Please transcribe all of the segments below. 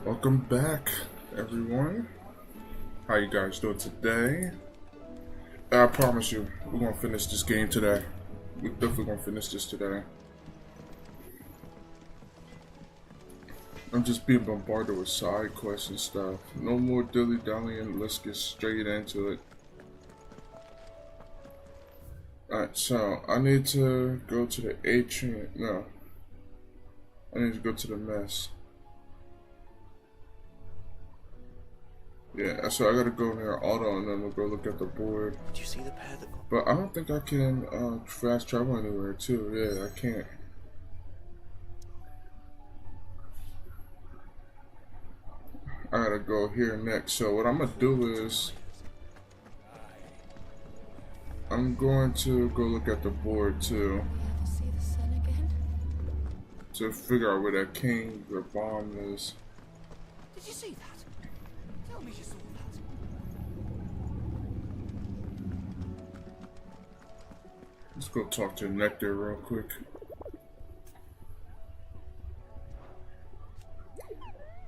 Welcome back, everyone. How you guys doing today? I promise you, we're gonna finish this game today. We're definitely gonna finish this today. I'm just being bombarded with side quests and stuff. No more dilly-dallying, let's get straight into it. Alright, so I need to go to the atrium. No. I need to go to the mess. Yeah, so I gotta go near auto and then we'll go look at the board. Did you see the pair that... But I don't think I can fast travel anywhere too. Yeah, I can't. I gotta go here next. So what I'm gonna do is I'm going to go look at the board too. See the sun again? To figure out where that king or bomb is. Did you see that? Tell me you saw that. Let's go talk to Nectar real quick.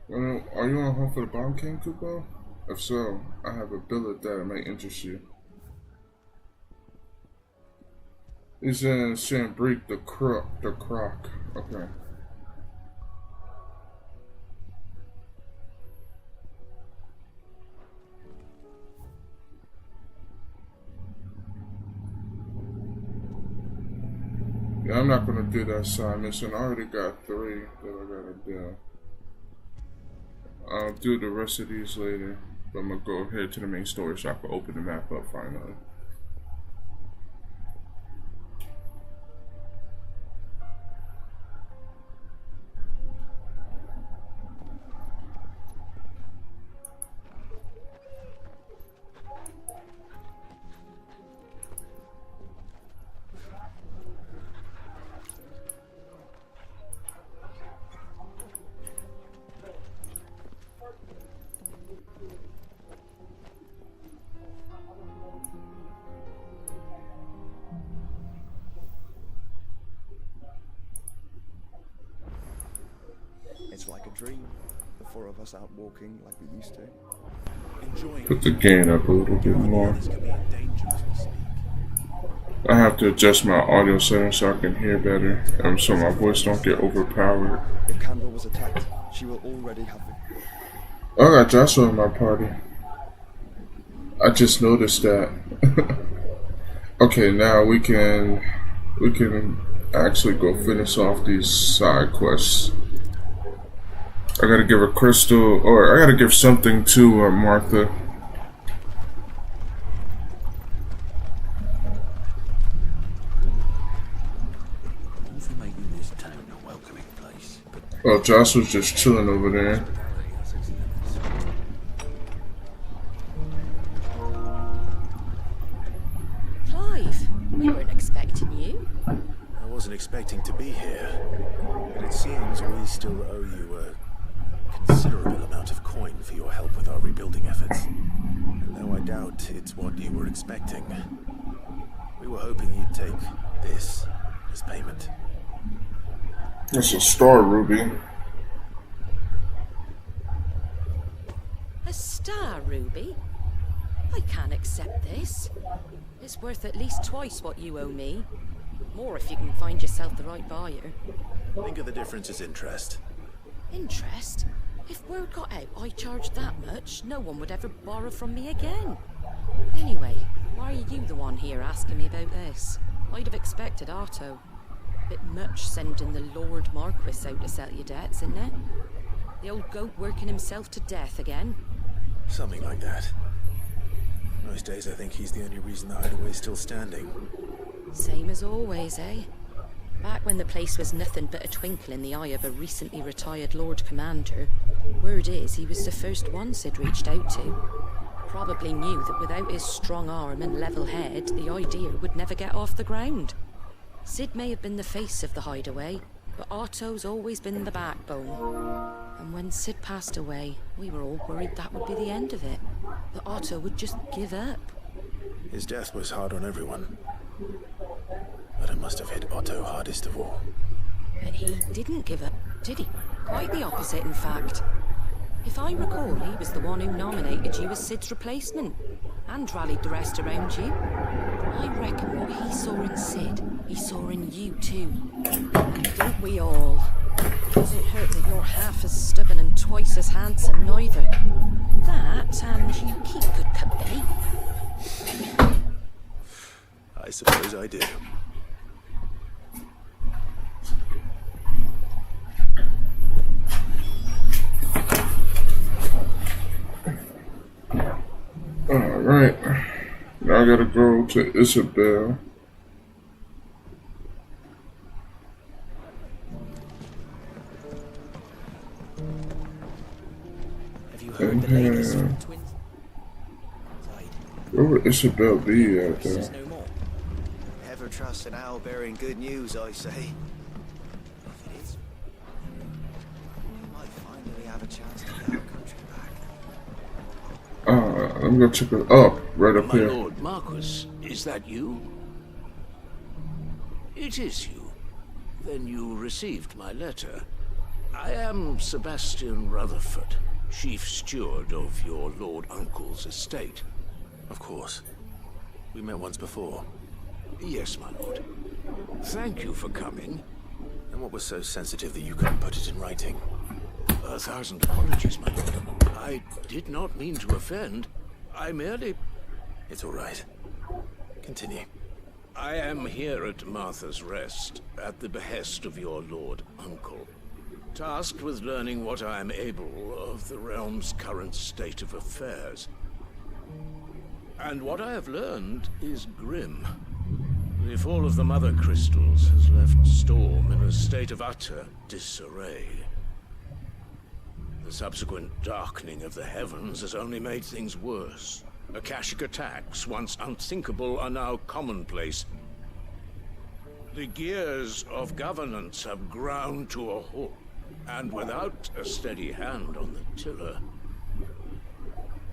Well, are you on home for the bomb king, Kupo? If so, I have a billet that may interest you. He's in Shambrique, the croc. Okay. Yeah, I'm not gonna do that side mission. I already got 3 that I gotta do. I'll do the rest of these later. But I'm gonna go ahead to the main story so I can open the map up finally. It's like a dream. The 4 of us out walking like we used to. Enjoying. Put the gain up a little bit more. I have to adjust my audio settings so I can hear better, so my voice don't get overpowered. If Candle was attacked, she will already have it. I got Joshua in my party. I just noticed that. Okay, now we can actually go finish off these side quests. I gotta give a crystal, or I gotta give something to Martha. Well, Josh was just chilling over there. Clive, we weren't expecting you. I wasn't expecting to be here, but it seems we still owe you a considerable amount of coin for your help with our rebuilding efforts. And though I doubt it's what you were expecting, we were hoping you'd take this as payment. It's a star ruby. A star ruby? I can't accept this. It's worth at least twice what you owe me. More if you can find yourself the right buyer. Think of the difference as interest. Interest? If word got out I charged that much, no one would ever borrow from me again. Anyway, why are you the one here asking me about this? I'd have expected Otto. Bit much sending the Lord Marquis out to settle your debts, isn't it? The old goat working himself to death again? Something like that. Most days I think he's the only reason the hideaway's still standing. Same as always, eh? Back when the place was nothing but a twinkle in the eye of a recently retired Lord Commander, word is he was the first one Sid reached out to. Probably knew that without his strong arm and level head, the idea would never get off the ground. Sid may have been the face of the hideaway, but Otto's always been the backbone. And when Sid passed away, we were all worried that would be the end of it. That Otto would just give up. His death was hard on everyone. But it must have hit Otto hardest of all. But he didn't give up, did he? Quite the opposite, in fact. If I recall, he was the one who nominated you as Sid's replacement and rallied the rest around you. I reckon what he saw in Sid, he saw in you too. Don't we all? Does it hurt that you're half as stubborn and twice as handsome, neither? That, and you keep good company. I suppose I do. Alright. Now I gotta go to Isabel. Have you heard the latest from twins? Where would Isabel be at Says though? no more. Ever trust an owl bearing good news, I say. If it is, We might finally have a chance to get our country back. I'm gonna check it up, right up My here. lord Marquis, is that you? It is you. Then you received my letter. I am Sebastian Rutherford, chief steward of your lord uncle's estate. Of course. We met once before. Yes, my lord. Thank you for coming. And what was so sensitive that you couldn't put it in writing? 1,000 apologies, my lord. I did not mean to offend. I merely... It's all right. Continue. I am here at Martha's Rest, at the behest of your lord uncle, tasked with learning what I am able of the realm's current state of affairs. And what I have learned is grim. The fall of the Mother Crystals has left Storm in a state of utter disarray. The subsequent darkening of the heavens has only made things worse. Akashic attacks, once unthinkable, are now commonplace. The gears of governance have ground to a halt, and without a steady hand on the tiller,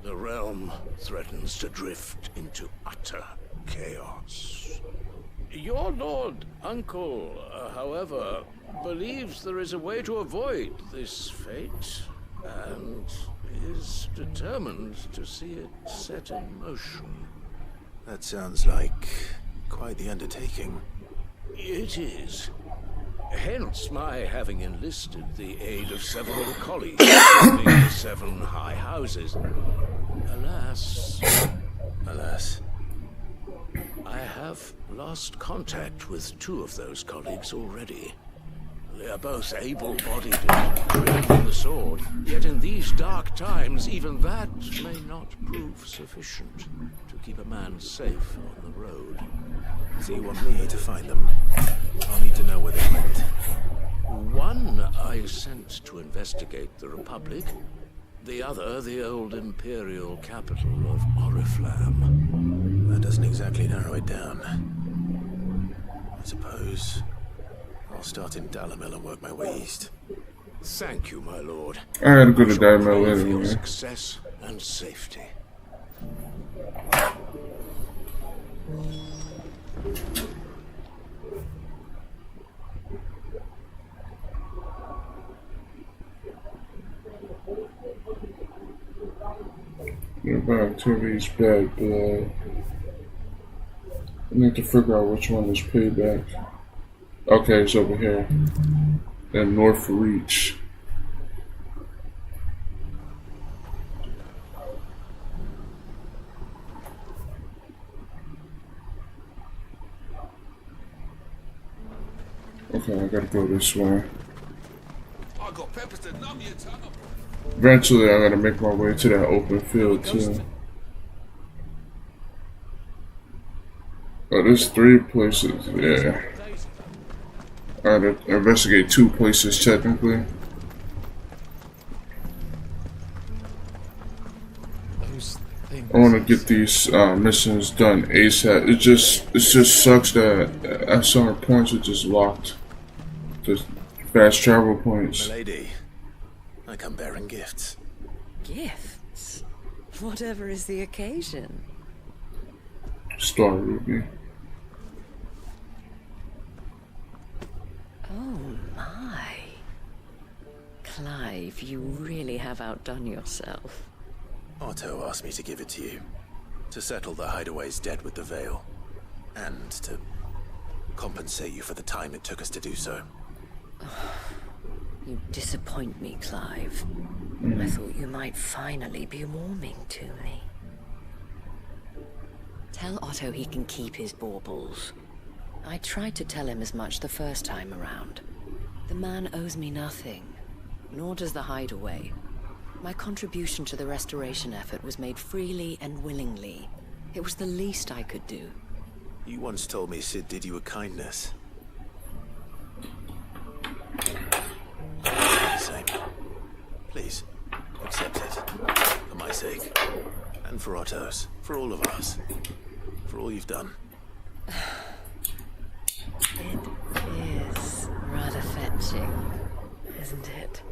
the realm threatens to drift into utter chaos. Your lord uncle, however, believes there is a way to avoid this fate, and is determined to see it set in motion. That sounds like quite the undertaking. It is. Hence my having enlisted the aid of several colleagues, including the 7 high houses. Alas, I have lost contact with 2 of those colleagues already. They are both able-bodied and trained in the sword, yet in these dark times, even that may not prove sufficient to keep a man safe on the road. So you want me to find them? I'll need to know where they went. One I sent to investigate the Republic, the other the old imperial capital of Oriflamme. That doesn't exactly narrow it down. I suppose I'll start in Dalamel and work my way east. Thank you, my lord. I had to go to Shall pray Daimel for your anyway. success and safety. Nearby activities, bad blood. I need to figure out which one is payback. Okay, it's over here. In North Reach. Okay, I gotta go this way. I got peppers to numb your tongue. Eventually, I gotta make my way to that open field too. Oh, there's 3 places. Yeah. I gotta investigate 2 places technically. those things. I want to get these missions done ASAP. It just sucks that at some points it just locked the fast travel points. Milady, I come bearing gifts. Gifts? Whatever is the occasion. Star Ruby. Oh my. Clive, you really have outdone yourself. Otto asked me to give it to you. To settle the Hideaway's debt with the Veil. And to compensate you for the time it took us to do so. You disappoint me, Clive. I thought you might finally be warming to me. Tell Otto he can keep his baubles. I tried to tell him as much the first time around. The man owes me nothing, nor does the Hideaway. My contribution to the restoration effort was made freely and willingly. It was the least I could do. You once told me Sid did you a kindness. Same. Please, accept it. For my sake. And for Otto's. For all of us. For all you've done. It is rather fetching, isn't it?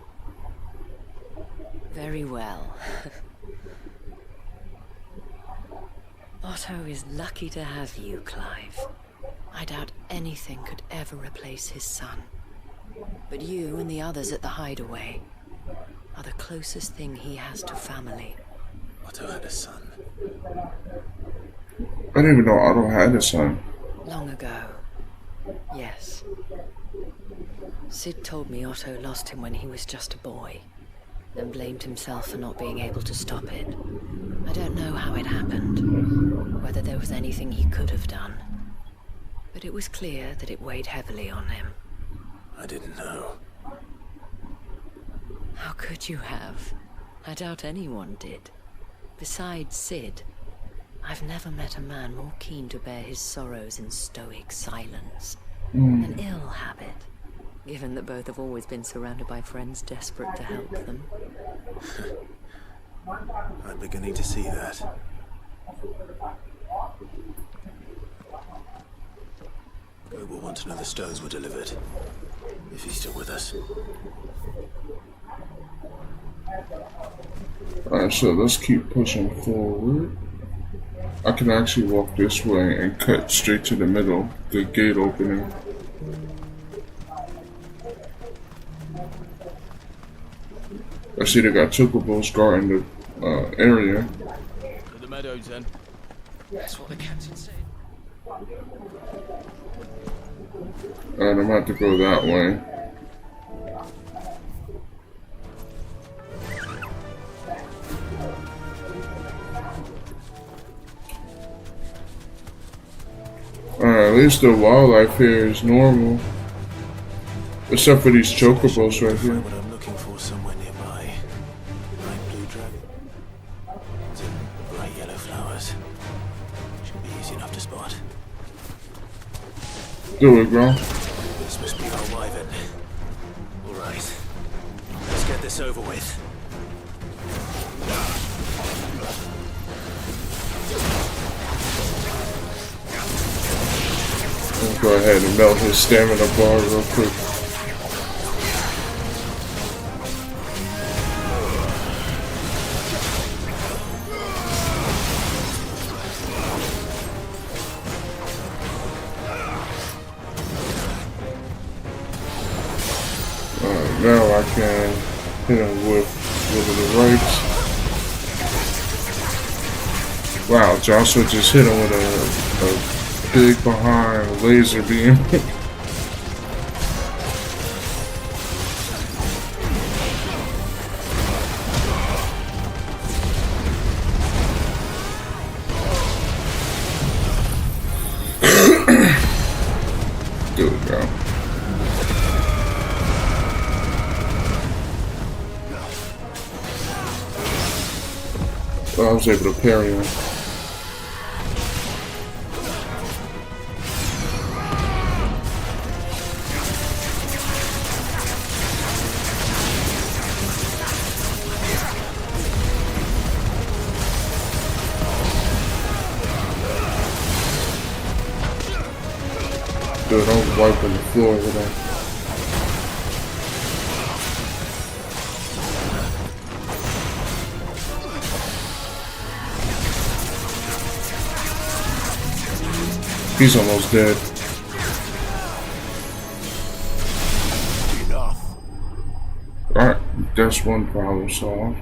Very well. Otto is lucky to have you, Clive. I doubt anything could ever replace his son. But you and the others at the Hideaway are the closest thing he has to family. Otto had a son. I didn't even know Otto had a son. Long ago. Yes. Sid told me Otto lost him when he was just a boy, and blamed himself for not being able to stop it. I don't know how it happened, whether there was anything he could have done, but it was clear that it weighed heavily on him. I didn't know. How could you have? I doubt anyone did. Besides Sid, I've never met a man more keen to bear his sorrows in stoic silence. An ill habit, given that both have always been surrounded by friends desperate to help them. I'm beginning to see that. We will want to know the stones were delivered. If he's still with us. Alright, so let's keep pushing forward. I can actually walk this way and cut straight to the middle, the gate opening. I see they got chocobos guarding the area. To the meadows then. That's what the captain said. Alright, I'm gonna have to go that way. Alright, at least the wildlife here is normal. Except for these chocobos right here. What I'm looking for somewhere nearby. Bright blue dragon. Bright yellow flowers. Should be easy enough to spot. Do it, bro. This must be our wyvern. Alright. Let's get this over with. I'll go ahead and melt his stamina bar real quick. Now I can hit him with the rights. Wow, Joshua just hit him with a big behind laser beam. Do it, bro. Well, I was able to parry him. Dude, I was wiping the floor with that. He's almost dead. Alright, That's one problem solved.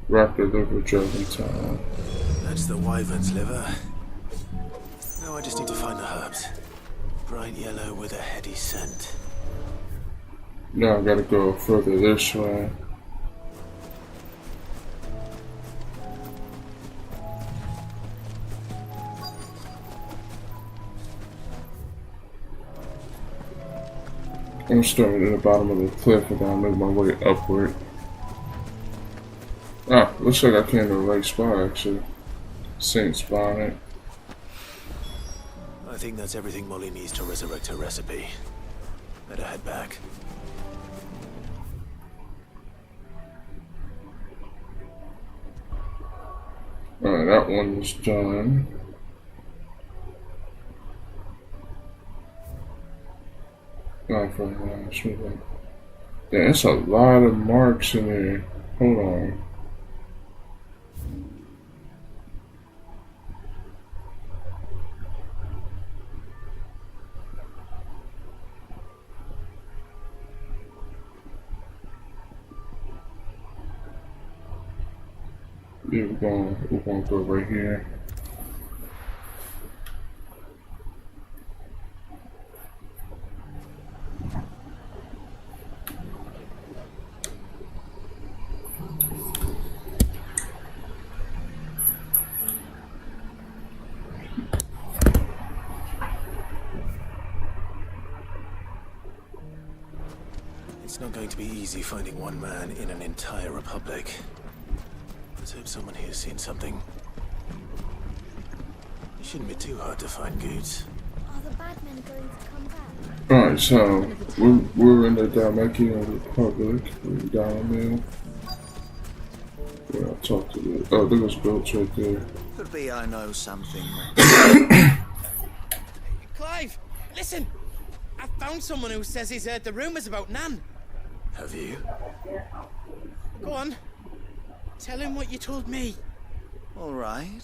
Raptor liver jugging time. That's the wyvern's liver. Now I just need to find the herbs. Bright yellow with a heady scent. Now I gotta go further this way. I'm starting at the bottom of the cliff and I'll make my way upward. Ah, looks like I came to the right spot actually. Same spot. I think that's everything Molly needs to resurrect her recipe. Better head back. Alright, that one is done. Not for last one. There's a lot of marks in there. Hold on. Yeah, we're gonna go right here. It's not going to be easy finding one man in an entire republic. Let's hope someone here's seen something. It shouldn't be too hard to find goods. Are the bad men going to come back? Alright, so we're in the Dalmatian Republic. We're down there. Yeah, I'll talk to the. Oh, there was boats right there. Could be I know something. Clive, listen! I found someone who says he's heard the rumours about Nan. Have you? Go on. Tell him what you told me. All right.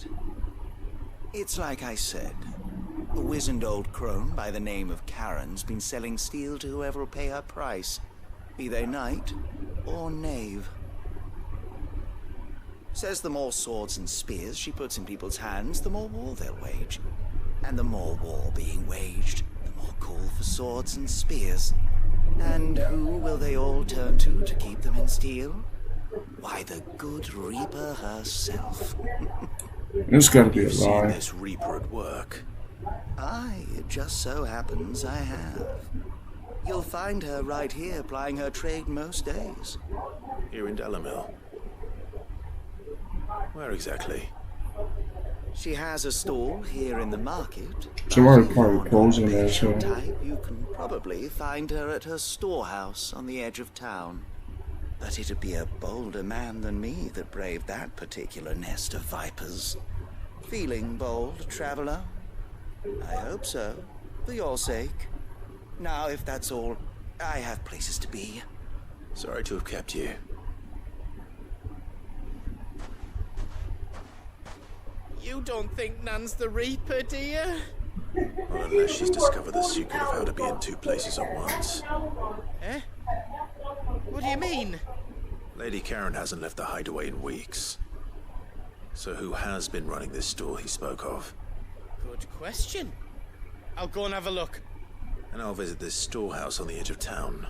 It's like I said. A wizened old crone by the name of Karen's been selling steel to whoever will pay her price, be they knight or knave. Says the more swords and spears she puts in people's hands, the more war they'll wage. And the more war being waged, the more call for swords and spears. And who will they all turn to keep them in steel? Why, the good Reaper herself. There's gotta be a You've seen lie. this Reaper at work. Aye, it just so happens I have. You'll find her right here plying her trade most days. Here in Delamil. Where exactly? She has a stall here in the market. Somebody If probably you're posing not a as patient her. type, you can probably find her at her storehouse on the edge of town. But it'd be a bolder man than me that braved that particular nest of vipers. Feeling bold, traveler? I hope so, for your sake. Now, if that's all, I have places to be. Sorry to have kept you. You don't think Nan's the Reaper, do you? Well, unless she's discovered the secret of how to be in two places at once. Eh? What do you mean? Lady Karen hasn't left the hideaway in weeks. So who has been running this store he spoke of? Good question. I'll go and have a look. And I'll visit this storehouse on the edge of town.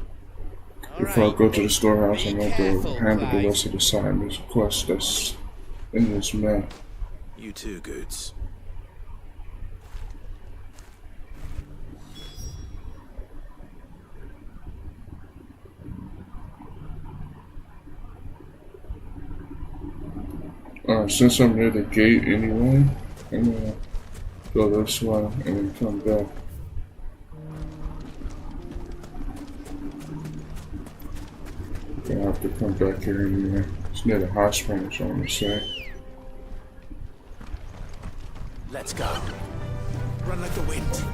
Before I go to the storehouse, Be I'm gonna careful, go handle the Clive. rest of the assignments quest that's in this map. You too, Goods. Since I'm near the gate anyway, I'm gonna go this way and then come back. Gonna have to come back here anyway. It's near the hot springs, so I'm gonna say. Let's go. Run like the wind.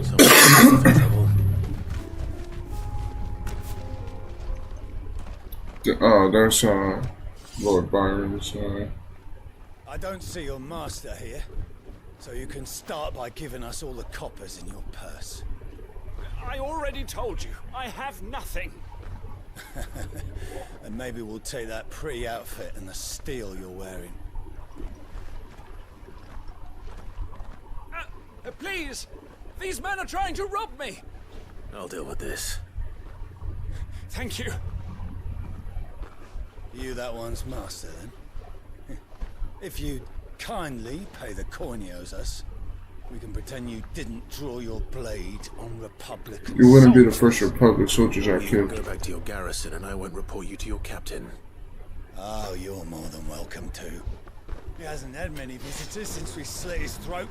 Someone's in trouble. Oh, there's Lord Byron's. I don't see your master here, so you can start by giving us all the coppers in your purse. I already told you, I have nothing. And maybe we'll take that pretty outfit and the steel you're wearing. Please! These men are trying to rob me! I'll deal with this. Thank you. You that one's master, then? If you kindly pay the coin he owes us, we can pretend you didn't draw your blade on Republican You wouldn't be the soldiers. first Republic soldiers I You can killed. go back to your garrison and I won't report you to your captain. Oh, you're more than welcome to. He hasn't had many visitors since we slit his throat.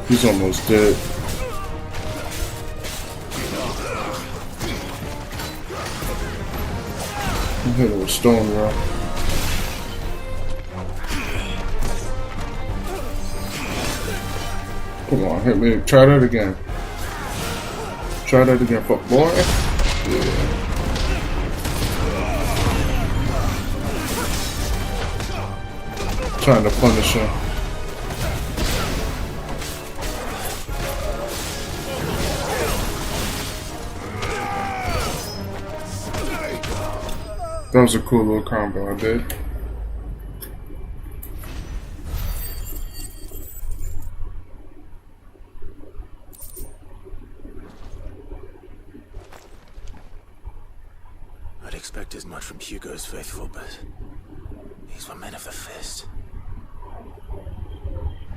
He's almost dead. I'm hitting with stone rock. Come on, hit me. Try that again. Try that again, fuck boy. Yeah. Trying to punish him. That was a cool little combo I did. I'd expect as much from Hugo's faithful, but these were men of the fist.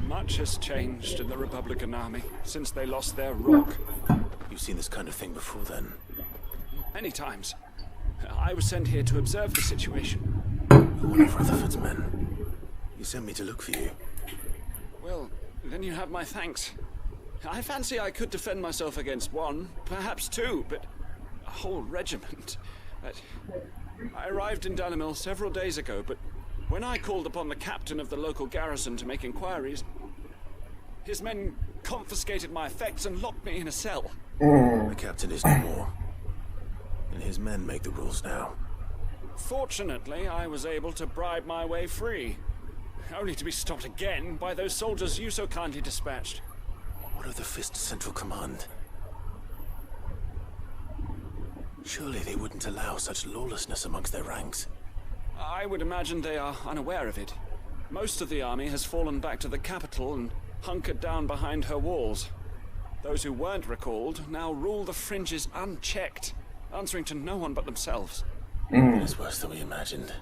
Much has changed in the Republican army since they lost their rock. You've seen this kind of thing before then? Many times. I was sent here to observe the situation. One of Rutherford's men. You sent me to look for you. Well, then you have my thanks. I fancy I could defend myself against one, perhaps two, but a whole regiment. I arrived in Dalimil several days ago, but when I called upon the captain of the local garrison to make inquiries, his men confiscated my effects and locked me in a cell. The captain is no more. And his men make the rules now. Fortunately, I was able to bribe my way free, only to be stopped again by those soldiers you so kindly dispatched. What of the Fist's central command? Surely they wouldn't allow such lawlessness amongst their ranks. I would imagine they are unaware of it. Most of the army has fallen back to the capital and hunkered down behind her walls. Those who weren't recalled now rule the fringes unchecked, answering to no one but themselves. It is worse than we imagined.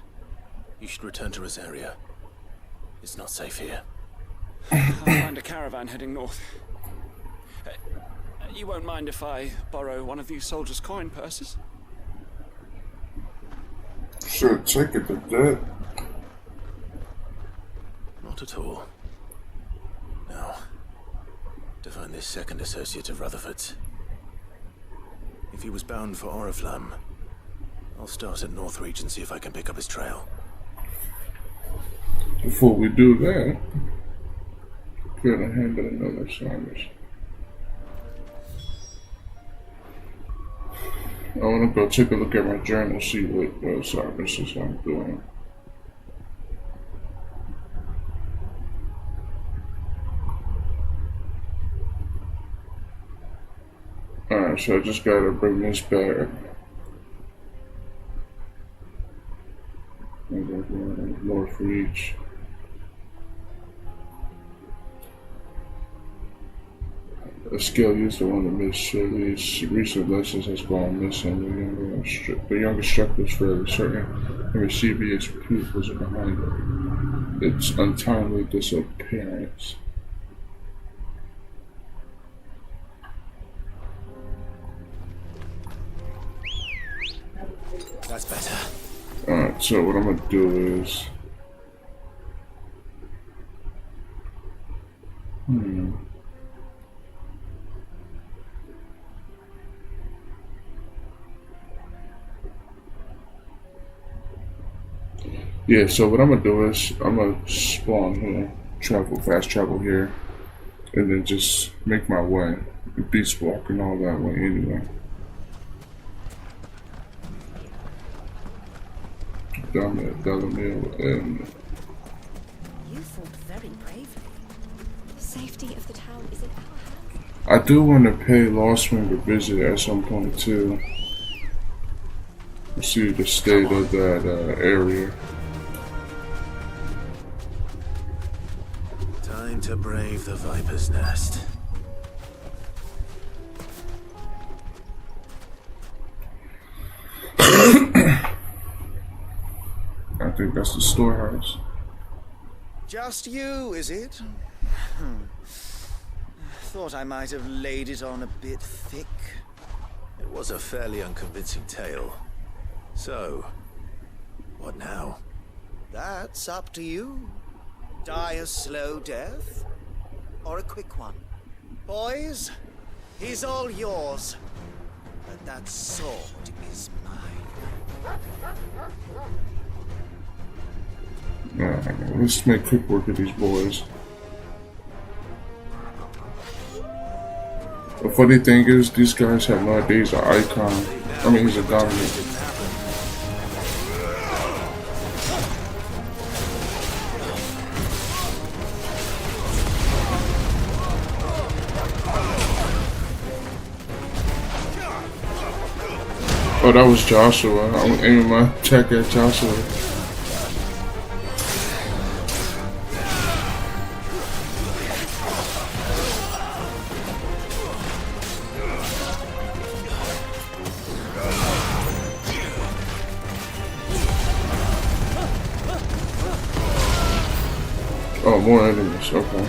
You should return to Rosaria. It's not safe here. I'll find a caravan heading north. You won't mind if I borrow one of these soldiers' coin purses? Sure, take it to that. Not at all. Now, to find this second associate of Rutherford's. If he was bound for Oriflamme, I'll start at Northreach and see if I can pick up his trail. Before we do that, get a hand of another assignment. I want to go take a look at my journal, see what assignments I'm doing. Alright, so I just gotta bring this back. More for each. A skill used to one of Miss Shirley's recent lessons has gone missing. The young instructor was fairly certain and received his pupils behind its untimely disappearance. That's better. Alright, so what I'm gonna do is Yeah, so what I'm gonna do is I'm gonna spawn here, fast travel here, and then just make my way. Beast walking all that way anyway. Down at Deluxe and You fought very bravely. The safety of the town is in our hands. I do want to pay Lostwing a visit at some point too. See the state of that area. Time to brave the Viper's Nest. I think that's the storehouse. Just you, is it? Thought I might have laid it on a bit thick. It was a fairly unconvincing tale. So, what now? That's up to you. Die a slow death, or a quick one. Boys, he's all yours. But that sword is mine. Let's make quick work of these boys. The funny thing is, these guys have no idea he's an icon. I mean, he's a dominant. Oh, that was Joshua. I'm aiming my check at Joshua. Oh, more enemies. Okay.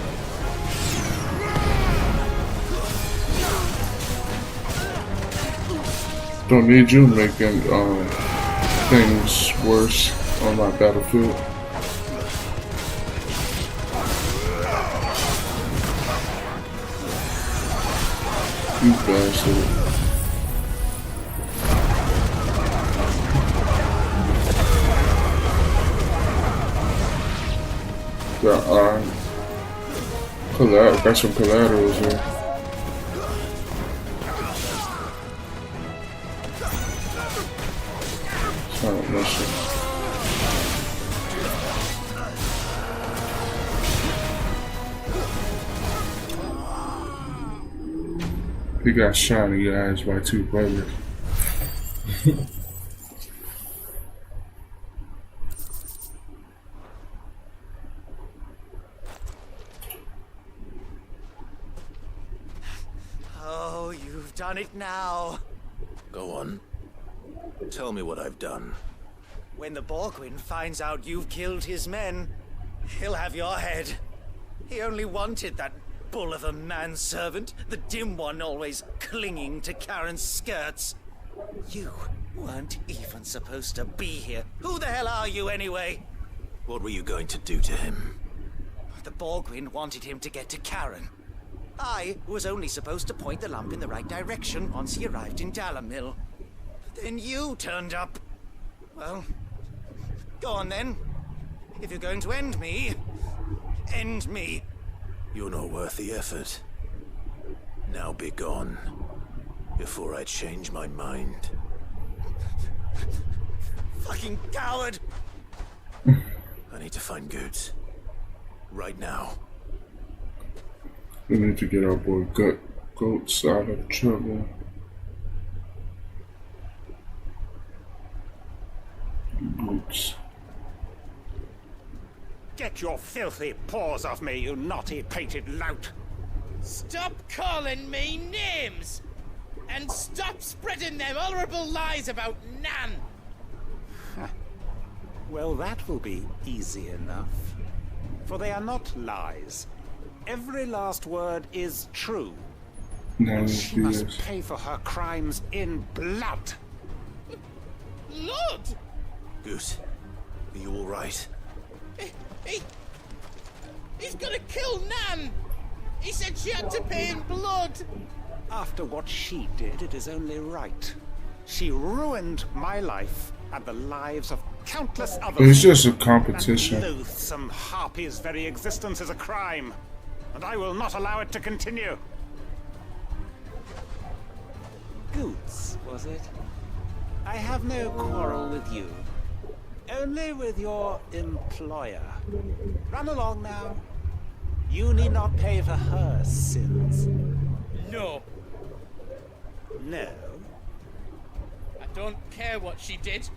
Don't need you making things worse on my battlefield. You bastard. Got some collaterals here. He got shot in the eyes by two brothers. Oh, you've done it now. Go on. Tell me what I've done. When the Borgwyn finds out you've killed his men, he'll have your head. He only wanted that bull of a manservant, the dim one always clinging to Karen's skirts. You weren't even supposed to be here. Who the hell are you anyway? What were you going to do to him? The Borgwyn wanted him to get to Karen. I was only supposed to point the lump in the right direction once he arrived in Dalamil. Then you turned up. Well, go on then. If you're going to end me, end me. You're not worth the effort. Now be gone, before I change my mind. Fucking coward! I need to find goods. Right now. We need to get our boy Goats out of trouble. Goats. Get your filthy paws off me, you naughty painted lout! Stop calling me names! And stop spreading them horrible lies about Nan! Well, that will be easy enough. For they are not lies. Every last word is true. And she must pay for her crimes in blood. Blood? Goose, are you all right? He's gonna kill Nan! He said she had to pay in blood! After what she did, it is only right. She ruined my life, and the lives of countless others. It's just a competition. That loathsome harpy's very existence is a crime, and I will not allow it to continue. Goots, was it? I have no quarrel with you. Only with your employer. Run along now. You need not pay for her sins. No. No? I don't care what she did.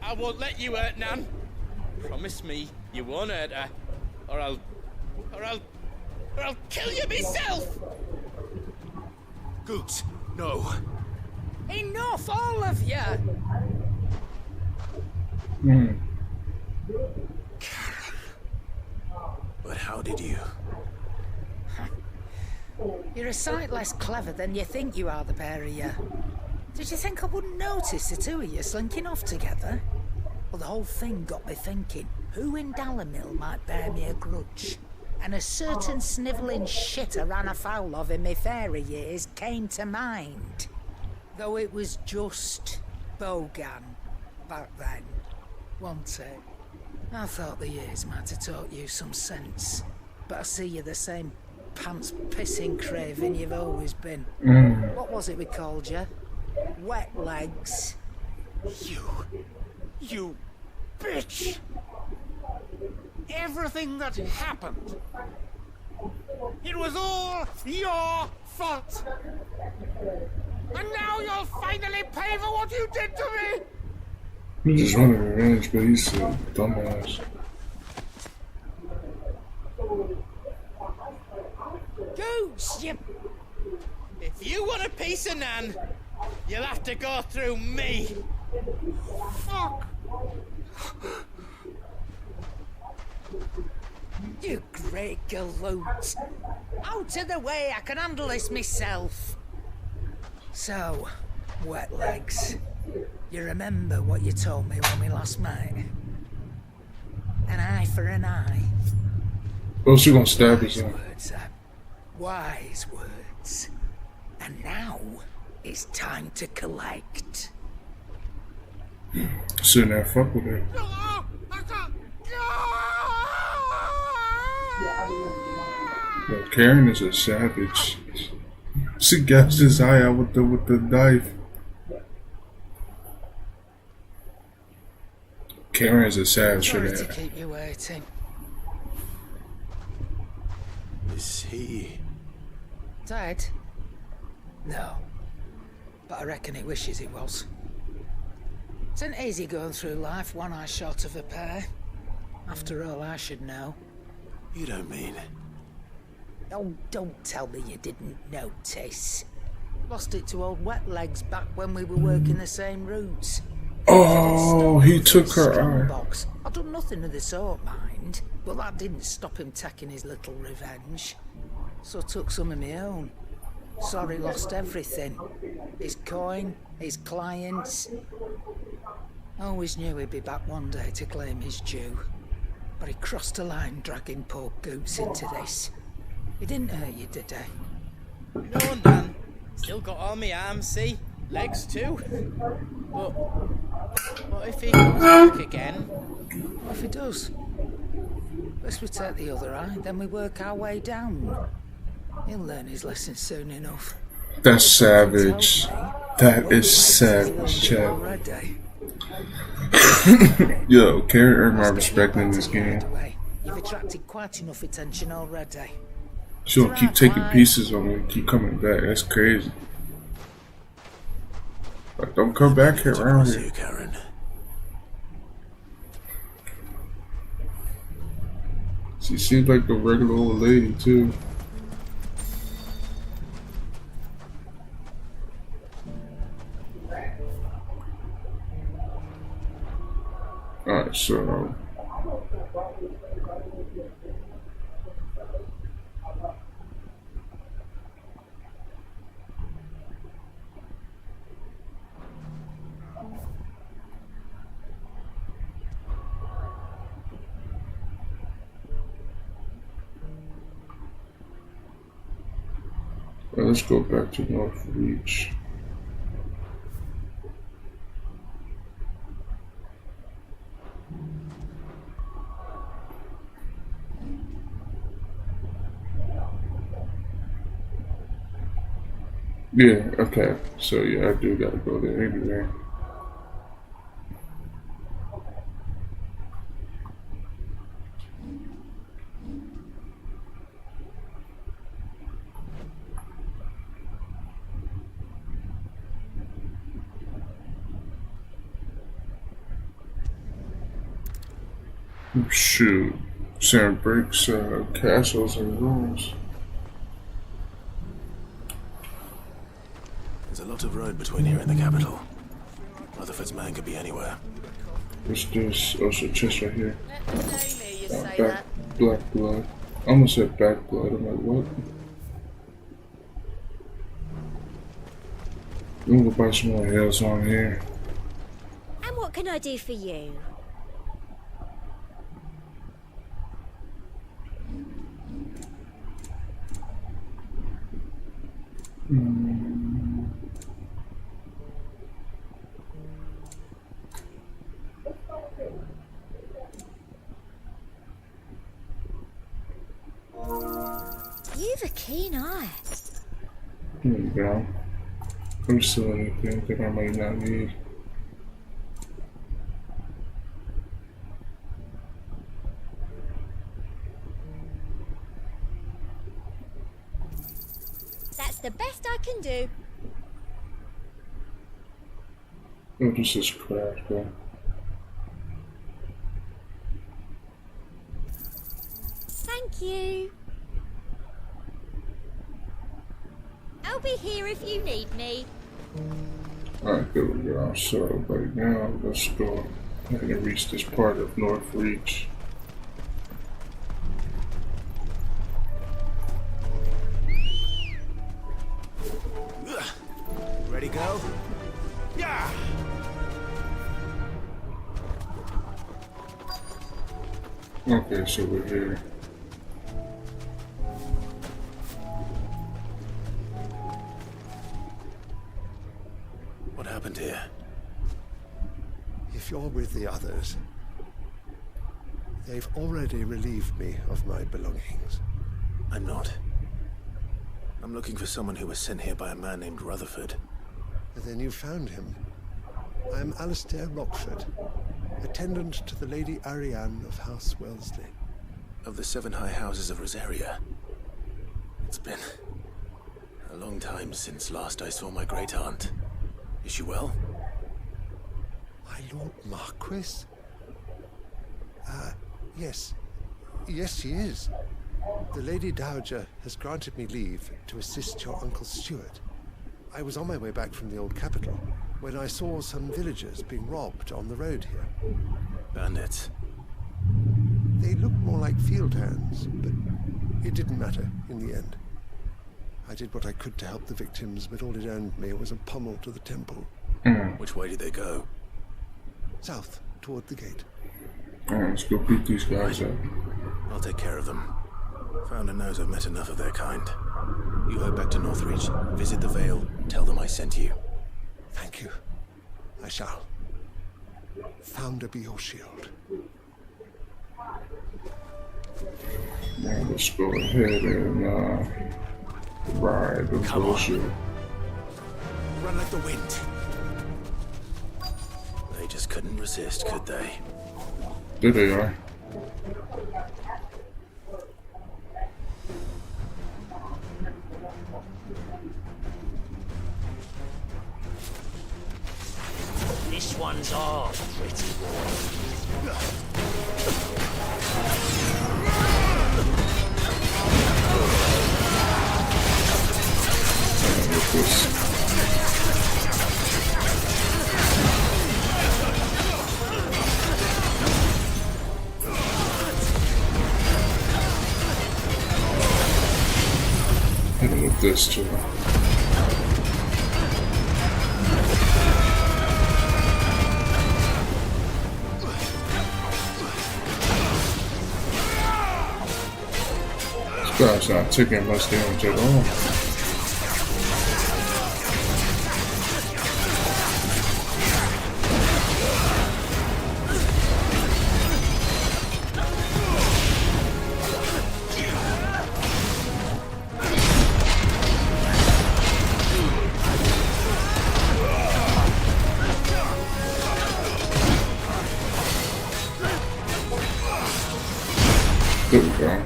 I won't let you hurt Nan. Promise me you won't hurt her, or I'll kill you myself. Goots, no. Enough, all of you. Karen. But how did you? You're a sight less clever than you think you are, the pair of you. Did you think I wouldn't notice the two of you slinking off together? Well, the whole thing got me thinking, who in Dalamil might bear me a grudge? And a certain snivelling shit I ran afoul of in my fairy years came to mind. Though it was just Bogan back then, wasn't it? I thought the years might have taught you some sense, but I see you're the same pants-pissing craven you've always been. What was it we called you? Wet legs. You bitch! Everything that happened, it was all your fault! And now you'll finally pay for what you did to me! He's just running revenge, but he's a dumbass. Goose, if you want a piece of Nan, you'll have to go through me. Fuck! You great galoot. Out of the way, I can handle this myself. So, wet legs. You remember what you told me when we last met? An eye for an eye. Oh, she gonna stab us. Wise words. And now, it's time to collect. Sitting there, fuck with her. Yo, Karen is a savage. She gouged his eye out with the knife. Karen is a savage for Sorry to that. keep you waiting. Is he? Dead? No. But I reckon he wishes he was. It's not easy going through life one eye short of a pair. After all, I should know. You don't mean? Oh, don't tell me you didn't notice. Lost it to old wet legs back when we were working the same routes. Oh, he took her eye. Box. I've done nothing of the sort, mind. But that didn't stop him taking his little revenge. So I took some of my own. Sorry, lost everything. His coin, his clients. Always knew he'd be back one day to claim his due. But he crossed a line dragging poor Goots into this. He didn't hurt you, did he? No, Nan. Still got all my arms, see? Legs too. But what if he comes back again? What if he does? First we take the other eye, then we work our way down. He'll learn his lesson soon enough. That's savage. That is savage, Chad. Yo, Karen earned my respect in this game. You've attracted quite enough attention already. She'll keep taking pieces on me and keep coming back. That's crazy. Like, don't come back here around here. Karen. She seems like a regular old lady too. Alright, so let's go back to North Reach. Yeah, okay. So yeah, I do gotta go there anyway. Shoot. Sand breaks, castles and ruins. There's a lot of road between here and the capital. Rutherford's man could be anywhere. What's this? Oh, it's a chest right here. That. Black blood. I almost said back blood. I'm like, what? I'm gonna buy some more hills on here. And what can I do for you? You've a keen eye. There you go. I'm still anything that I might not need. That's the best I can do. Oh, this is craft, though. Thank you. I'll be here if you need me. Alright, there we go. So, right now, let's go ahead and reach this part of North Reach. Ready, go? Yeah! Okay, so we're here. What happened here? If you're with the others, they've already relieved me of my belongings. I'm not. I'm looking for someone who was sent here by a man named Rutherford. Then you found him. I'm Alistair Rockford, attendant to the Lady Ariane of House Wellesley. Of the 7 high houses of Rosaria. It's been a long time since last I saw my great aunt. Is she well? My Lord Marquis? Yes. Yes, she is. The Lady Dowager has granted me leave to assist your Uncle Stuart. I was on my way back from the old capital when I saw some villagers being robbed on the road here. Bandits? They looked more like field hands, but it didn't matter in the end. I did what I could to help the victims, but all it earned me was a pummel to the temple. Which way did they go? South, toward the gate. Alright, let's go beat these guys up. I'll take care of them. Founder knows I've met enough of their kind. You head back to Northreach, visit the Vale, tell them I sent you. Thank you. I shall. Founder be your shield. Now let's go ahead and ride the bullshit. Run like the wind. They just couldn't resist, could they? There they are. This one's ours, pretty boy. Hit him with this too. This guy's not taking much damage at all. There we go.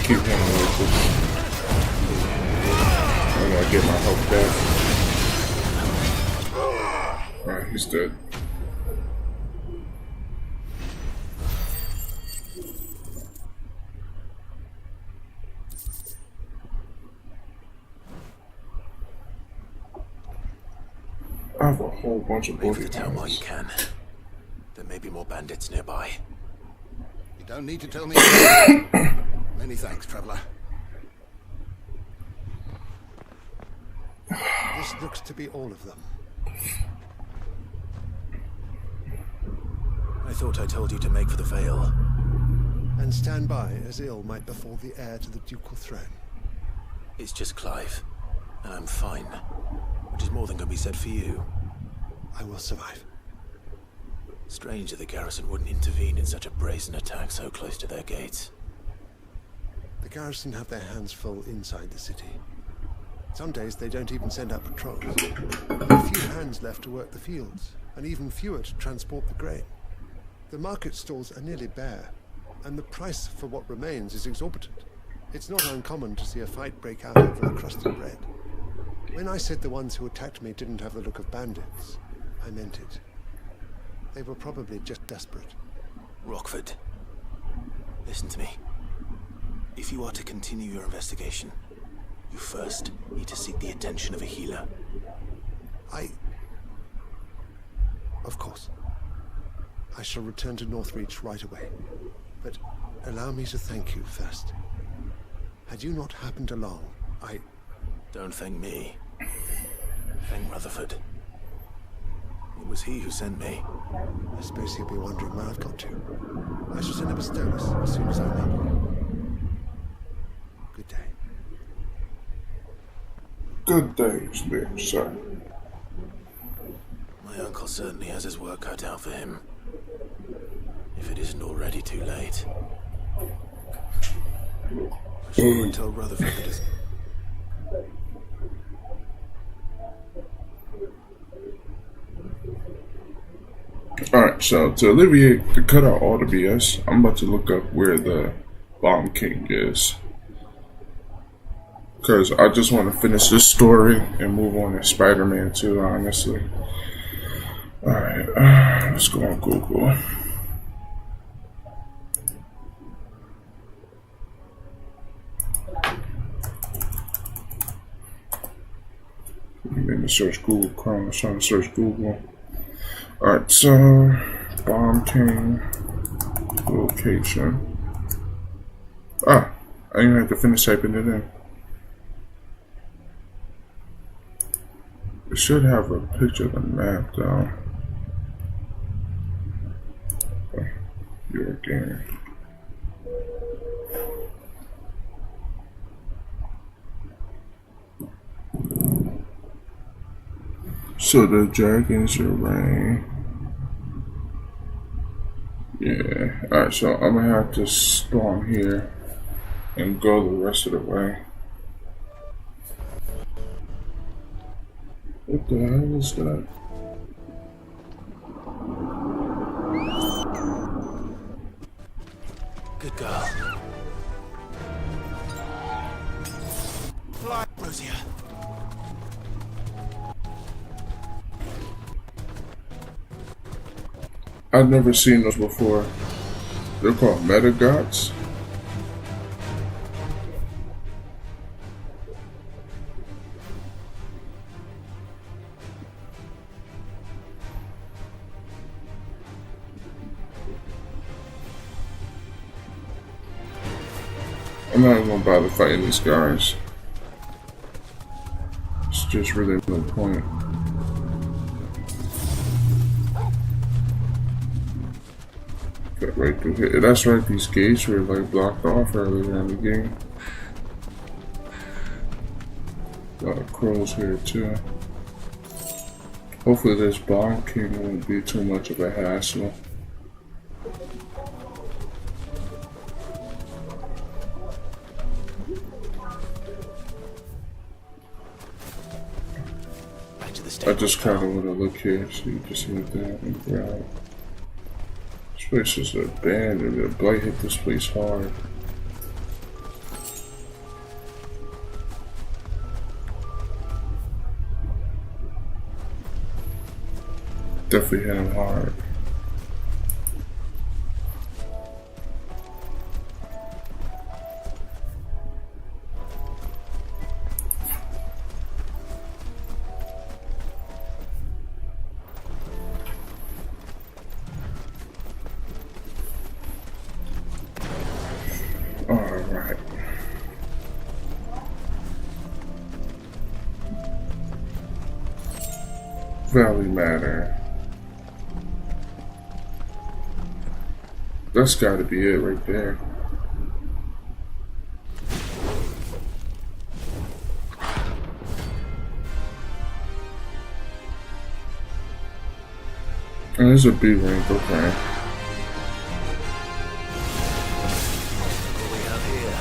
Keep him local. I gotta get my health back. Alright, he's dead. I have a whole bunch of leave the town while you can. There may be more bandits nearby. You don't need to tell me. Many thanks, traveler. This looks to be all of them. I thought I told you to make for the Vale. And stand by as ill might befall the heir to the ducal throne. It's just Clive, and I'm fine. Which is more than can be said for you. I will survive. Strange that the garrison wouldn't intervene in such a brazen attack so close to their gates. The garrison have their hands full inside the city. Some days they don't even send out patrols. A few hands left to work the fields, and even fewer to transport the grain. The market stalls are nearly bare, and the price for what remains is exorbitant. It's not uncommon to see a fight break out over a crust of bread. When I said the ones who attacked me didn't have the look of bandits, I meant it. They were probably just desperate. Rockford, listen to me. If you are to continue your investigation, you first need to seek the attention of a healer. Of course. I shall return to Northreach right away. But allow me to thank you first. Had you not happened along, Don't thank me. Thank Rutherford. It was he who sent me. I suppose he'll be wondering where I've got to. I shall send him a stolus as soon as I'm able. Good day. Good day, dear sir. My uncle certainly has his work cut out for him. If it isn't already too late. I should go and tell Rutherford that his... Alright, so to alleviate, to cut out all the BS, I'm about to look up where the Bomb King is. Because I just want to finish this story and move on to Spider-Man 2, honestly. Alright, let's go on Google. I'm going to search Google Chrome. I'm trying to search Google. Alright, so Bomb King location. I didn't have to finish typing it in. It should have a picture of the map though. Your game. So the dragons are rain. Yeah. Alright, so I'm gonna have to spawn here and go the rest of the way. What the hell is that? Good girl. Fly, Rosia. I've never seen those before. They're called metagots. I'm not even gonna bother fighting these guys. It's just really no point. Got right through here. That's right, these gates were like blocked off earlier in the game. A lot of crows here too. Hopefully this Bomb King won't be too much of a hassle. I just kind of want to look here, so you just hit that and grab. This place is abandoned. The blight hit this place hard. Definitely hit him hard. Alright. Valley Manor. That's gotta be it right there. And there's a B rank, okay. What we have here?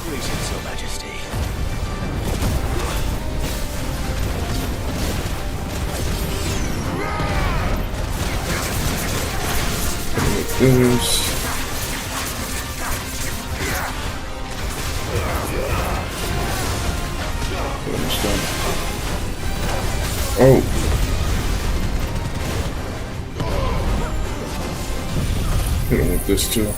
Greetings, Your Majesty. This. Oh. Hit him with this too.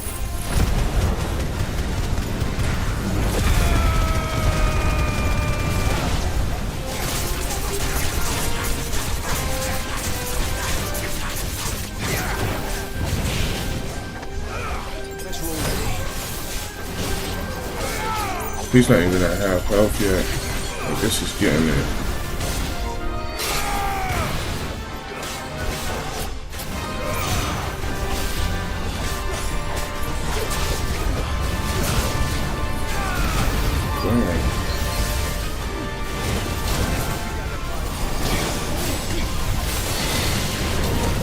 He's not even at half health yet. I guess he's getting there.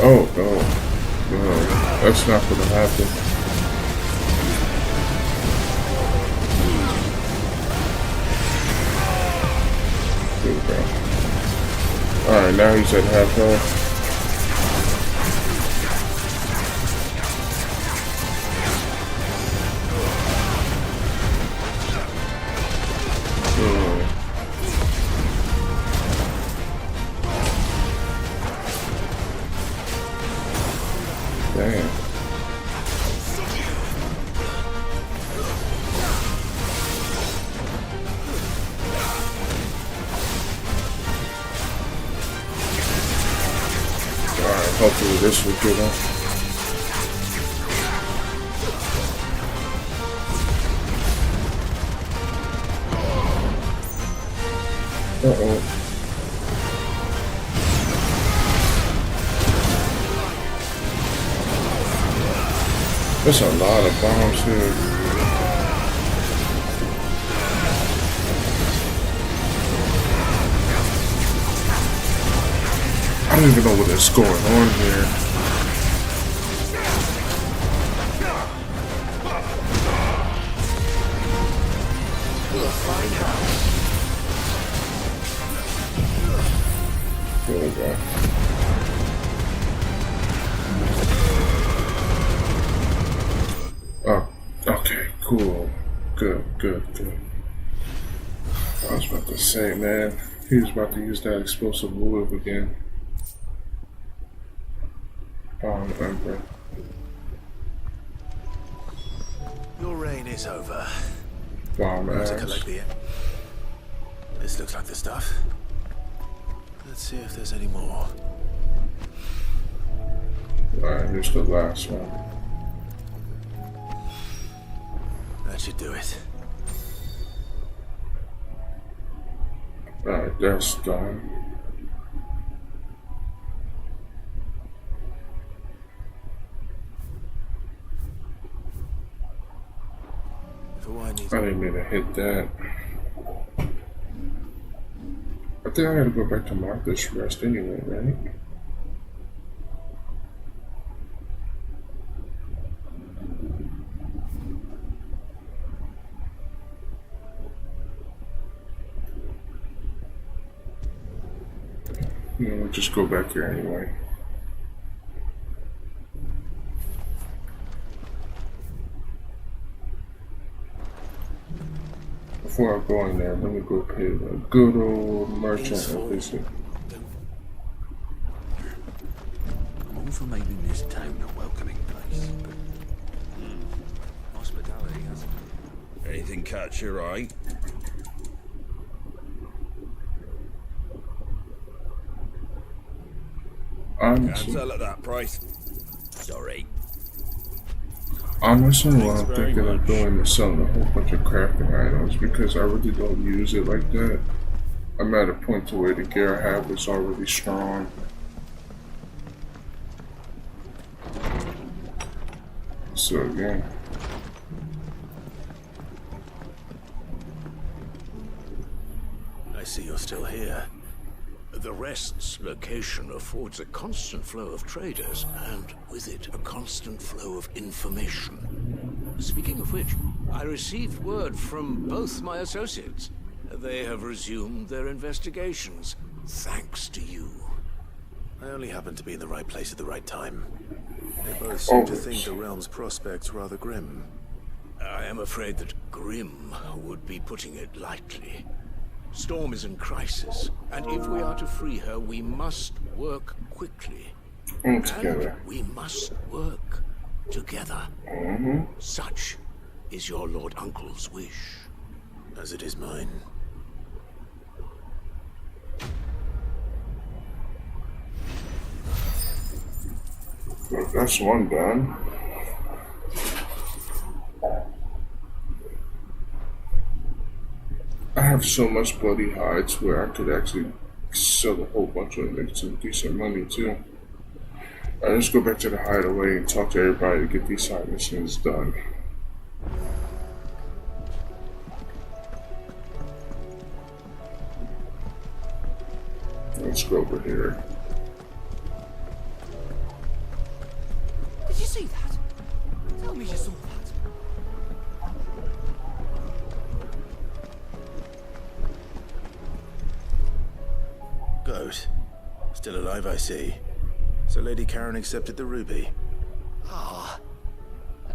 Oh, no. That's not gonna happen. There we go. Alright, now he's at half health. Damn. Alright, hopefully this will get him. Uh-oh. There's a lot of bombs here. I don't even know what is going on here. We'll find out. There we go. Oh, okay, cool. Good. I was about to say, man, he was about to use that explosive move again. Emperor. Your reign is over. Bomb ass. To collect the. This looks like the stuff. Let's see if there's any more. Alright, here's the last one. That should do it. Alright, that's done. I didn't mean to hit that. I think I gotta go back to Martha's Rest anyway, right? We'll just go back here anyway. Before I go in there, let me go pay the good old merchant a visit. I'm all for making this town a welcoming place, but hospitality hasn't. Anything catch your eye? Can't sell at that price. Sorry. Honestly, what I'm thinking of doing is selling a whole bunch of crafting items because I really don't use it like that. I'm at a point to where the gear I have is already strong. So yeah. I see you're still here. The Rest's location affords a constant flow of traders, and with it, a constant flow of information. Speaking of which, I received word from both my associates. They have resumed their investigations, thanks to you. I only happened to be in the right place at the right time. They both seem to think the realm's prospects rather grim. I am afraid that grim would be putting it lightly. Storm is in crisis, and if we are to free her, we must work quickly. And together. We must work together. Such is your Lord Uncle's wish. As it is mine. Well, that's one done. I have so much bloody hides where I could actually sell a whole bunch of them and make some decent money too. Alright, let's go back to the hideaway and talk to everybody to get these side missions done. Let's go over here. Did you see that? Tell me you saw that. Goat. Still alive, I see. So Lady Karen accepted the ruby. Ah,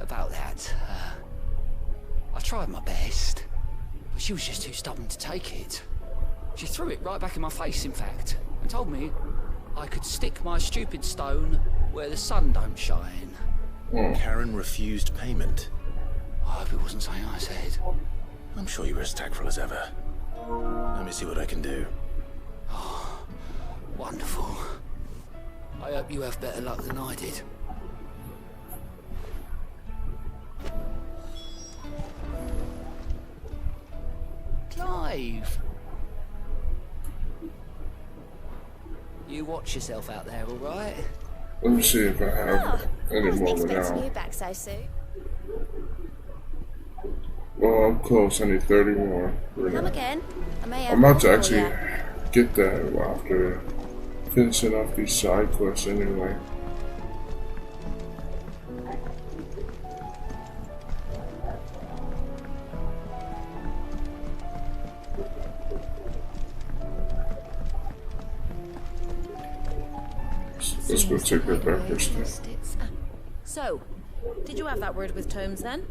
about that. I tried my best, but she was just too stubborn to take it. She threw it right back in my face, in fact, and told me I could stick my stupid stone where the sun don't shine. Karen refused payment. I hope it wasn't something I said. I'm sure you were as tactful as ever. Let me see what I can do. Oh, wonderful. I hope you have better luck than I did. Clive! You watch yourself out there, all right? Let me see if I have any more now. You back so soon. Well, I'm close. I need 30 more. Come again. I'm about to actually get that after finishing off these side quests anyway. Let's go take that back first. So, did you have that word with Tomes then?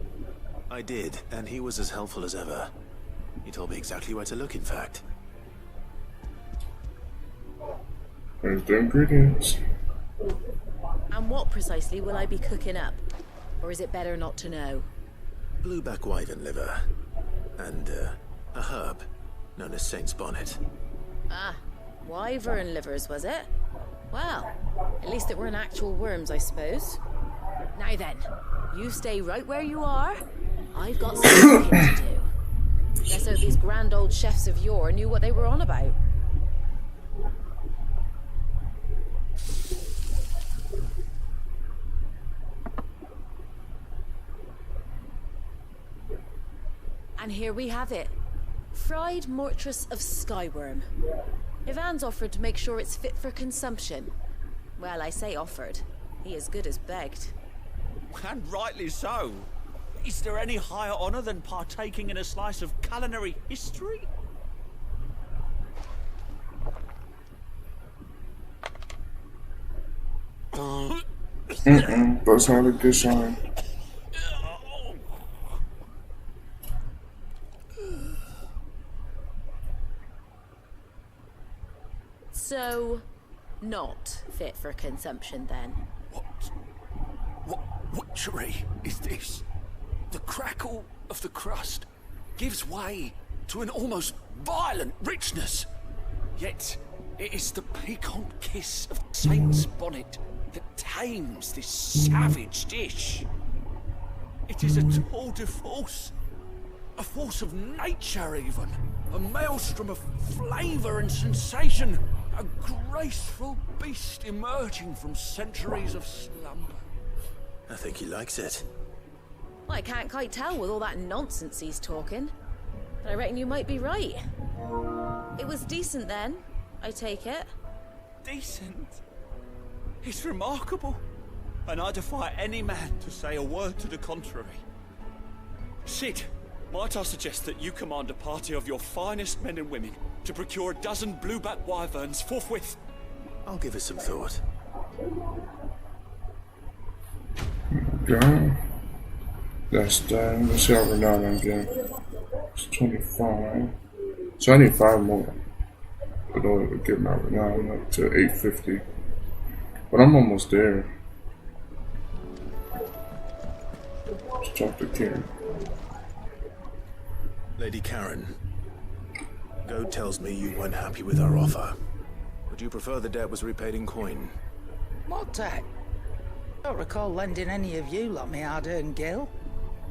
I did, and he was as helpful as ever. He told me exactly where to look, in fact. There's the ingredients. And what precisely will I be cooking up? Or is it better not to know? Blueback wyvern liver. And, a herb known as Saint's Bonnet. Ah, wyvern livers, was it? Well, at least it weren't actual worms, I suppose. Now then, you stay right where you are. I've got some cooking to do. Guess hope these grand old chefs of yore knew what they were on about. And here we have it. Fried mortress of skyworm. Ivan's offered to make sure it's fit for consumption. Well, I say offered. He as good as begged. And rightly so. Is there any higher honor than partaking in a slice of culinary history? That's not a good sign. So, not fit for consumption then? What witchery is this? The crackle of the crust gives way to an almost violent richness. Yet, it is the piquant kiss of the saint's bonnet that tames this savage dish. It is a tour de force, a force of nature even, a maelstrom of flavour and sensation, a graceful beast emerging from centuries of slumber. I think he likes it. Well, I can't quite tell with all that nonsense he's talking, but I reckon you might be right. It was decent then, I take it. Decent? It's remarkable, and I defy any man to say a word to the contrary. Sid, might I suggest that you command a party of your finest men and women to procure a dozen blueback wyverns forthwith? I'll give it some thought. Okay. That's done. Let's see how we're not again. It's 25. So I need 5 more in order to get my renown up to 850. But I'm almost there. Let's talk to Karen. Lady Karen, Goad tells me you weren't happy with our offer. Would you prefer the debt was repaid in coin? What debt? I don't recall lending any of you like my hard-earned gil.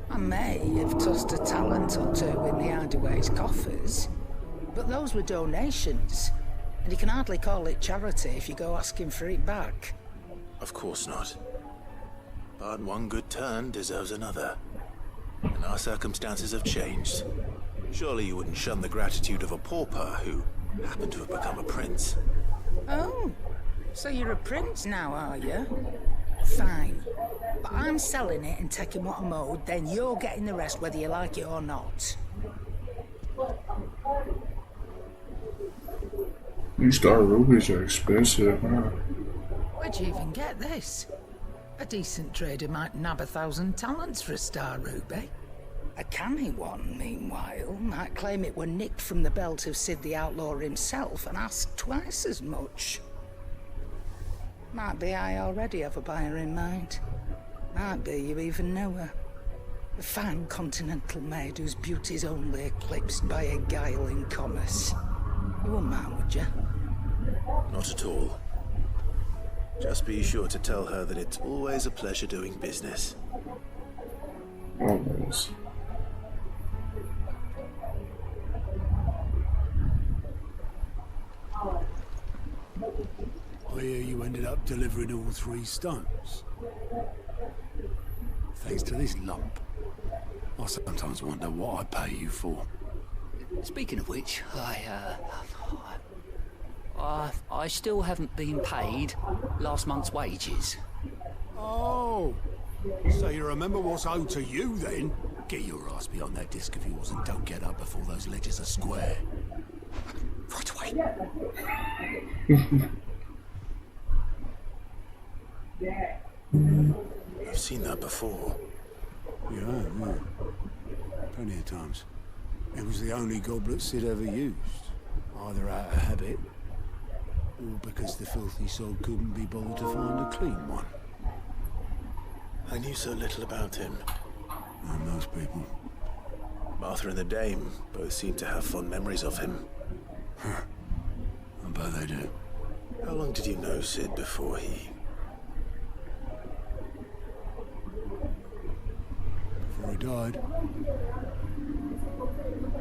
I may have tossed a talent or two in the Hideaway's coffers, but those were donations, and you can hardly call it charity if you go asking for it back. Of course not. But one good turn deserves another. And our circumstances have changed. Surely you wouldn't shun the gratitude of a pauper who happened to have become a prince. Oh, so you're a prince now, are you? Fine. But I'm selling it and taking what I'm owed, then you're getting the rest whether you like it or not. These star rubies are expensive, huh? Where'd you even get this? A decent trader might nab 1,000 talents for a star ruby. A canny one, meanwhile, might claim it were nicked from the belt of Sid the Outlaw himself and ask twice as much. Might be I already have a buyer in mind. Might be you even know her. A fine continental maid whose beauty's only eclipsed by a guile in commerce. You wouldn't mind, would you? Not at all. Just be sure to tell her that it's always a pleasure doing business. Always. I hear you ended up delivering all 3 stones. Thanks to this lump. I sometimes wonder what I pay you for. Speaking of which, I still haven't been paid last month's wages. Oh, so you remember what's owed to you then? Get your ass behind that disc of yours and don't get up before those ledgers are square. Right away. I've seen that before. Yeah. Plenty of times. It was the only goblet Sid ever used. Either out of habit, or because the filthy soul couldn't be bothered to find a clean one. I knew so little about him. And most people. Martha and the Dame both seem to have fond memories of him. I bet they do. How long did you know Sid before he... Before he died?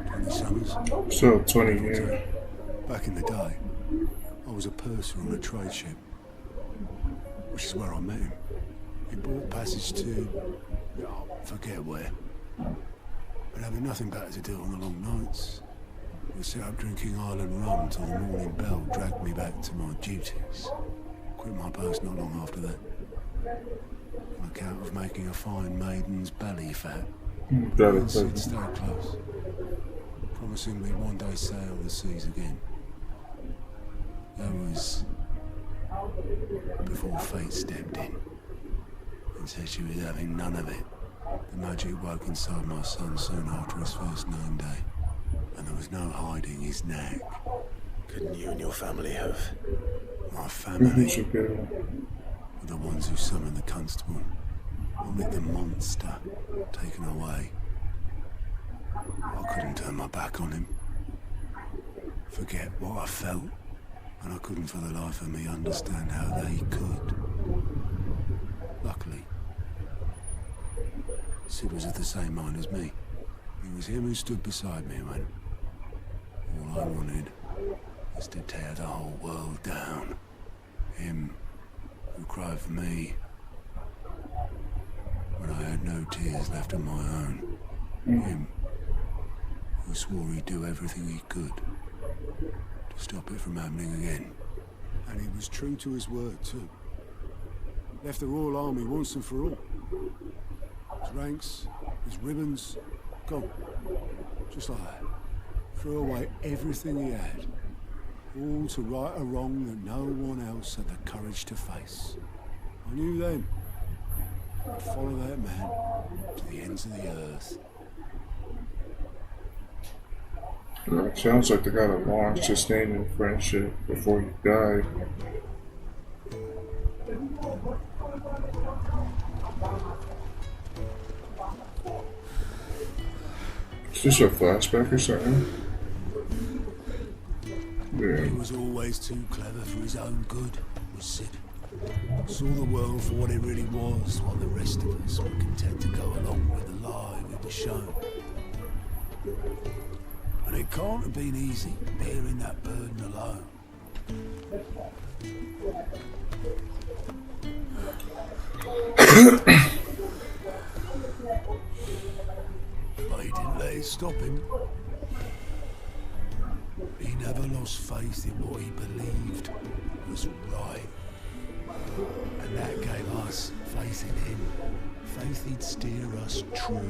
20 summers. So 20 years. Back in the day, I was a purser on a trade ship, which is where I met him. He bought passage to, forget where. But having nothing better to do on the long nights, we set up drinking Island rum till the morning bell dragged me back to my duties. Quit my post not long after that, on account of making a fine maiden's belly fat. And Sid stayed close, promising we'd one day sail the seas again. That was before fate stepped in and said she was having none of it. The magic woke inside my son soon after his first known day, and there was no hiding his knack. Couldn't you and your family have? My family were the ones who summoned the constable, wanted the monster taken away. I couldn't turn my back on him, forget what I felt, and I couldn't for the life of me understand how they could. Luckily, Sid was of the same mind as me. It was him who stood beside me when all I wanted was to tear the whole world down. Him who cried for me when I had no tears left of my own. Him who swore he'd do everything he could to stop it from happening again. And he was true to his word too. Left the Royal Army once and for all. His ranks, his ribbons, gone. Just like that. Threw away everything he had. All to right a wrong that no one else had the courage to face. I knew then I'd follow that man to the ends of the earth. It sounds like they got a long sustaining friendship before he died. Is this a flashback or something? Yeah. He was always too clever for his own good, was Sid. Saw the world for what it really was, while the rest of us were content to go along with the lie we were shown. And it can't have been easy, bearing that burden alone. But he didn't let it stop him. He never lost faith in what he believed was right. And that gave us faith in him. Faith he'd steer us true.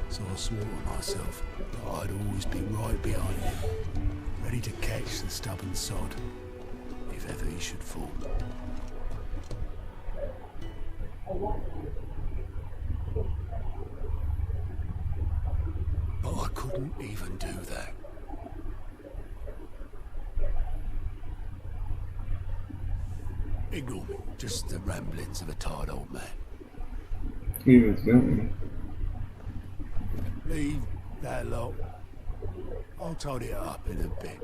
So I swore to myself that I'd always be right behind him, ready to catch the stubborn sod, if ever he should fall. But I couldn't even do that. Ignore me, just the ramblings of a tired old man. He was done. Leave that lot. I'll tidy it up in a bit.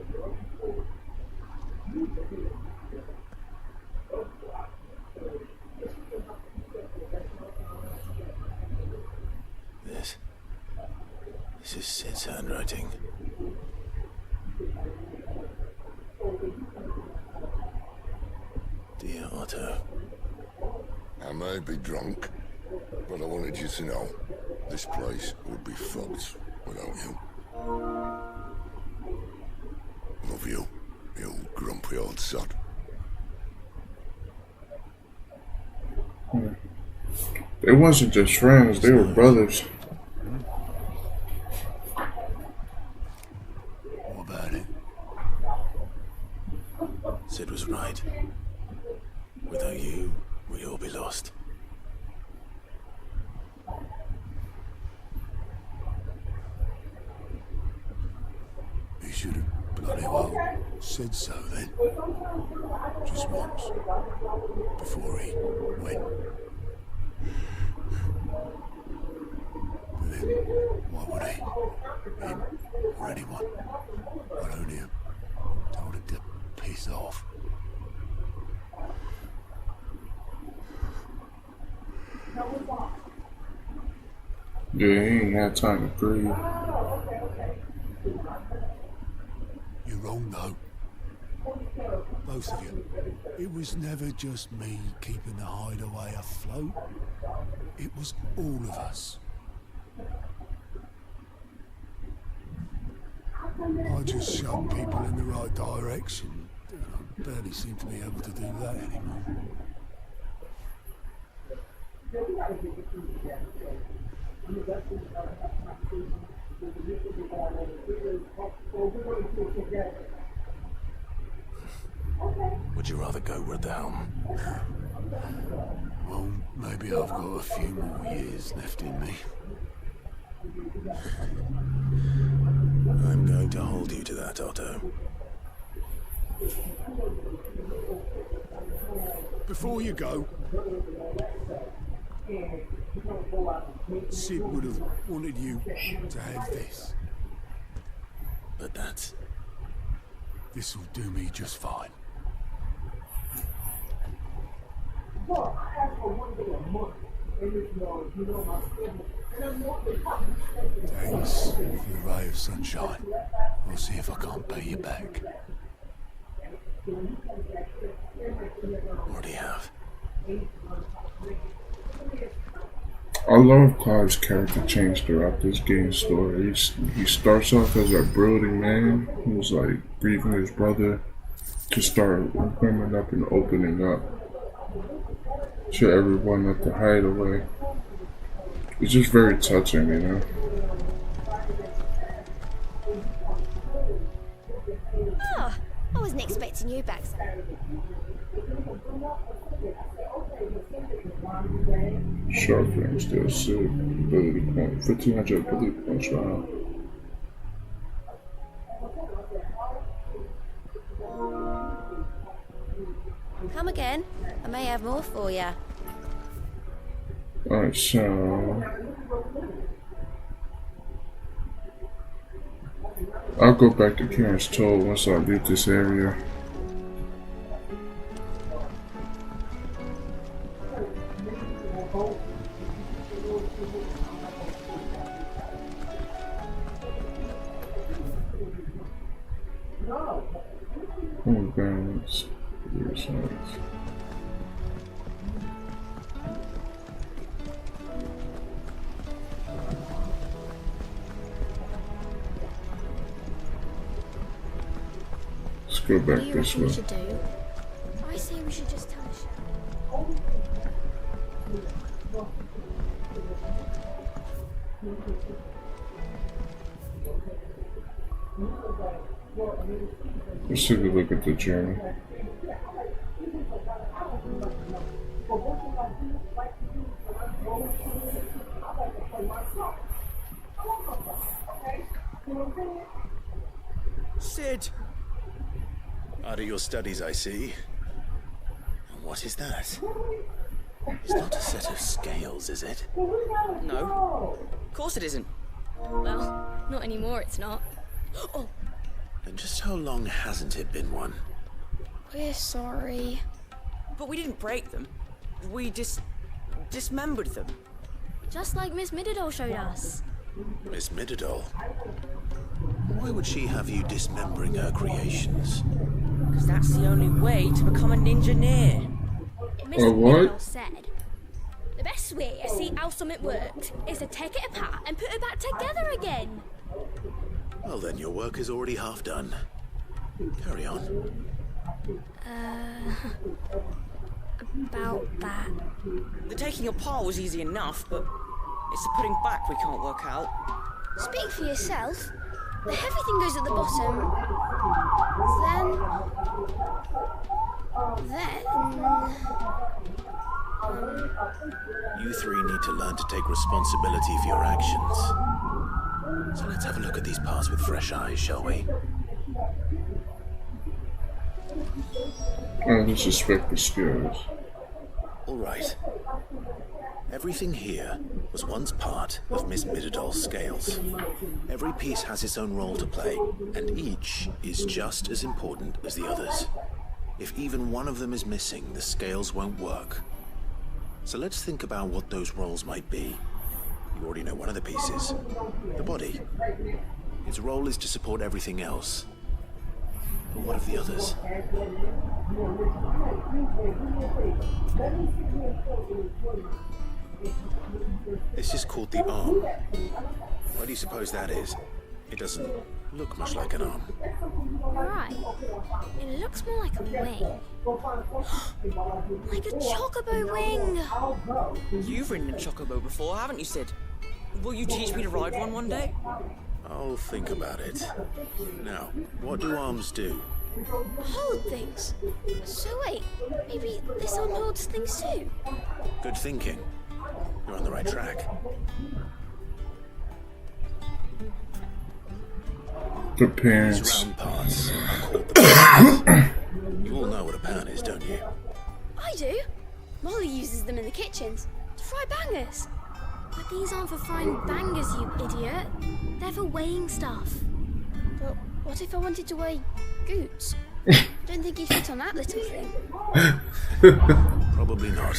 This is Sid's handwriting. Dear Otto. I may be drunk, but I wanted you to know this place would be fucked without you. Love you, you grumpy old sod. They wasn't just friends, they were brothers. What about it? Sid was right. Without you, we'd all be lost. He should have bloody well said so then. Just once. Before he went. But then, why would he? Him or anyone? I'd only have told him to piss off. Yeah, he ain't had time to breathe. You're wrong, though. Both of you. It was never just me keeping the hideaway afloat. It was all of us. I just shoved people in the right direction. I barely seem to be able to do that anymore. Would you rather go with the helm? Well, maybe I've got a few more years left in me. I'm going to hold you to that, Otto. Before you go, Sid would have wanted you to have this. But that's... This'll do me just fine. Thanks for the ray of sunshine. I'll see if I can't pay you back. What do you have? I love Clive's character change throughout this game story. He starts off as a brooding man who's like grieving his brother, to start warming up and opening up to everyone at the hideaway. It's just very touching, you know. Oh, I wasn't expecting you back, sir. Sharp flame still sick. Ability point. 1500 ability points, wow. Come again. I may have more for you. Alright, so I'll go back to Karen's Toll once I leave this area. Balance. Let's go back this way. I say we should just tell Cashapp. Let's take a look at the journey. Sid! Out of your studies, I see. And what is that? It's not a set of scales, is it? No. Of course it isn't. Well, not anymore, it's not. Oh, And just how long hasn't it been one? we're sorry. But we didn't break them. We dismembered them. Just like Miss Mididol showed us. Miss Mididol? Why would she have you dismembering her creations? Because that's the only way to become an engineer. Miss Mididol said, the best way to see how something works is to take it apart and put it back together again. Well then, your work is already half done. Carry on. About that. The taking apart was easy enough, but it's the putting back we can't work out. Speak for yourself. The heavy thing goes at the bottom. You three need to learn to take responsibility for your actions. So let's have a look at these parts with fresh eyes, shall we? I don't suspect the skills. All right. Everything here was once part of Miss Mididol's scales. Every piece has its own role to play, and each is just as important as the others. If even one of them is missing, the scales won't work. So let's think about what those roles might be. You already know one of the pieces, the body. Its role is to support everything else. But what of the others? This is called the arm. Why do you suppose that is? It doesn't look much like an arm. Right. It looks more like a wing. Like a chocobo wing. You've ridden a chocobo before, haven't you, Sid? Will you teach me to ride one day? I'll think about it. Now, what do arms do? Hold things. So wait, maybe this one holds things too. Good thinking. You're on the right track. The These pants. round parts are called the pans. You all know what a pan is, don't you? I do. Molly uses them in the kitchens to fry bangers. But these aren't for frying bangers, you idiot. They're for weighing stuff. But what if I wanted to weigh goots? I don't think you'd fit on that little thing. Probably not.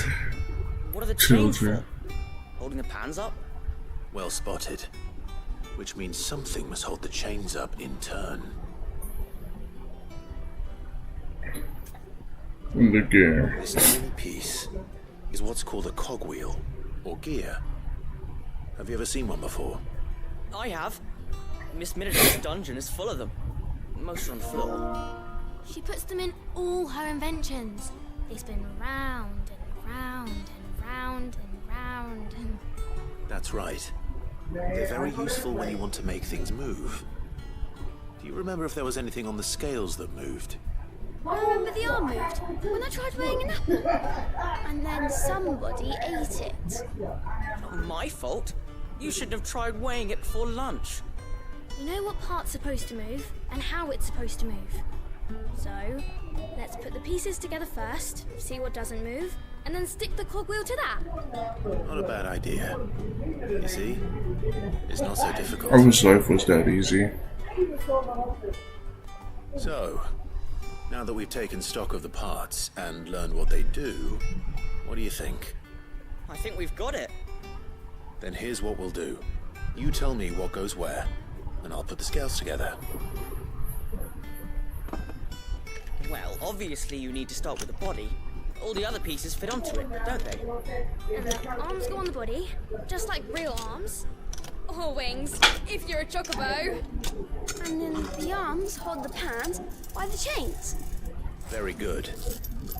What are the chains for? Holding the pans up? Well spotted. Which means something must hold the chains up in turn. And the gear. This tiny piece is what's called a cogwheel, or gear. Have you ever seen one before? I have. Miss Minidore's dungeon is full of them. Most are on the floor. She puts them in all her inventions. They spin round and round and round and round and... That's right. They're very useful when you want to make things move. Do you remember if there was anything on the scales that moved? I remember the arm moved when I tried weighing an apple. And then somebody ate it. Not my fault. You shouldn't have tried weighing it before lunch. You know what part's supposed to move and how it's supposed to move. So, let's put the pieces together first, see what doesn't move, and then stick the cogwheel to that. Not a bad idea. You see? It's not so difficult. I wish life was that easy. So, now that we've taken stock of the parts and learned what they do, what do you think? I think we've got it. Then here's what we'll do. You tell me what goes where, and I'll put the scales together. Well, obviously you need to start with the body. All the other pieces fit onto it, don't they? And the arms go on the body, just like real arms. Or wings, if you're a chocobo. And then the arms hold the pans by the chains. Very good.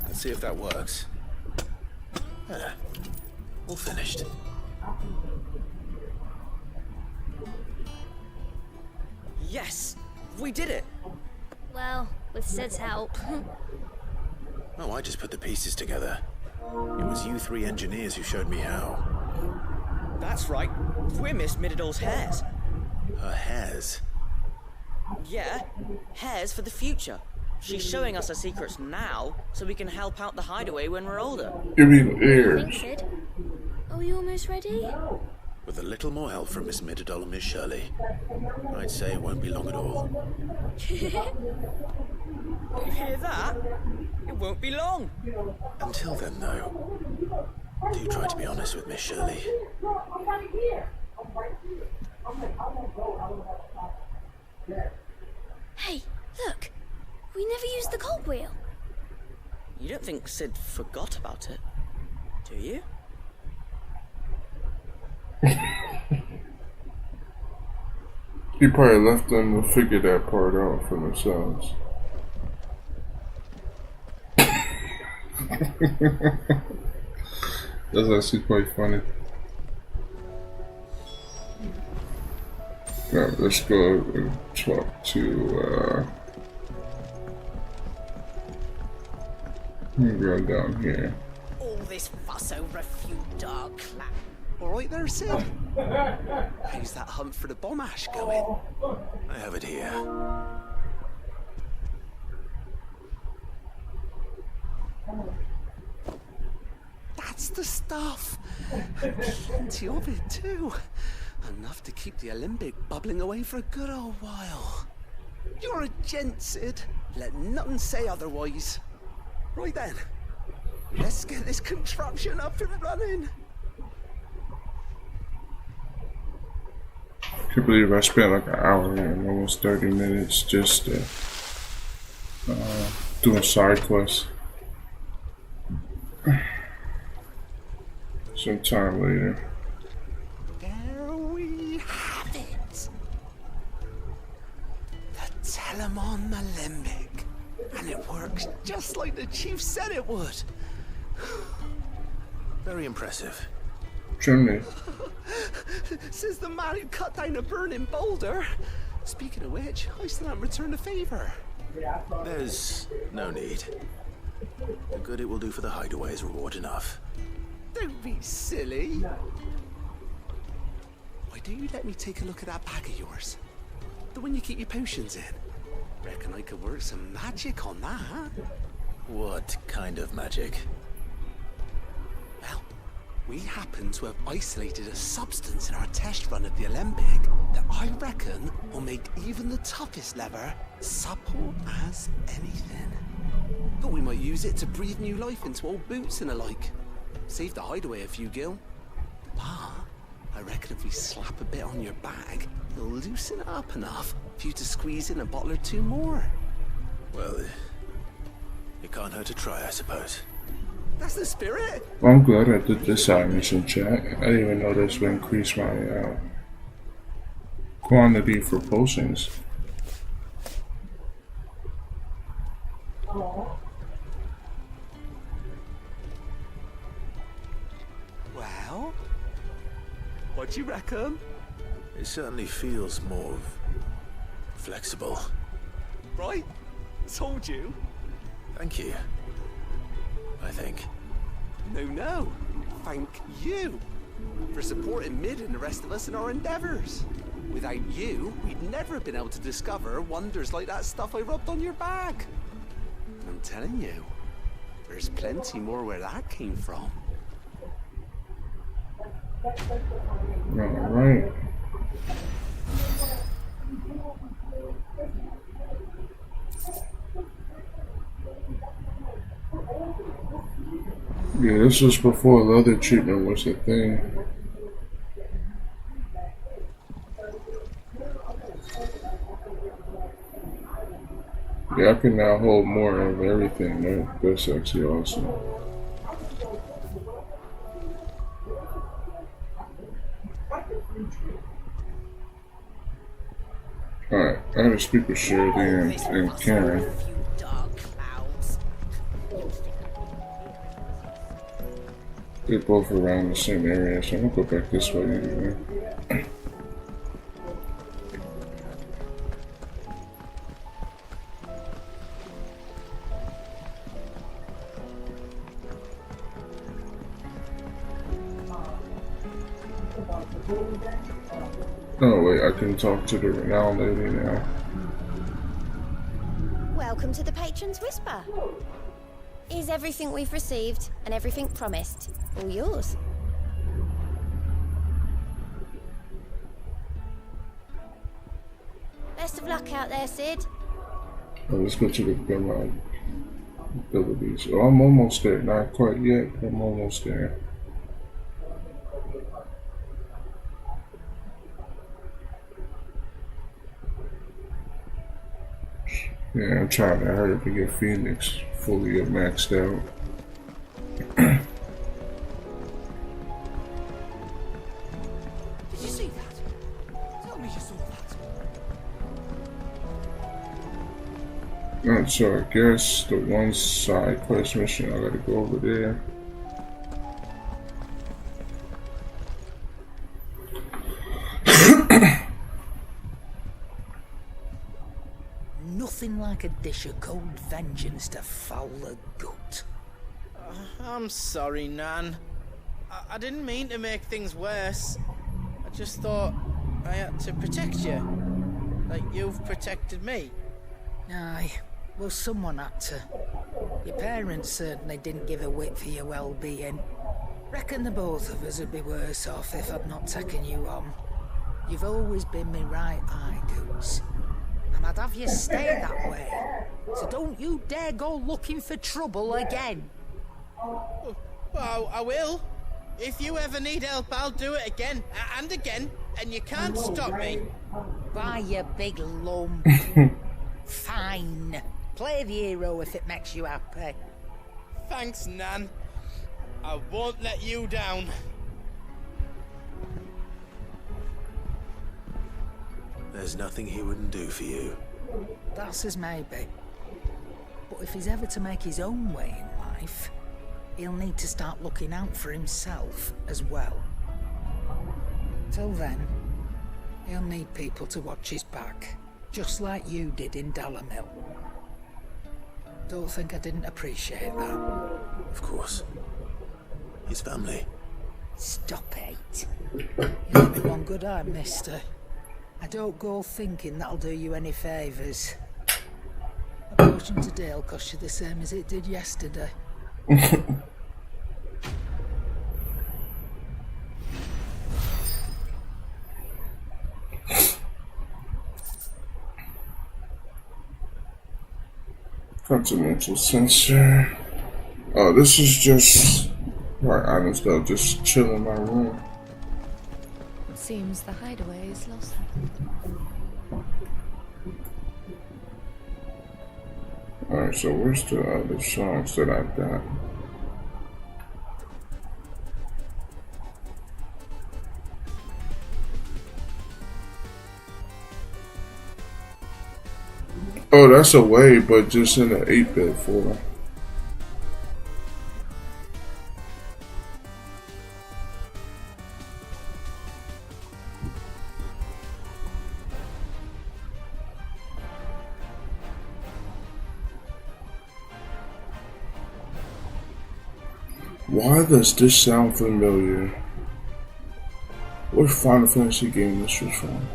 Let's see if that works. There. All finished. Yes! We did it! Well, with Sid's help. Oh, I just put the pieces together. It was you three engineers who showed me how. That's right. We're Miss Minidore's hairs. Her hairs? Yeah, hairs for the future. She's showing us her secrets now, so we can help out the hideaway when we're older. You mean ears? Thanks, Sid. Are you almost ready? With a little more help from Miss Mididol and Miss Shirley, I'd say it won't be long at all. You hear that? It won't be long. Until then, though, do try to be honest with Miss Shirley. Hey, look. We never used the cogwheel. You don't think Sid forgot about it, do you? He probably left them to figure that part out for themselves. That's actually quite funny. Now let's go and talk to let me run down here. All this fuss over a few dark clap. All right there, Sid. How's that hunt for the bomb ash going? I have it here. That's the stuff. And plenty of it too. Enough to keep the Olympic bubbling away for a good old while. You're a gent, Sid. Let nothing say otherwise. Right then, let's get this contraption up and running. I can't believe I spent like an hour and almost 30 minutes just doing side quests. Some time later. There we have it. The Telemon Malembic. And it works just like the chief said it would. Very impressive. Chimney. Says the man who cut down a burning boulder. Speaking of which, I still haven't returned the favor. There's no need. The good it will do for the hideaway is reward enough. Don't be silly. Why don't you let me take a look at that bag of yours? The one you keep your potions in. Reckon I could work some magic on that. What kind of magic? Well, we happen to have isolated a substance in our test run of the Alembic that I reckon will make even the toughest lever supple as anything. Thought we might use it to breathe new life into old boots and the like. Save the hideaway a few gil. Ah, I reckon if we slap a bit on your bag, it'll loosen it up enough for you to squeeze in a bottle or two more. Well, it can't hurt to try, I suppose. That's the spirit. Well, I'm glad I did this side mission, chat. I didn't even know this would increase my quantity for potions. Well, what do you reckon? It certainly feels more flexible. Right? Told you. Thank you. I think. No. Thank you for supporting Mid and the rest of us in our endeavors. Without you, we'd never have been able to discover wonders like that stuff I rubbed on your bag. And I'm telling you, there's plenty more where that came from. Alright. Yeah, this was before the other treatment was a thing. Yeah, I can now hold more of everything. That's actually awesome. Alright, I gotta speak with Shirley and Karen. They're both around the same area, so I'm gonna go back this way anyway. Oh wait, I can talk to the renowned lady now. Welcome to the Patron's Whisper. Is everything we've received and everything promised all yours? Best of luck out there, Sid. Oh, let's go to the abilities. Oh, I'm almost there. Not quite yet, but I'm almost there. Yeah, I'm trying to hurry to get Phoenix fully maxed out. Did you see that? Tell me you saw that. Alright, so I guess the one side quest mission, I gotta go over there. Nothing like a dish of cold vengeance to foul the gut. I'm sorry, Nan. I didn't mean to make things worse. I just thought I had to protect you. Like you've protected me. Aye, well someone had to. Your parents certainly didn't give a whit for your well-being. Reckon the both of us would be worse off if I'd not taken you on. You've always been me right eye, Goose. And I'd have you stay that way. So don't you dare go looking for trouble again. Well, I will. If you ever need help, I'll do it again and again, and you can't stop me. Why, you big lump. Fine. Play the hero if it makes you happy. Thanks, Nan. I won't let you down. There's nothing he wouldn't do for you. That's as maybe. But if he's ever to make his own way in life, he'll need to start looking out for himself as well. Till then, he'll need people to watch his back, just like you did in Dalamil. Don't think I didn't appreciate that. Of course. His family. Stop it. You give me one good eye, mister. I don't go thinking that'll do you any favours. A potion today will cost you the same as it did yesterday. Continental sensor. Oh, this is just right items though, just chill in my room. It seems the hideaway is lost. Alright, so where's the other songs that I've got? Oh, that's a way, but just in an 8-bit form. Why does this sound familiar? What Final Fantasy game this was from?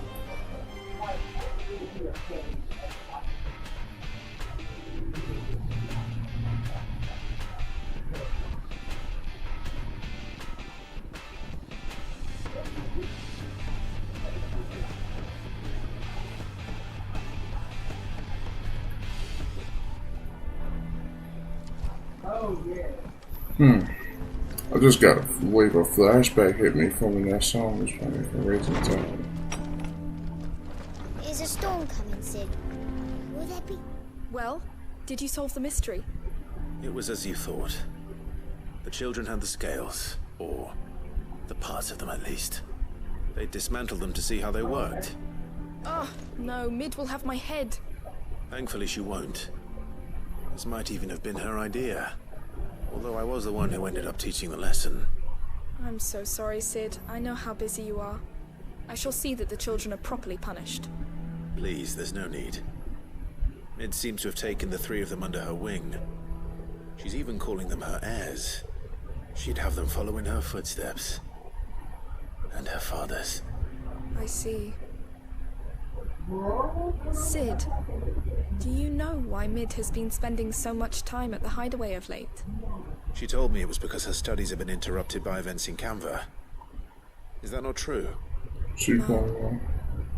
I just got a wave of flashback hit me from when that song was playing for Raising Time. Is a storm coming, Sid? Will there be? Well, did you solve the mystery? It was as you thought. The children had the scales, or the parts of them at least. They dismantled them to see how they worked. Oh, no, Mid will have my head. Thankfully she won't. This might even have been her idea. Although I was the one who ended up teaching the lesson. I'm so sorry, Sid. I know how busy you are. I shall see that the children are properly punished. Please, there's no need. Mid seems to have taken the 3 of them under her wing. She's even calling them her heirs. She'd have them follow in her footsteps. And her father's. I see. Sid, do you know why Mid has been spending so much time at the hideaway of late? She told me it was because her studies have been interrupted by events in Canva. Is that not true? No,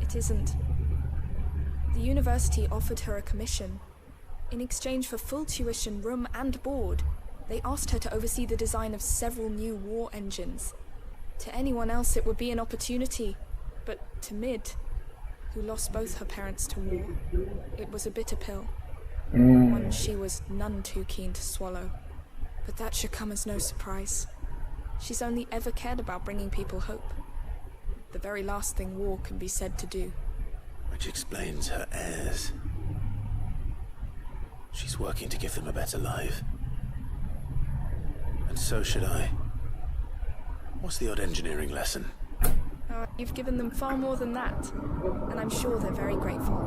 it isn't. The university offered her a commission. In exchange for full tuition, room and board, they asked her to oversee the design of several new war engines. To anyone else it would be an opportunity, but to Mid, who lost both her parents to war, it was a bitter pill. One she was none too keen to swallow. But that should come as no surprise. She's only ever cared about bringing people hope. The very last thing war can be said to do. Which explains her heirs. She's working to give them a better life. And so should I. What's the odd engineering lesson? You've given them far more than that, and I'm sure they're very grateful.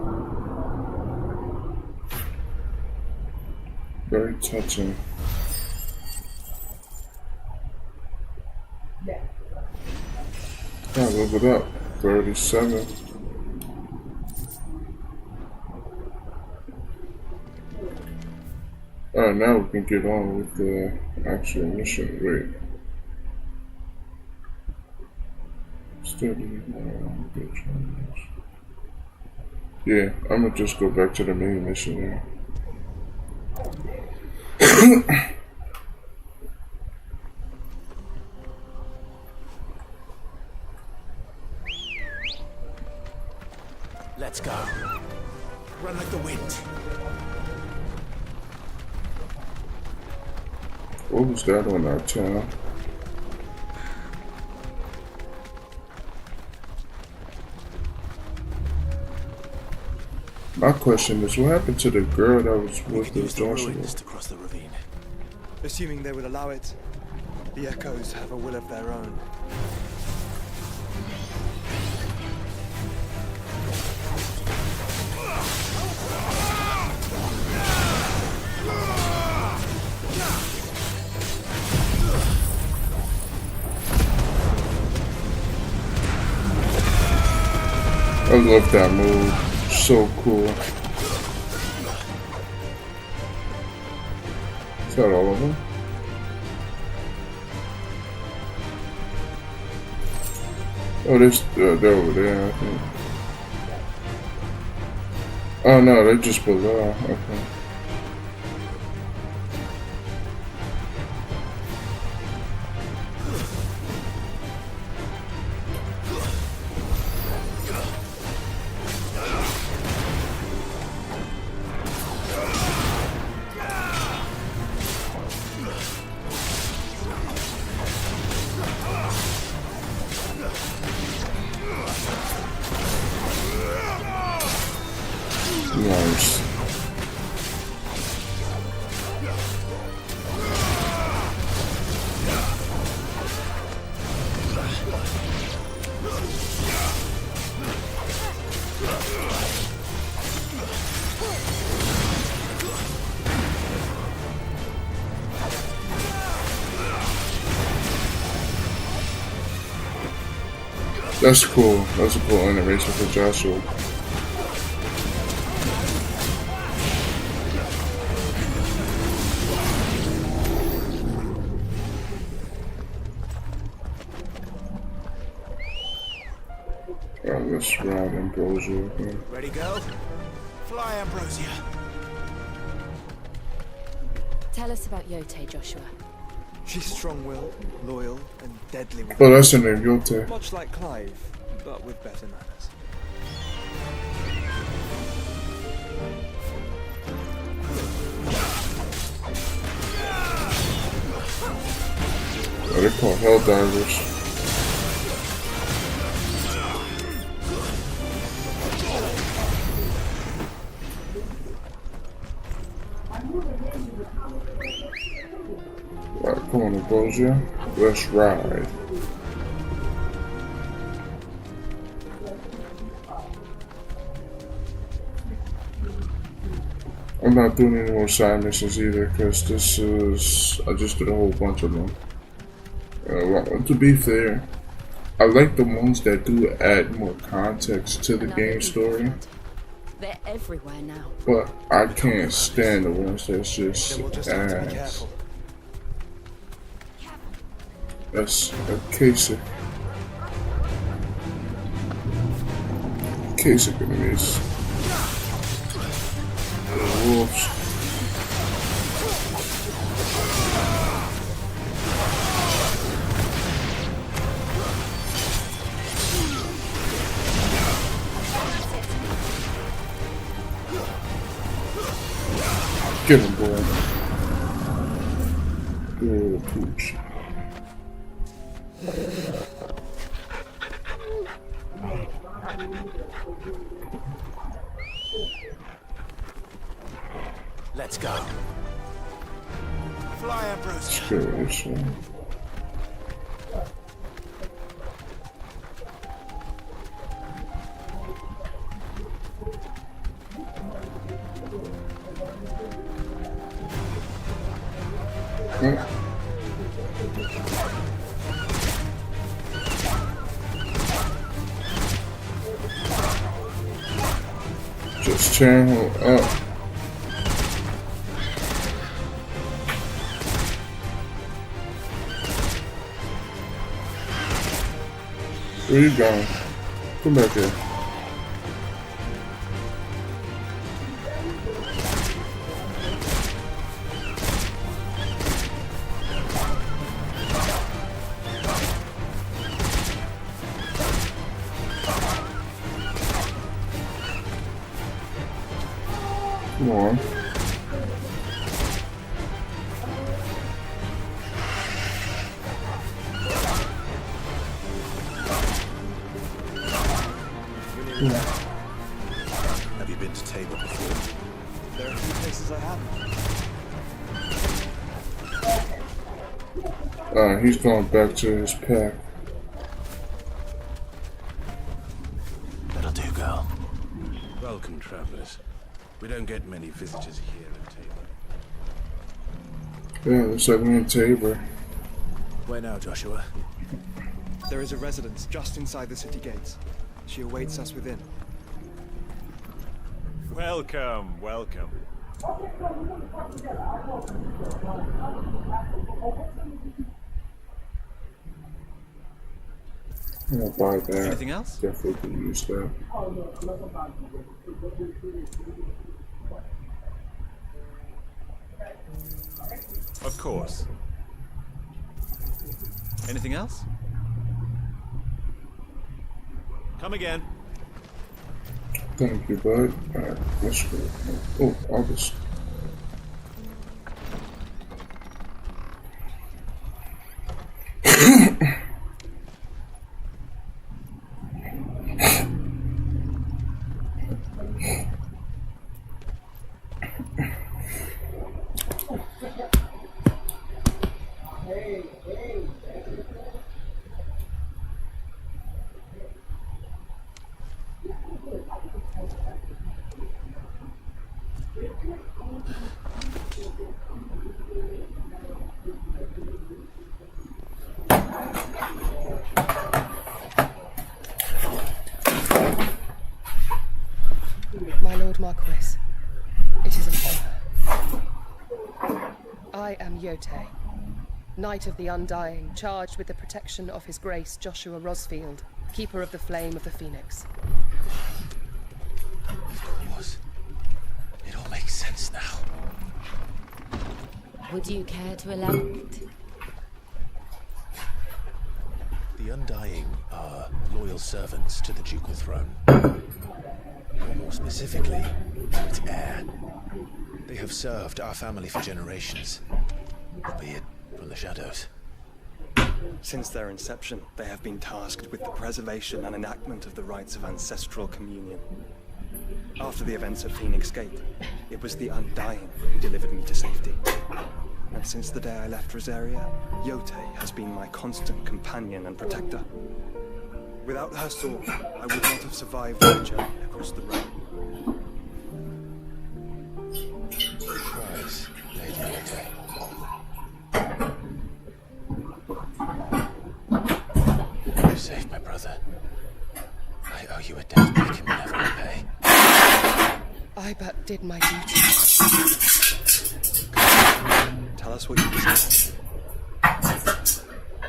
Very touching. Yeah, level it up. 37. Alright, now we can get on with the actual mission. Wait. Yeah, I'm gonna just go back to the main mission now. Let's go. Run like the wind. What was that on our town? My question is, what happened to the girl that was with the Joshua? To cross the ravine. Assuming they will allow it. The echoes have a will of their own. love that move. So cool. Is that all of them? Oh, they're over there, I think. Oh no, they're just below. Okay. Nice. That's cool. That's a cool animation for Joshua. Let's ride Ambrosia. Okay. Ready, go? Fly, Ambrosia. Tell us about Yote, Joshua. She's strong-willed, loyal, and deadly with Oh, that's her name, Yote. Much like Clive, but with better manners. Oh, they're called Helldivers. Right, come on, Ambrosia. Let's ride. I'm not doing any more side missions either, because this is... I just did a whole bunch of them. Well, to be fair, I like the ones that do add more context to the game story. They're everywhere now. But I can't stand the ones that's just ass. That's a case of enemies. Wolves. Get him, boy. Good pooch. Let's go. Fly, Ambrosia. Let's go. Just channel up. Where you going? Come back here. Come on. Have you been to Tabor before? There are a few places I haven't. He's going back to his pack. That'll do, girl. Welcome, travelers. We don't get many visitors here in Tabor. Yeah, looks like we're in Tabor. Where now, Joshua? There is a residence just inside the city gates. She awaits us within. Welcome, welcome. I'm gonna buy that. Anything else? Definitely can use that. Of course. Anything else? Come again. Thank you, bud. Alright, let's go. Oh, August. My Lord Marquis, it is an honor. I am Yotei, Knight of the Undying, charged with the protection of His Grace Joshua Rosfield, Keeper of the Flame of the Phoenix. Of course. It all makes sense now. Would you care to elaborate? The Undying are loyal servants to the ducal throne. Or more specifically, to its heir. They have served our family for generations, albeit from the shadows. Since their inception, they have been tasked with the preservation and enactment of the rites of ancestral communion. After the events of Phoenix Gate, it was the Undying who delivered me to safety. And since the day I left Rosaria, Yotei has been my constant companion and protector. Without her sword, I would not have survived the journey across the road. Rise, Lady Yotei. You saved my brother. I owe you a debt I can never repay. I but did my duty. Tell us what you desire.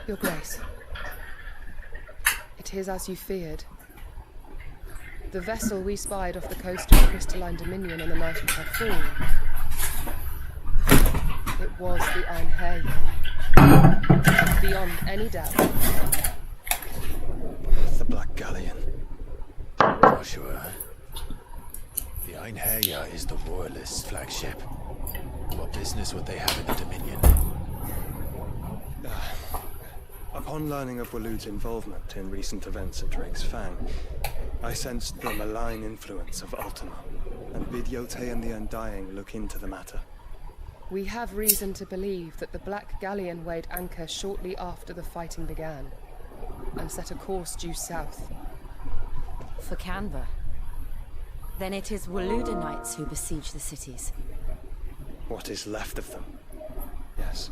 Your Grace. It is as you feared. The vessel we spied off the coast of the Crystalline Dominion on the night of her fall. It was the Einherjar. Beyond any doubt. The Black Galleon. Joshua. The Einherjar is the Royalist flagship. What business would they have in the Dominion? Upon learning of Waloed's involvement in recent events at Drake's Fang, I sensed the malign influence of Ultima, and bid Yotei and the Undying look into the matter. We have reason to believe that the Black Galleon weighed anchor shortly after the fighting began, and set a course due south. For Canva. Then it is Waloed knights who besiege the cities. What is left of them? Yes.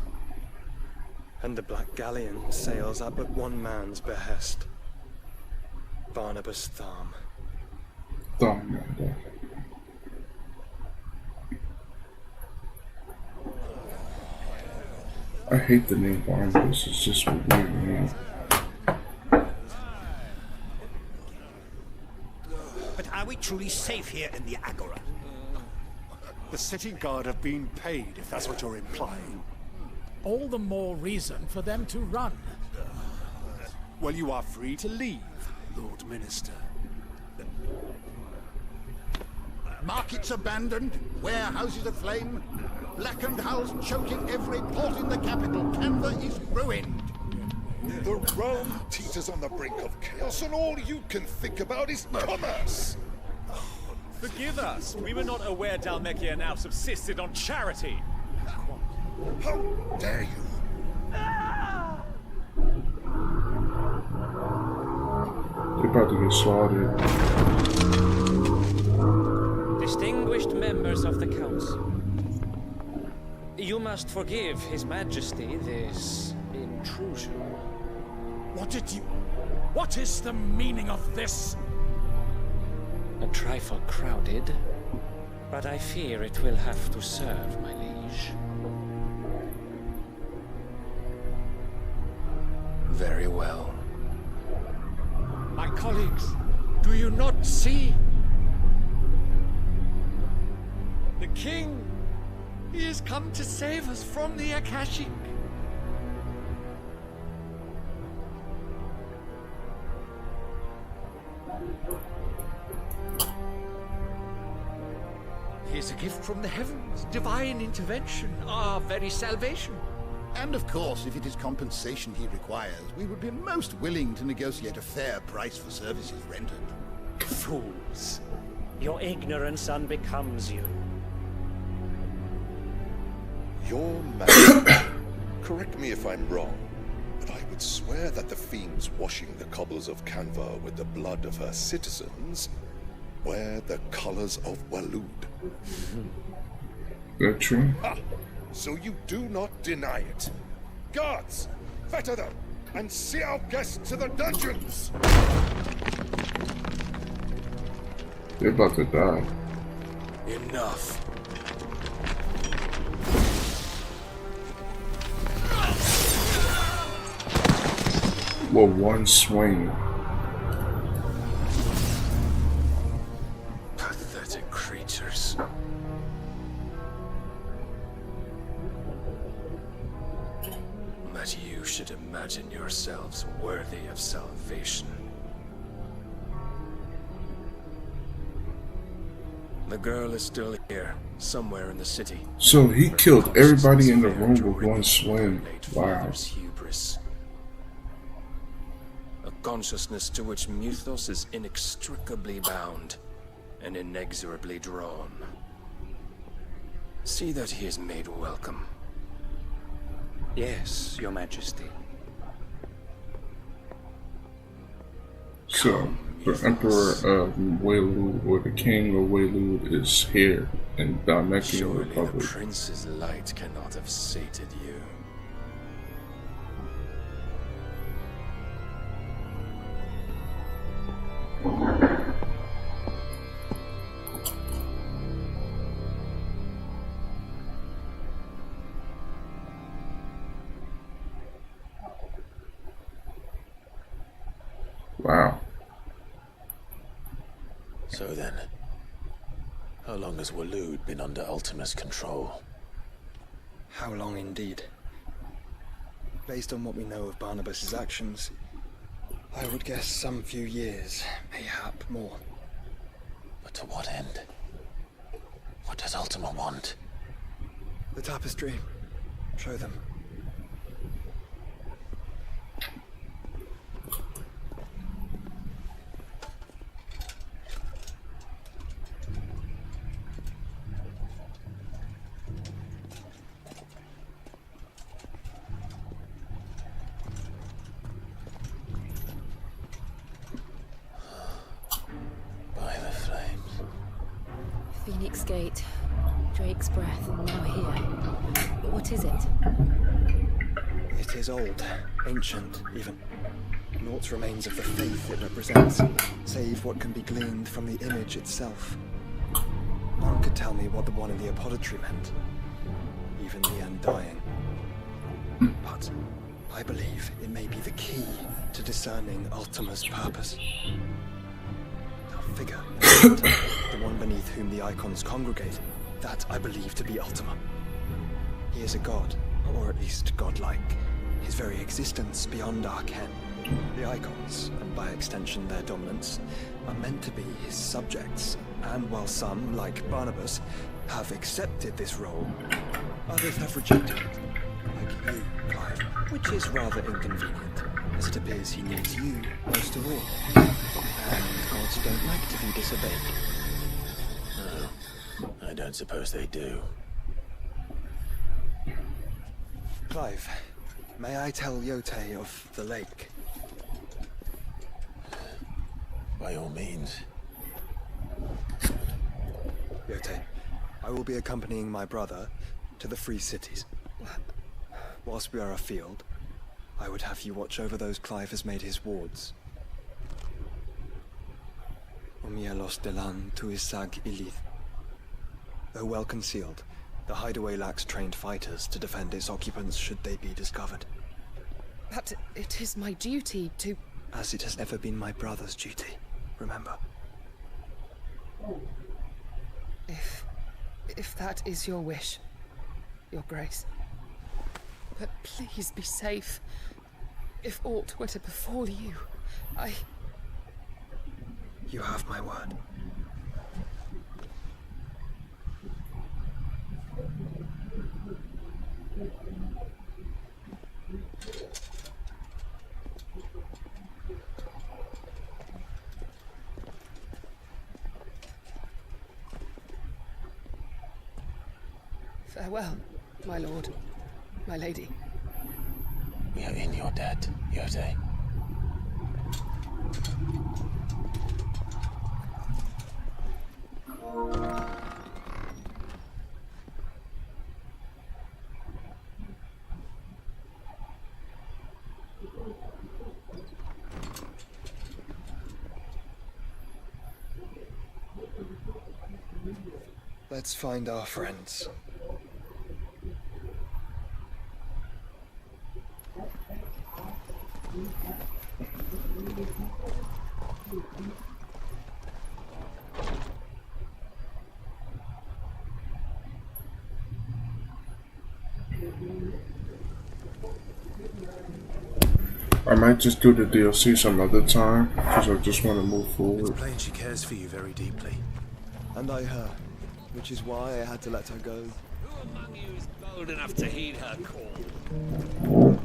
And the Black Galleon sails at but one man's behest. Barnabas Tharm. I hate the name Barnabas, it's just a weird name. But are we truly safe here in the Agora? The city guard have been paid, if that's what you're implying. All the more reason for them to run. Well, you are free to leave, Lord Minister. Markets abandoned, warehouses aflame, blackened hulls choking every port in the capital. Canva is ruined. The realm teeters on the brink of chaos, and all you can think about is commerce. Forgive us. We were not aware Dhalmekia now subsisted on charity. How dare you? They're about to get slaughtered. Distinguished members of the Council, you must forgive His Majesty this intrusion. What is the meaning of this? A trifle crowded, but I fear it will have to serve, my liege. Very well. My colleagues, do you not see? The king, he has come to save us from the Akashic. He is a gift from the heavens, divine intervention, our very salvation. And of course, if it is compensation he requires, we would be most willing to negotiate a fair price for services rendered. Fools. Your ignorance unbecomes you. Your Majesty, correct me if I'm wrong, but I would swear that the fiends washing the cobbles of Canva with the blood of her citizens wear the colors of Walud. That's true. Ah, so you do not deny it. Guards, fetter them, and see our guests to the dungeons! They're about to die. Enough. Well, one swing. Pathetic creatures. That you should imagine yourselves worthy of salvation. The girl is still here, somewhere in the city. So he killed everybody in the room with one swing. Wow. Hubris. A consciousness to which Mythos is inextricably bound and inexorably drawn. See that he is made welcome. Yes, Your Majesty. So, the Emperor of Walud, or the King of Walud, is here in Dalmekian Surely Republic. the Prince's light cannot have sated you. Wow. So then, how long has Walud been under Ultima's control? How long indeed? Based on what we know of Barnabas's actions, I would guess some few years, mayhap more. But to what end? What does Ultima want? The tapestry. Show them. Phoenix Gate, Drake's Breath, now here. But what is it? It is old, ancient even. Naught remains of the faith it represents, save what can be gleaned from the image itself. None could tell me what the one in the apothecary meant, even the Undying. But I believe it may be the key to discerning Ultima's purpose. Figure, the one beneath whom the icons congregate, that I believe to be Ultima. He is a god, or at least godlike, his very existence beyond our ken. The icons, and by extension their dominance, are meant to be his subjects, and while some, like Barnabas, have accepted this role, others have rejected it, like you, Clive, which is rather inconvenient, as it appears he needs you most of all. And gods don't like to be disobeyed. Oh, I don't suppose they do. Clive, may I tell Yote of the lake? By all means. Yote, I will be accompanying my brother to the Free Cities. Whilst we are afield, I would have you watch over those Clive has made his wards. Omielos delan tu isag ilith. Though well concealed, the hideaway lacks trained fighters to defend its occupants should they be discovered. But it is my duty to... As it has ever been my brother's duty, remember. If that is your wish, Your Grace. But please be safe. If aught were to befall you, You have my word. Farewell, my lord, my lady. We are in your debt, Yotei. Let's find our friends. I might just do the DLC some other time, because I just want to move forward. It's plain she cares for you very deeply. And I her, which is why I had to let her go. Who among you is bold enough to heed her call?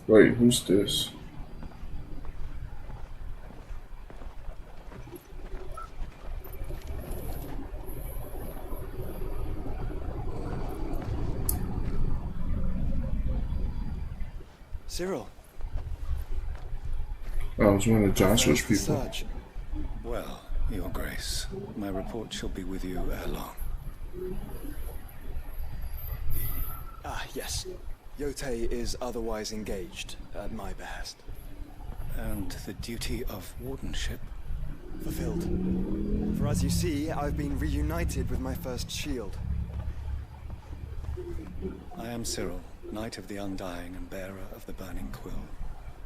Wait, who's this? Cyril. Oh, it was one of Joshua's people. Search. Well, Your Grace, my report shall be with you ere long. Ah, yes. Yotei is otherwise engaged, at my behest. And the duty of wardenship? Fulfilled. For as you see, I've been reunited with my first shield. I am Cyril, Knight of the Undying and bearer of the Burning Quill,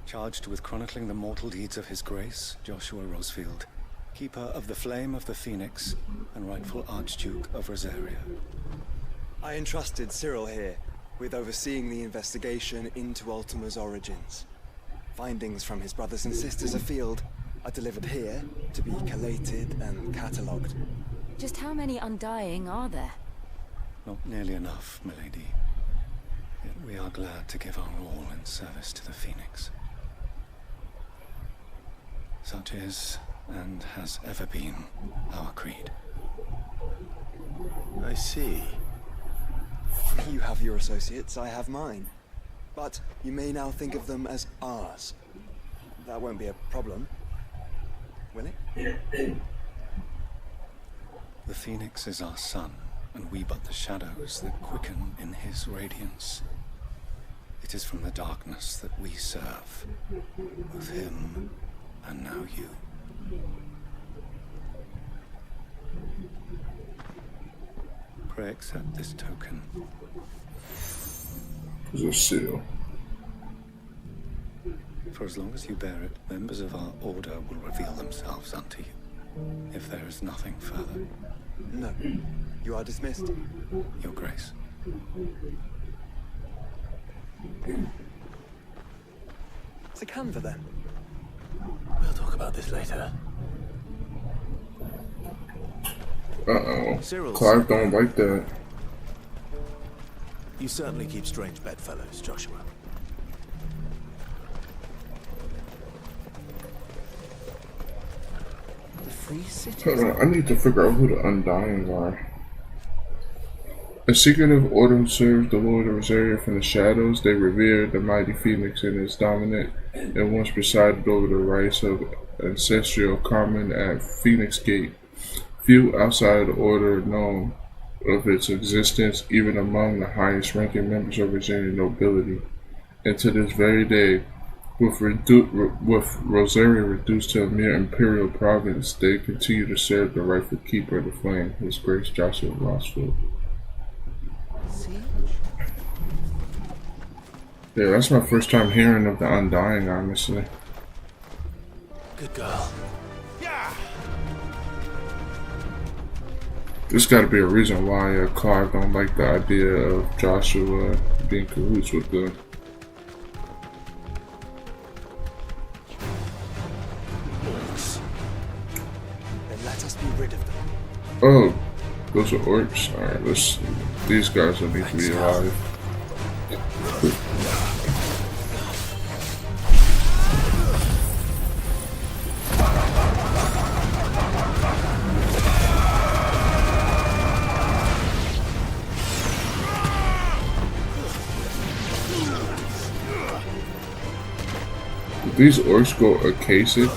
charged with chronicling the mortal deeds of His Grace, Joshua Rosfield, keeper of the Flame of the Phoenix and rightful Archduke of Rosaria. I entrusted Cyril here with overseeing the investigation into Ultima's origins. Findings from his brothers and sisters afield are delivered here to be collated and catalogued. Just how many Undying are there? Not nearly enough, milady. Yet we are glad to give our all in service to the Phoenix. Such is, and has ever been, our creed. I see. You have your associates, I have mine. But you may now think of them as ours. That won't be a problem, will it? The Phoenix is our sun, and we but the shadows that quicken in his radiance. It is from the darkness that we serve, both him and now you. Pray accept this token. There's a seal. For as long as you bear it, members of our order will reveal themselves unto you. If there is nothing further. No. You are dismissed. Your Grace. To Canva, then. We'll talk about this later. Uh-oh. Clive don't like that. You certainly keep strange bedfellows, Joshua. The Free City. Hold on, I need to figure out who the Undying are. A secretive order who served the Lord of Rosaria from the shadows, they revered the mighty Phoenix and its dominant, and once presided over the rites of ancestral common at Phoenix Gate. Few outside of the order known of its existence, even among the highest ranking members of Rosarian nobility. And to this very day, With Rosaria reduced to a mere imperial province, they continue to serve the rightful keeper of the flame, His Grace Joshua Rosfield. Yeah, that's my first time hearing of the Undying, honestly. Good girl. There's got to be a reason why Clive don't like the idea of Joshua being cahoots with the. Orcs. Then let us be rid of them. Oh, those are orcs. Alright, these guys will need to be alive. Did these orcs go Akasic?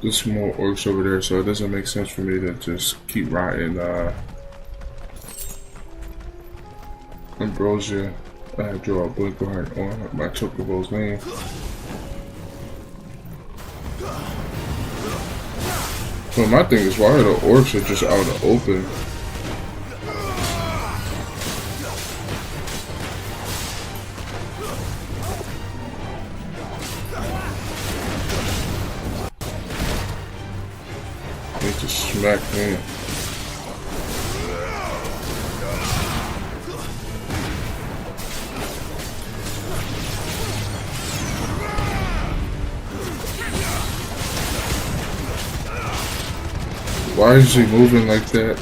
There's more orcs over there, so it doesn't make sense for me to just keep riding Ambrosia. I draw a blink on my Chocobo's name. So my thing is, why are the orcs are just out in the open? They just smack me. Why is he moving like that?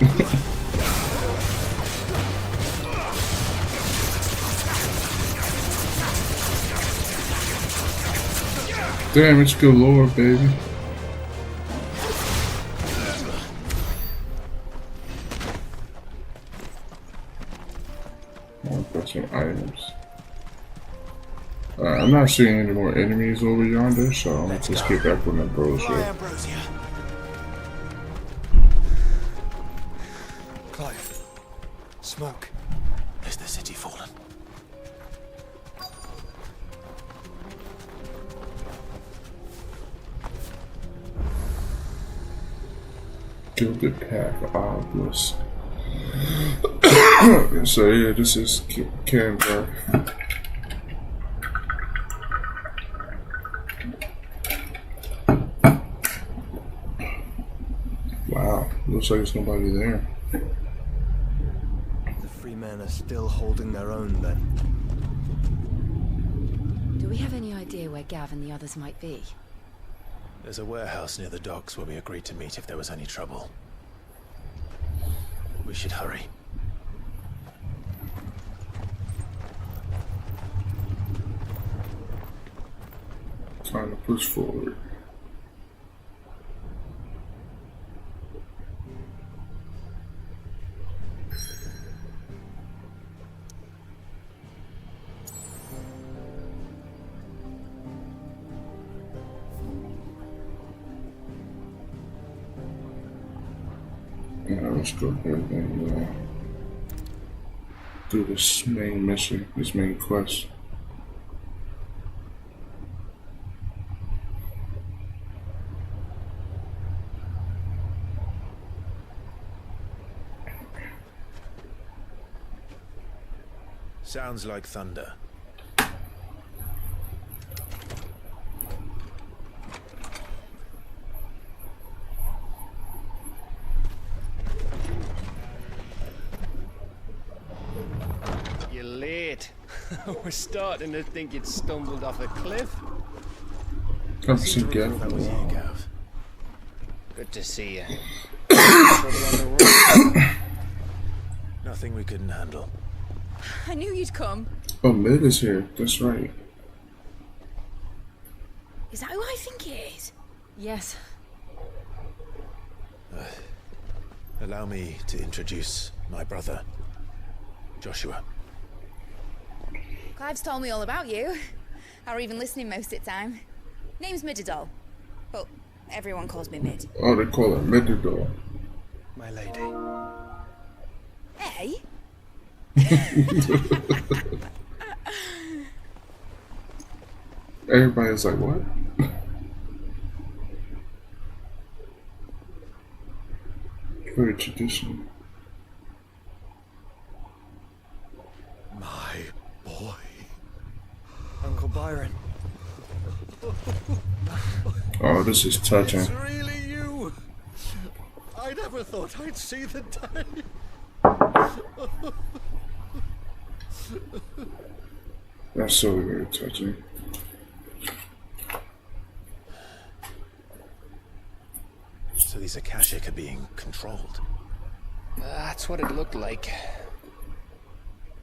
Damage galore, baby. I've got some items. I'm not seeing any more enemies over yonder, so I'm gonna just get back on that bullshit. Clive. Smoke. Is the city fallen? Gilded Path Obelisk. So yeah, this is Canberra. Wow, looks like there's nobody there. The free men are still holding their own then. Do we have any idea where Gav and the others might be? There's a warehouse near the docks where we agreed to meet if there was any trouble. We should hurry. Time to push forward. Let's go ahead and do this main mission, this main quest. Sounds like thunder. You're late. We're starting to think you'd stumbled off a cliff. Come to get That was you, Gav. Good to see you. Nothing we couldn't handle. I knew you'd come. Oh, Mid is here. That's right. Is that who I think it is? Yes. Allow me to introduce my brother, Joshua. Clive's told me all about you. or even listening most of the time. Name's Midadol, but everyone calls me Mid. Oh, they call it Midadol. My lady. Hey? Everybody's like, what? Very traditional. My boy. Uncle Byron. Oh, this is touching. It's really you. I never thought I'd see the day. That's so very touching. So these Akashic are being controlled. That's what it looked like.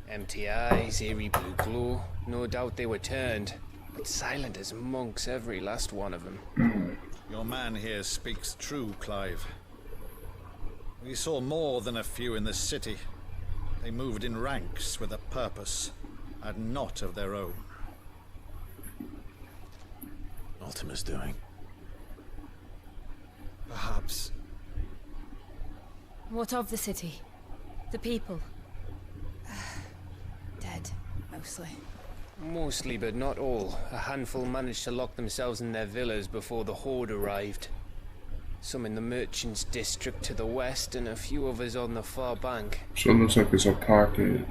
Empty eyes, eerie blue glow. No doubt they were turned, but silent as monks, every last one of them. Your man here speaks true, Clive. We saw more than a few in the city. They moved in ranks with a purpose, and not of their own. Ultima's doing. Perhaps. What of the city? The people? Dead, mostly. Mostly, but not all. A handful managed to lock themselves in their villas before the Horde arrived. Some in the Merchants District to the west, and a few others on the far bank. So it looks like it's a pocket.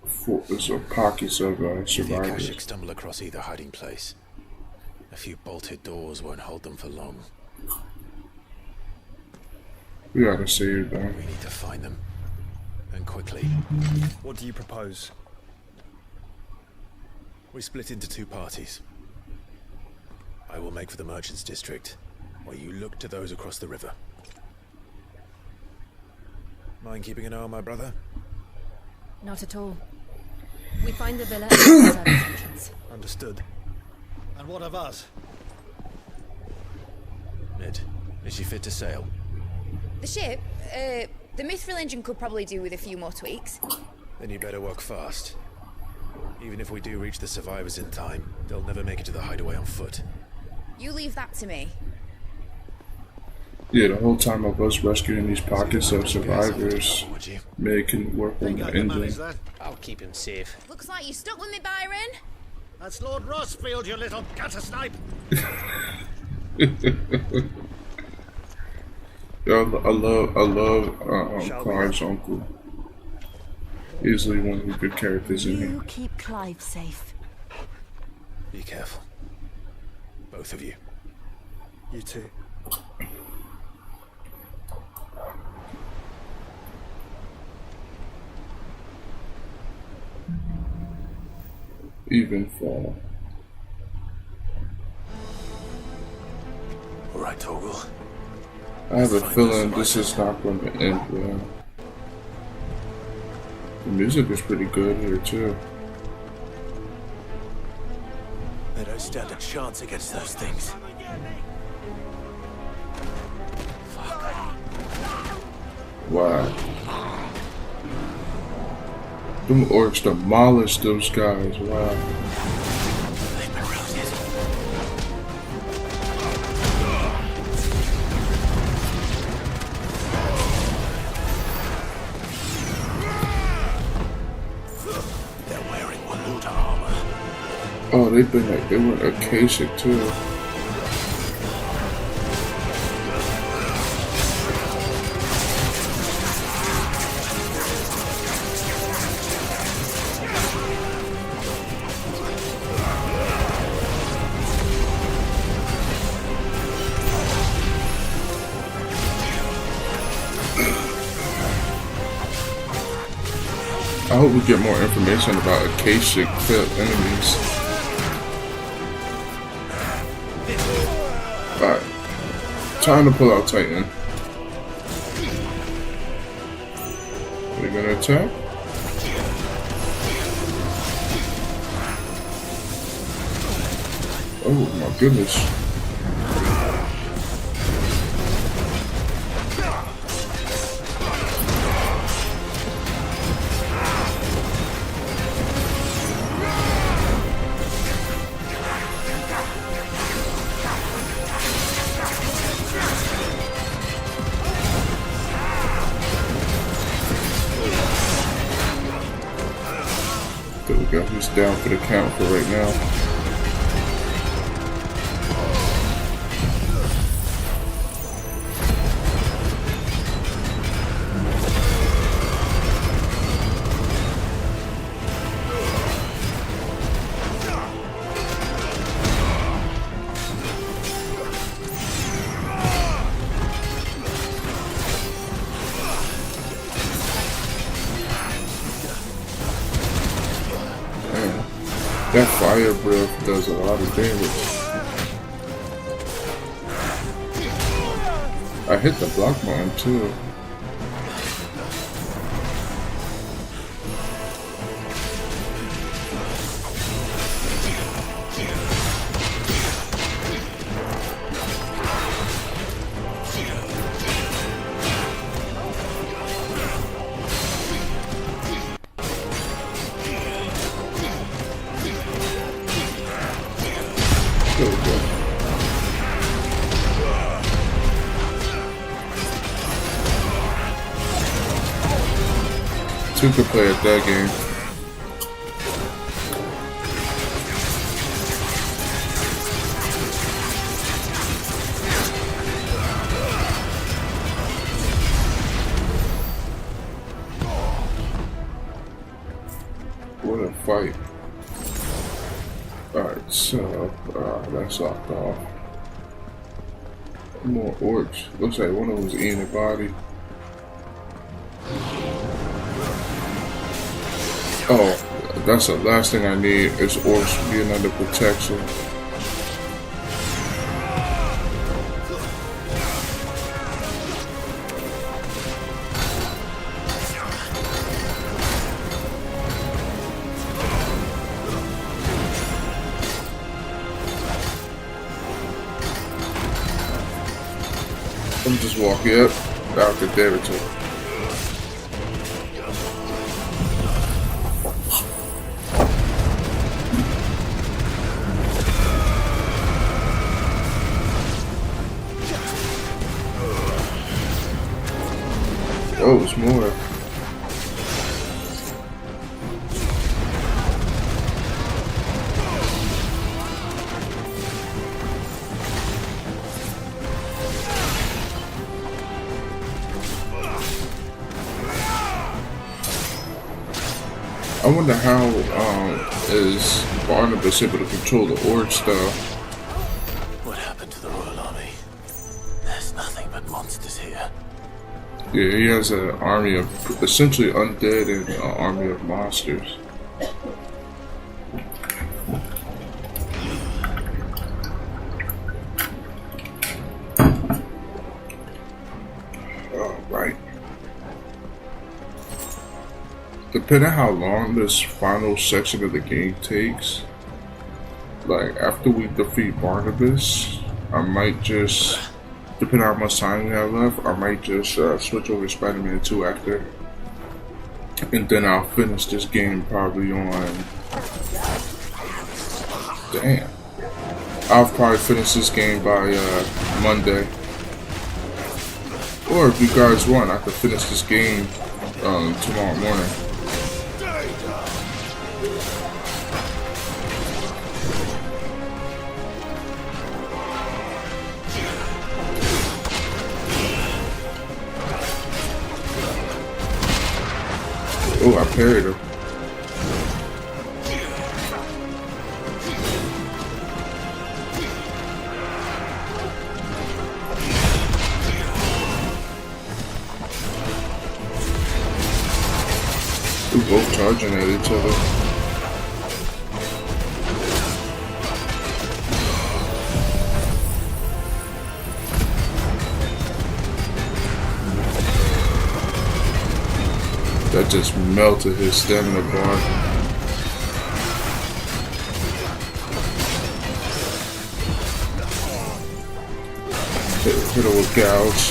It's a pockets of The survivors. Akashic stumble across either hiding place. A few bolted doors won't hold them for long. We gotta save them. We need to find them. And quickly. What do you propose? We split into two parties. I will make for the Merchants District, while you look to those across the river. Mind keeping an eye on my brother? Not at all. We find the villa and the service entrance. Understood. And what of us? Mid, is she fit to sail? The ship, the Mithril engine could probably do with a few more tweaks. Then you better work fast. Even if we do reach the survivors in time, they'll never make it to the hideaway on foot. You leave that to me. Yeah, the whole time of us rescuing these pockets of survivors, Meg can work on the ending. I'll keep him safe. Looks like you stuck with me, Byron. That's Lord Rossfield, you little gutter snipe! Yo, I love Clive's uncle. Easily one of the good characters in here. You keep Clive safe. Be careful. Both of you. You too. Even fall. Alright, Torgal. I have a feeling this is not going to end well. The music is pretty good here too. They don't stand a chance against those things. Wow. Them orcs demolished those guys. Wow. Oh, they were Akashic too. I hope we get more information about Akashic enemies. Alright, time to pull out Titan. Are we gonna attack? Oh my goodness. go. He's down for the count for right now. That fire breath does a lot of damage. I hit the block button too. Two could play at that game. What a fight. Alright, so that's locked off. More orcs. Looks like one of them was eating a body. Oh, that's the last thing I need is orcs being under protection. I'm just walking up out the territory. Oh, it's more. I wonder how is Barnabas able to control the orc stuff? What happened to the Royal Army? There's nothing but monsters here. Yeah, he has an army of essentially undead and an army of monsters. Alright. Depending on how long this final section of the game takes, like after we defeat Barnabas, I might just, depending on how much time we have left, I might just switch over to Spider-Man 2 after. And then I'll finish this game probably on... Damn. I'll probably finish this game by Monday. Or if you guys want, I could finish this game tomorrow morning. Oh, I parried him. We're both charging at each other. That just melted his stamina bar. Hit him with gouge.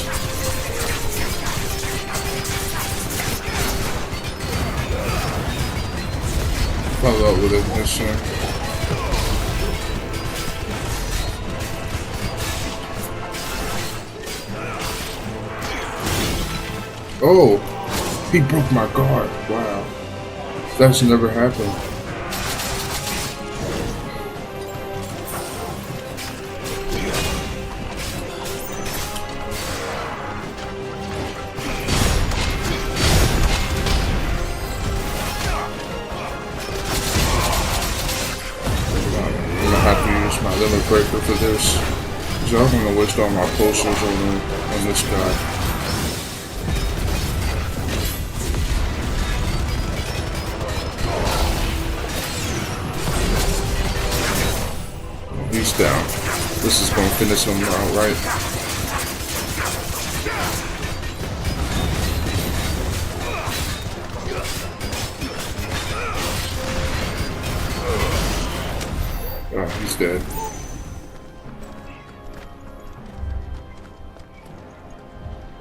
Follow up with ignition. Oh! He broke my guard. Wow. That's never happened. my limit breaker for this. Cause I'm gonna waste all my potions on this guy. He's down. This is gonna finish him outright. Oh, he's dead.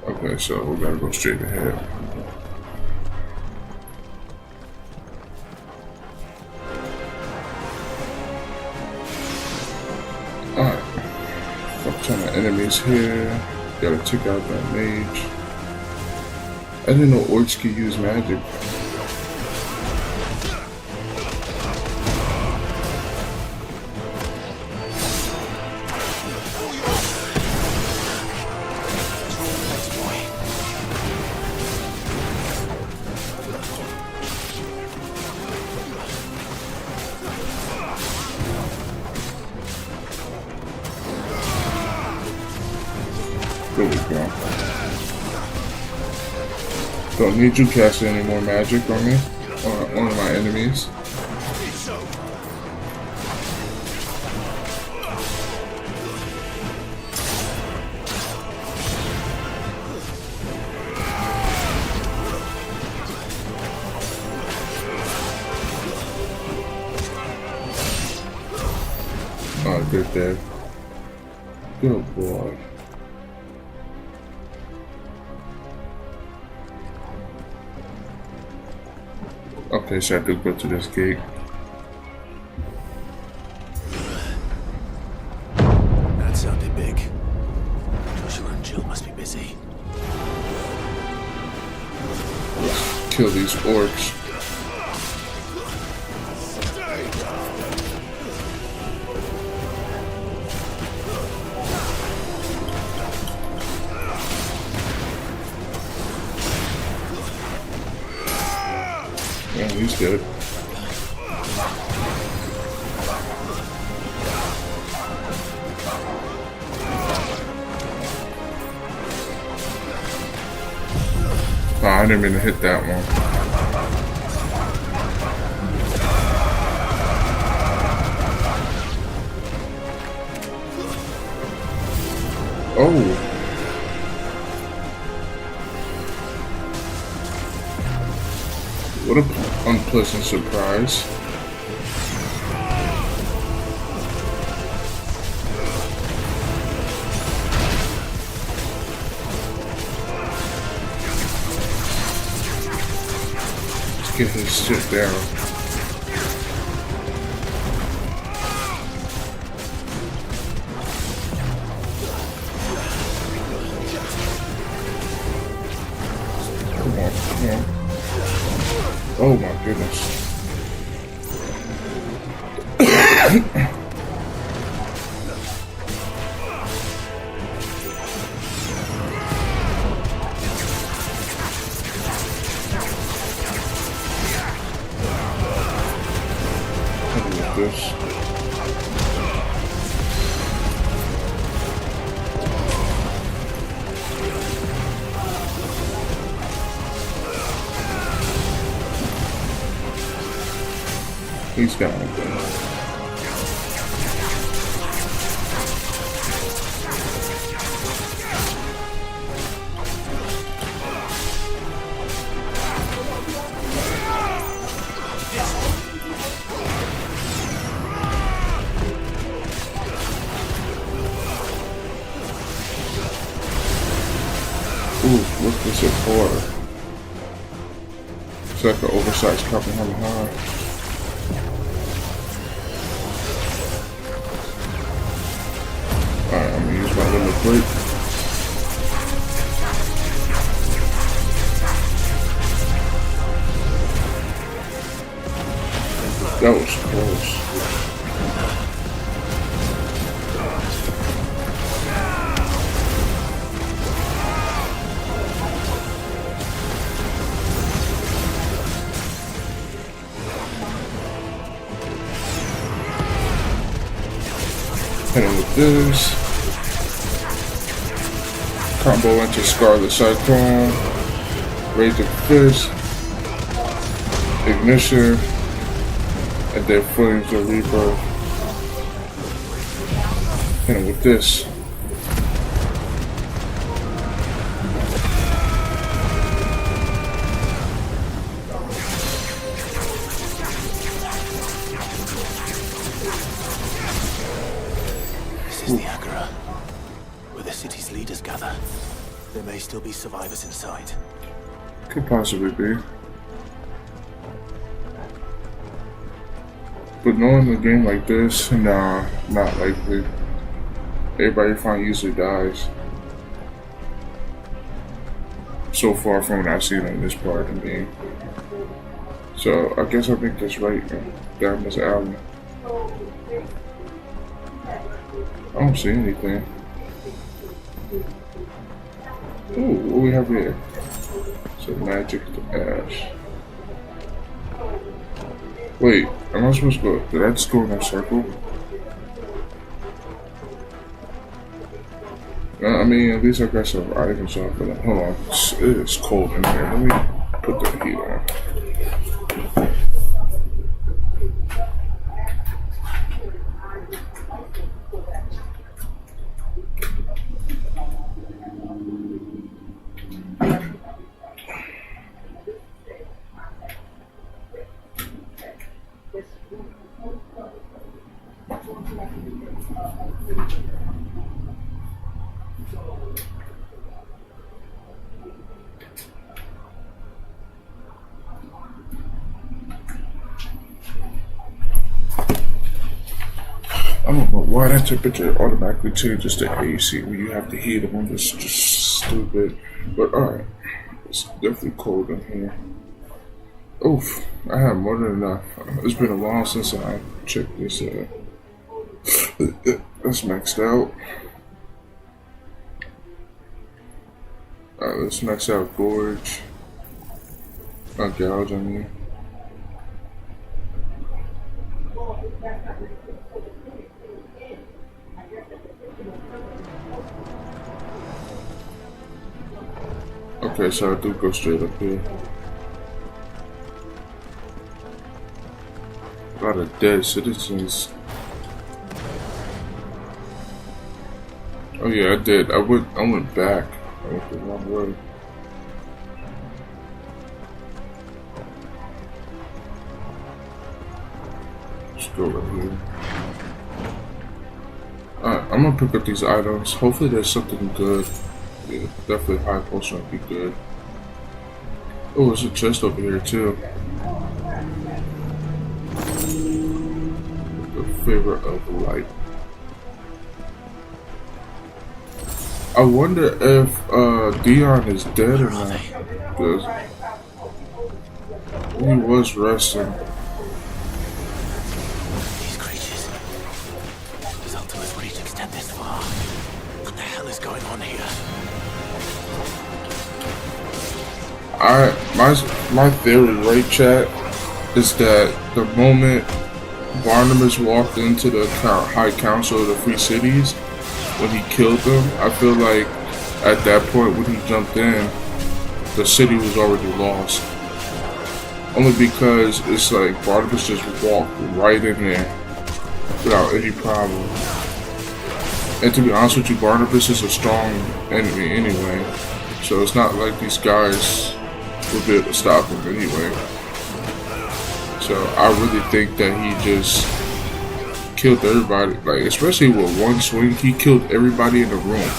Okay, so we gotta go straight ahead. Alright. Fuck ton of enemies here. Gotta take out that mage. I didn't know orcs could use magic. There we go. Don't need you casting any more magic on me, on one of my enemies. Oh, they're dead. Good boy. Okay, so I have to go to this gate. That sounded big. Joshua and Jill must be busy. Kill these orcs. Yeah, he's good. Oh, I didn't mean to hit that one. Oh. What an unpleasant surprise. Let's get his shit down. Come on, come on. Oh my goodness. Look at this. He's down again. Ooh, what's this at for? It's like an oversized Kamehameha. Alright, I'm gonna use my limit break. That was close. Hit him with this. Combo into Scarlet Cyclone. Raging Fist. Ignition. And then Flames of Rebirth. Hit him with this. This is the Agora, where the city's leaders gather. There may still be survivors inside. Could possibly be. But knowing a game like this, nah, not likely. Everybody you find usually dies. So far from what I've seen on this part of the game. So I guess I think that's right down this alley. I don't see anything. Ooh, what do we have here? So magic to ash. Wait, am I supposed to go? Did I just go in a circle? I mean, at least I got some items off of it. Hold on, it is cold in here. Let me put the heat on. I don't know why that temperature automatically changes to AC when you have to heat them. It's just stupid. But alright, it's definitely cold in here. Oof, I have more than enough. It's been a while since I checked this. That's maxed out. Alright, let's max out Gorge. Not Gouge, I mean. Okay, so I do go straight up here. A lot of dead citizens. Oh yeah, I did. I went back. I went the wrong way. Let's go right here. Alright, I'm gonna pick up these items. Hopefully there's something good. Yeah, definitely high potion would be good. Oh, there's a chest over here too. The favor of light. I wonder if Dion is dead or not. Because he was resting. These creatures. Does Ultima's reach extend this far? What the hell is going on here? My theory, right, chat, is that the moment Barnabas walked into the High Council of the Free Cities, when he killed them, I feel like at that point when he jumped in, the city was already lost. Only because it's like Barnabas just walked right in there without any problem. And to be honest with you, Barnabas is a strong enemy anyway, so it's not like these guys would be able to stop him anyway. So I really think that he just killed everybody, like especially with one swing. He killed everybody in the room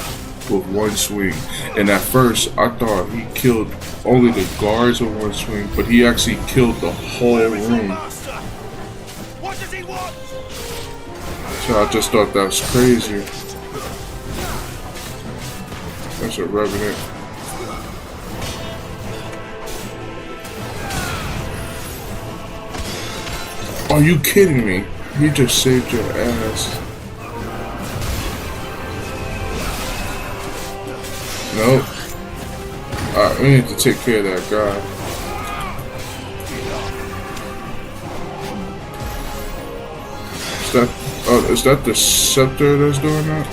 with one swing. And at first I thought he killed only the guards with one swing, but he actually killed the whole room. So I just thought that was crazy. That's a revenant. Are you kidding me? You just saved your ass. Nope. Alright, we need to take care of that guy. Is that... Oh, Is that the scepter that's doing that?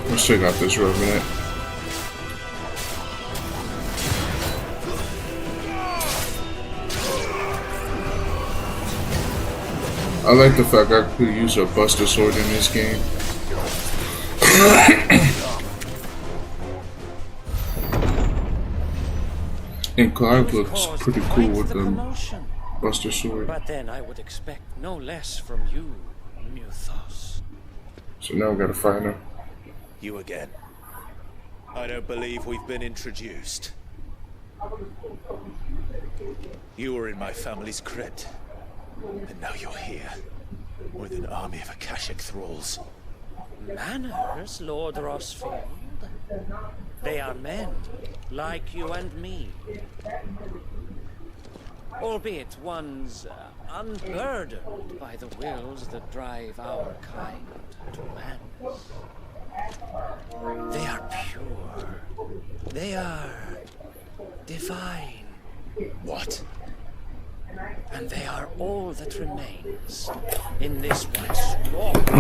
Let's check out this revenant. I like the fact I could use a buster sword in this game. And Clive looks pretty cool with the buster sword. But then I would expect no less from you, Mythos. So now we gotta find him. You again. I don't believe we've been introduced. You were in my family's crypt, and now you're here, with an army of Akashic thralls. Manners, Lord Rosfield. They are men, like you and me. Albeit one's unburdened by the wills that drive our kind to madness. They are pure. They are divine. What? And they are all that remains in this one swamp.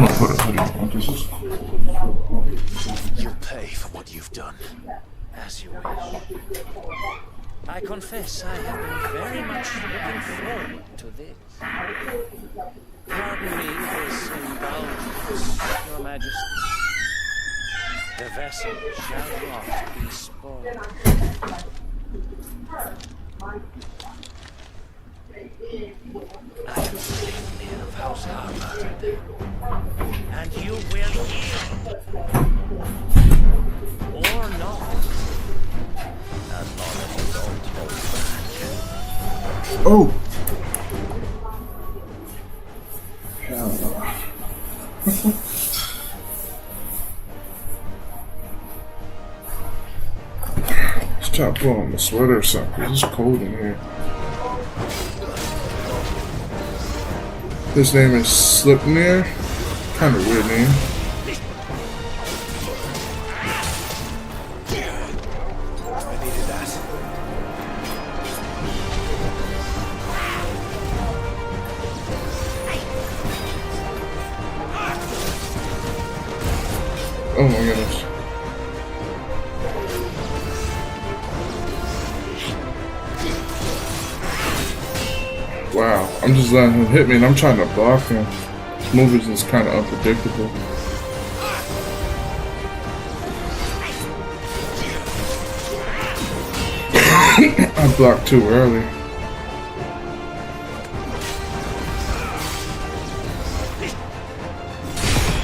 You'll pay for what you've done. As you wish. I confess I have been very much looking forward to this. Pardon me this indulgence, Your Majesty. The vessel shall not be spoiled. I am Sleipnir of House Harvard, and you will yield, or not, as long as you don't hold back. Oh! Hell no. Let's try to put on a sweater or something. It's cold in here. His name is Sleipnir. Kind of weird name. I needed that. Oh my goodness. Wow, I'm just letting him hit me and I'm trying to block him. This movie is kind of unpredictable. I blocked too early.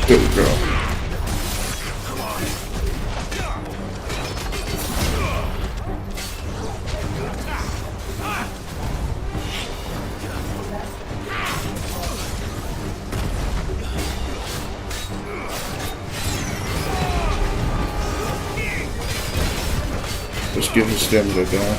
There we go. Just give his stamina down.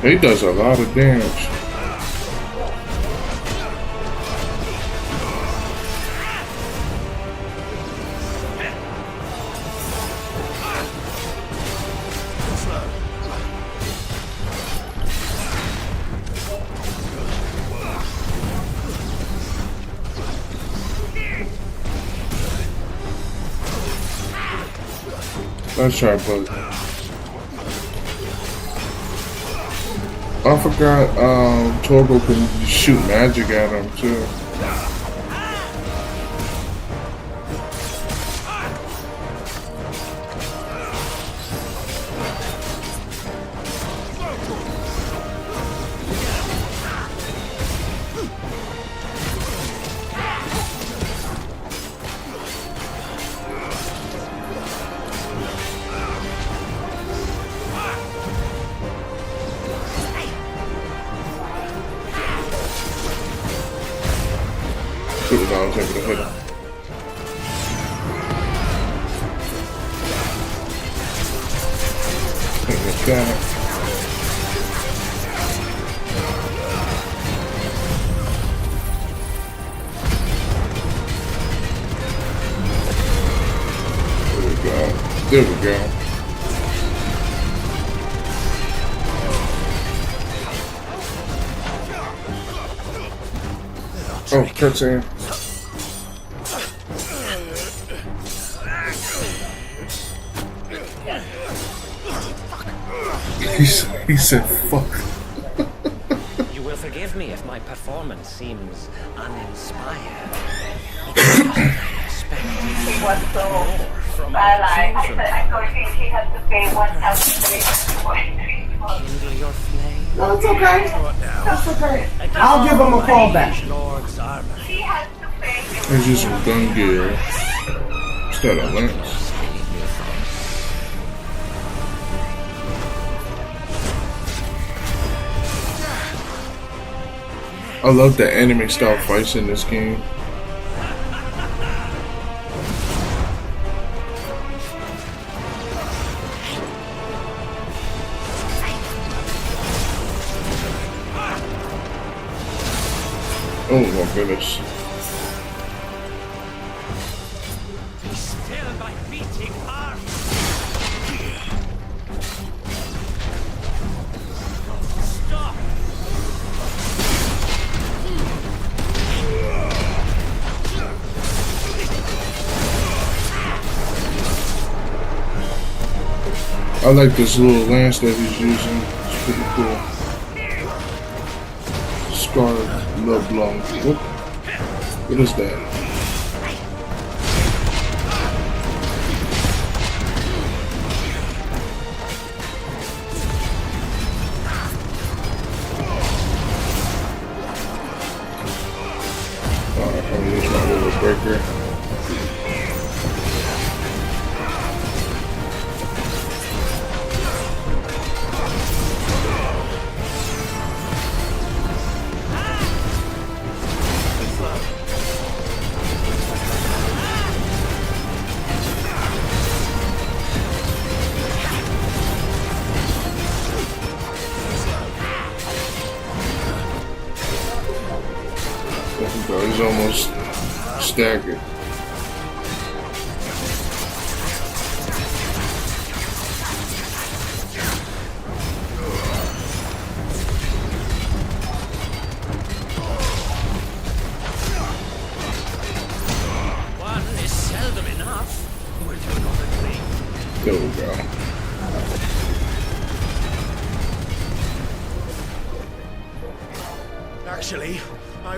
He does a lot of damage. Let's try both. I forgot Torgo can shoot magic at him too. Good that I was able to hit him. Like that. There we go. Oh, cutscene. He said fuck. You will forgive me if my performance seems uninspired. Was so well, I think he has to pay 1,000. Kindle your flame. No, it's okay. That's okay. I'll give him a call back. He has to pay. There's just some gun gear. Is that a lance? I love the anime style fights in this game. Oh my goodness. Be still, my beating heart. Stop. I like this little lance that he's using. It's pretty cool. Scarred LeBlanc. Whoop. What is that? Alright, I'm gonna use my little breaker. He's almost staggered. One is seldom enough. Will you not agree? There we go. Actually,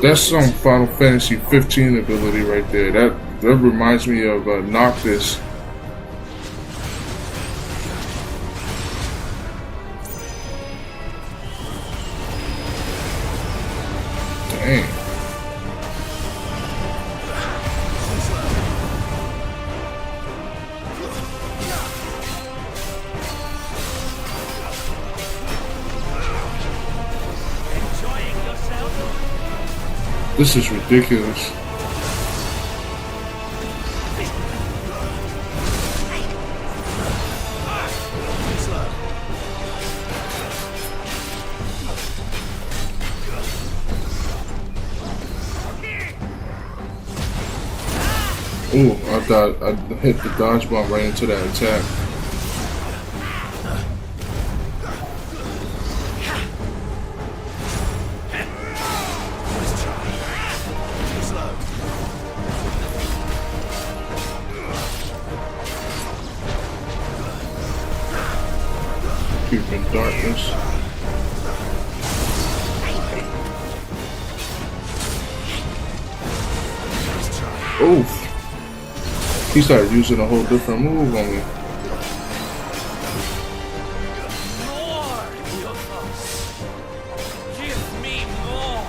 That's some Final Fantasy 15 ability right there. That reminds me of Noctis. Dang. This is ridiculous. Ooh, I thought I hit the dodge bump right into that attack. Keeping darkness. Oof. He started using a whole different move on me. More, Theophos. Give me more.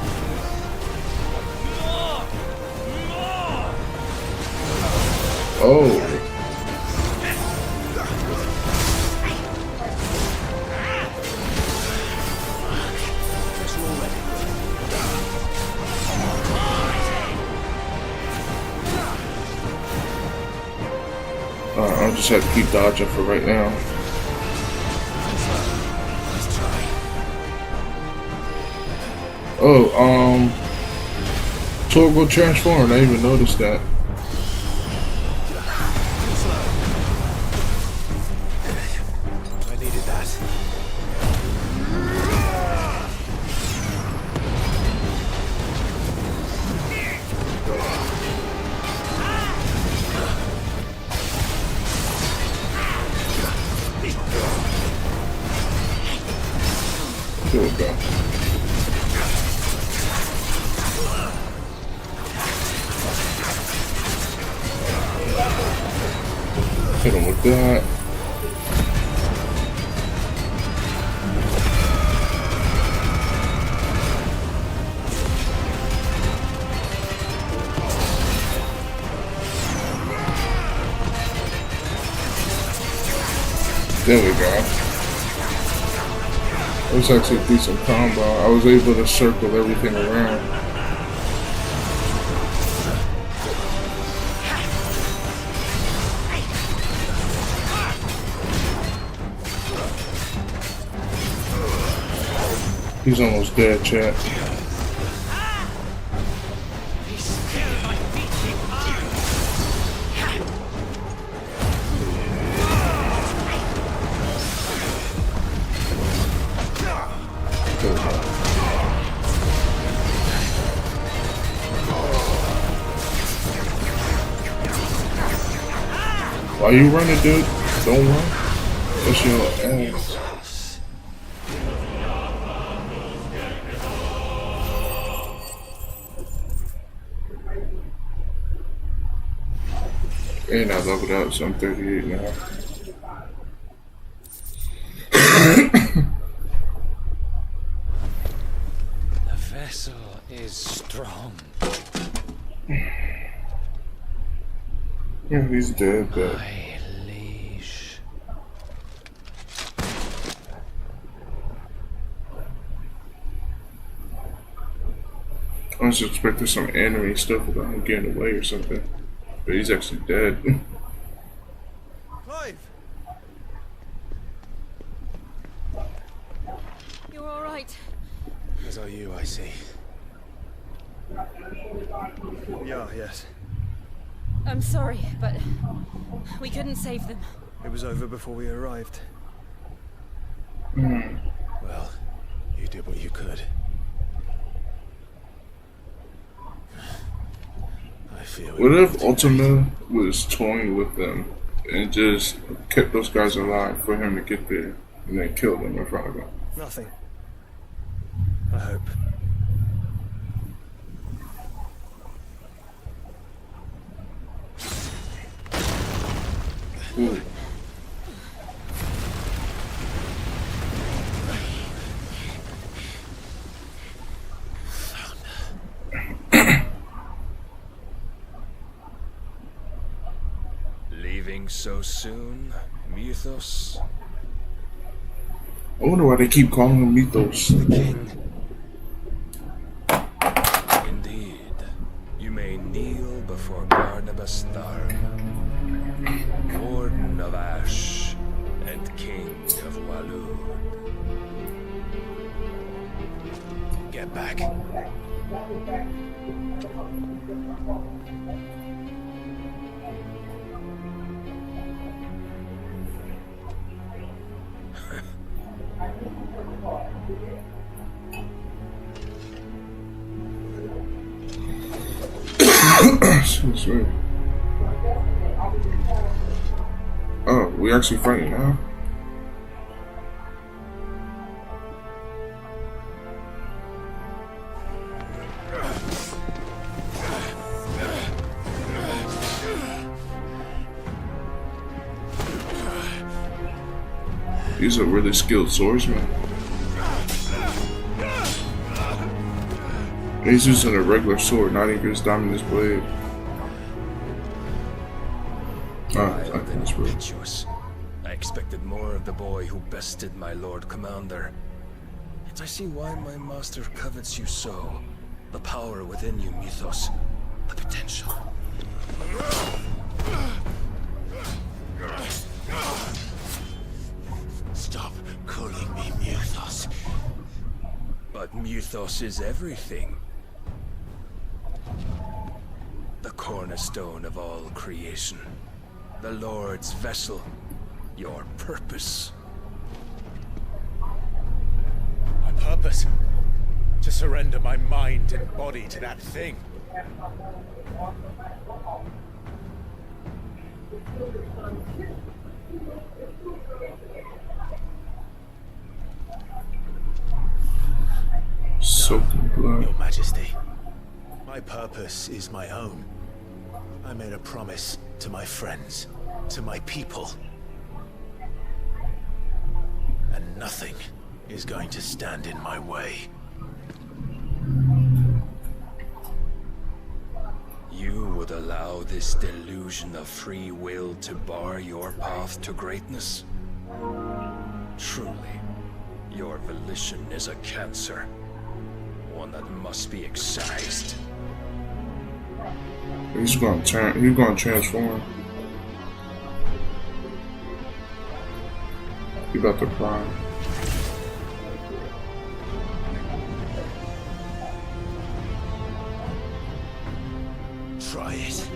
More. Oh. I'll just have to keep dodging for right now. Oh, toggle transform. I didn't even noticed that. I needed that. There we go. Hit him with that. There we go. It was actually a decent combo. I was able to circle everything around. He's almost dead, chat. Why you running, dude? Don't run. That's your ass. And I leveled up, so I'm 38 now. The vessel is strong. Yeah, he's dead, but My liege. I was expecting some anime stuff about him getting away or something. But he's actually dead. Clive! You're alright. As are you, I see. Yeah, yes. I'm sorry, but we couldn't save them. It was over before we arrived. Well, you did what you could. I fear What if Ultima was toying with them and just kept those guys alive for him to get there and then kill them in front of him? Nothing. I hope. Ooh. Leaving so soon, Mythos? I wonder why they keep calling him Mythos. Indeed. You may kneel before Barnabas Tharn, Warden of Ash and King of Walud. Get back. Excuse me. Oh, we actually fighting now? He's a really skilled swordsman. He's using a regular sword, not even his Dominus blade. I think it's real. Impetuous. I expected more of the boy who bested my Lord Commander. Yet I see why my master covets you so. The power within you, Mythos. The potential. But mythos is everything. The cornerstone of all creation. The Lord's vessel. Your purpose. My purpose? To surrender my mind and body to that thing. No, Your Majesty, my purpose is my own. I made a promise to my friends, to my people. And nothing is going to stand in my way. You would allow this delusion of free will to bar your path to greatness? Truly, your volition is a cancer. One that must be excised. He's gonna transform. He about to cry. Try it.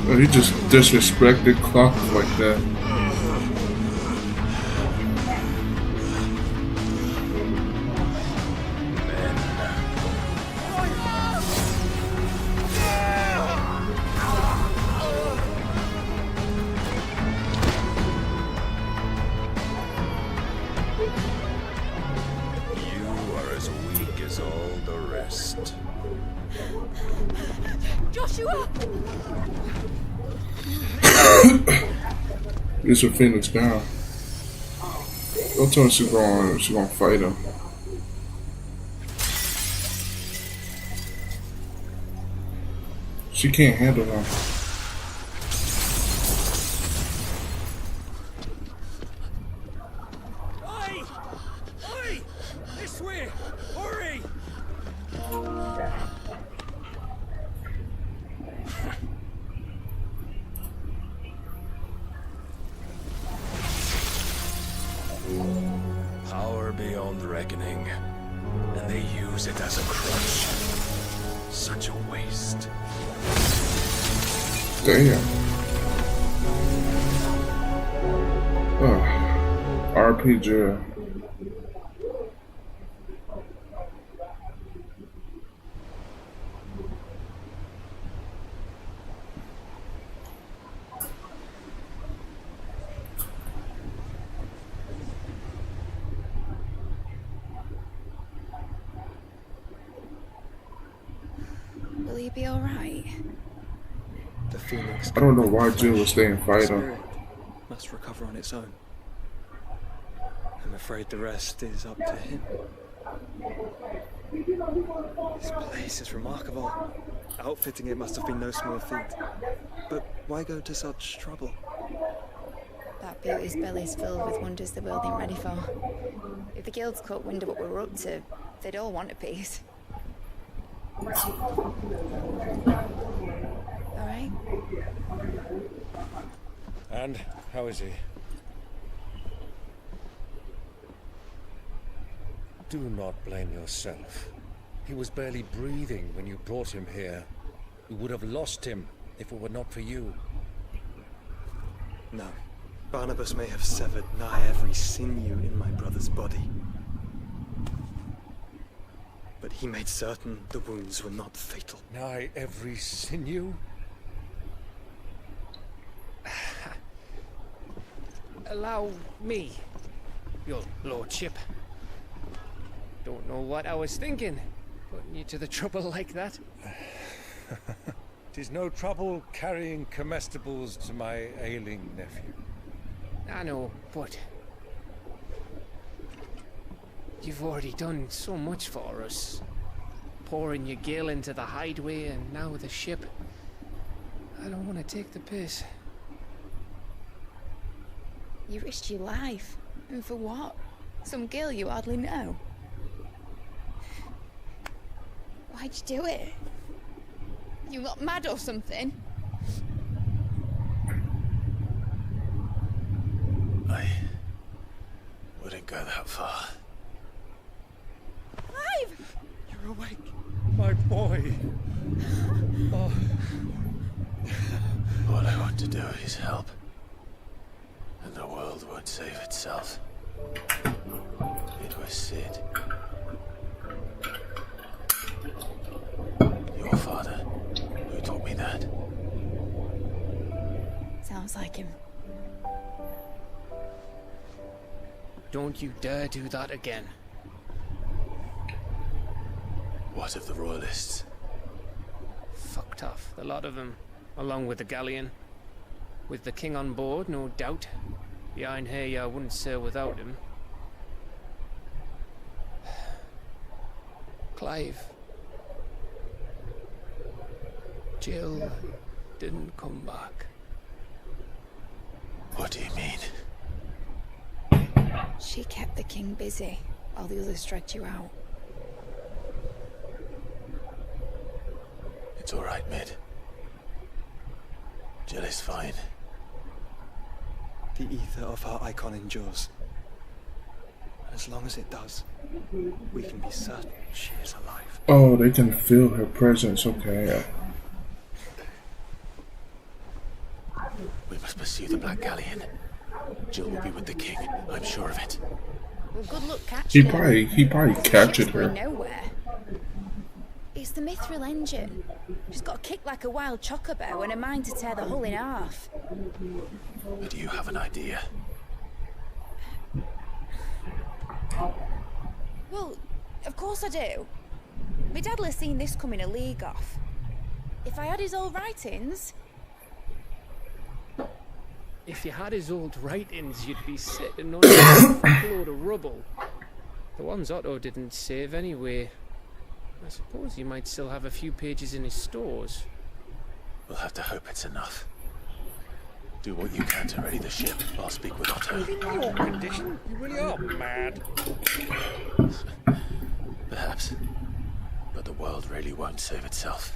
Oh, he just disrespected Clock like that. Joshua! This is Phoenix down. Don't tell me she's gonna fight him. She can't handle him. Oi! This way! Hurry! Power beyond reckoning, and they use it as a crutch. Such a waste. Damn. RPG. Will you be alright? The Phoenix. I don't know why Jill was staying fighting. Must recover on its own. I'm afraid the rest is up to him. This place is remarkable. Outfitting it must have been no small feat. But why go to such trouble? That beauty's belly's filled with wonders the world ain't ready for. If the guilds caught wind of what we're up to, they'd all want a piece. Alright? And how is he? Do not blame yourself. He was barely breathing when you brought him here. We would have lost him if it were not for you. No. Barnabas may have severed nigh every sinew in my brother's body. But he made certain the wounds were not fatal. Nigh every sinew? Allow me, your lordship. Don't know what I was thinking, putting you to the trouble like that. 'Tis no trouble carrying comestibles to my ailing nephew. I know, but you've already done so much for us. Pouring your gil into the hideaway and now the ship. I don't want to take the piss. You risked your life. And for what? Some girl you hardly know. Why'd you do it? You got mad or something? wouldn't go that far. Clive! You're awake, my boy. Oh. All I want to do is help. And the world won't save itself. It was Sid. Your father, who taught me that. Sounds like him. Don't you dare do that again. What of the royalists? Fucked off, a lot of them, along with the galleon. With the king on board, no doubt. Behind here, I wouldn't sail without him. Clive. Jill didn't come back. What do you mean? She kept the king busy while the others dragged you out. It's all right, Mid. Jill is fine. The ether of her icon endures. As long as it does, we can be certain she is alive. Oh, they can feel her presence. Okay. We must pursue the Black Galleon. Jill will be with the king, I'm sure of it. Well, good luck catching her. He probably captured her. Nowhere. It's the mithril engine. She's got a kick like a wild chocobo and a mind to tear the hull in half. But do you have an idea? Well, of course I do. My dad'll have seen this coming a league off. If I had his old writings... If you had his old writings, you'd be sitting on a load of rubble. The ones Otto didn't save anyway. I suppose he might still have a few pages in his stores. We'll have to hope it's enough. Do what you can to ready the ship. I'll speak with Otto. In your condition, you really are mad. Perhaps. But the world really won't save itself.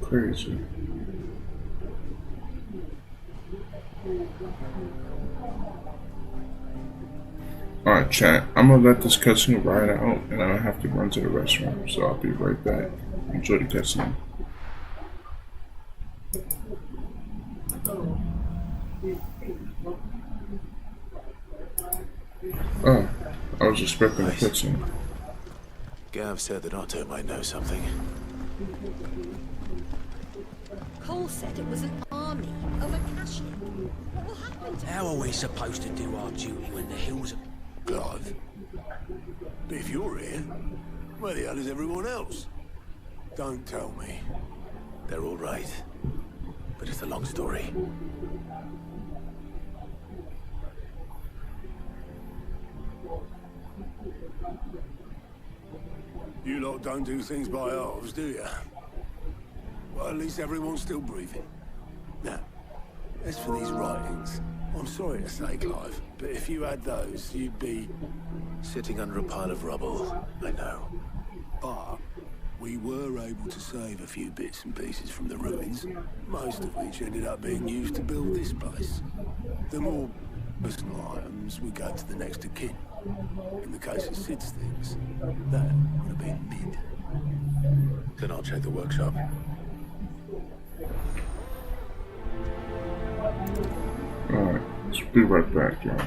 Crazy. Alright, chat. I'm gonna let this cutscene ride out, and I have to run to the restroom, so I'll be right back. Enjoy the cutscene. Oh, I was expecting a cutscene. Gav said that Otto might know something. Cole said it was an army of a Cashapp. What will happen to How are we supposed to do our duty when the hills are... Clive, if you're here, where the hell is everyone else? Don't tell me. They're all right. But it's a long story. You lot don't do things by halves, do you? Well, at least everyone's still breathing. Now, as for these writings, I'm sorry to say, Clive, but if you had those, you'd be... Sitting under a pile of rubble, I know. But we were able to save a few bits and pieces from the ruins, most of which ended up being used to build this place. The more personal items would go to the next of kin. In the case of Sid's things, that would have been Mid. Then I'll check the workshop. Alright, let's be right back, y'all.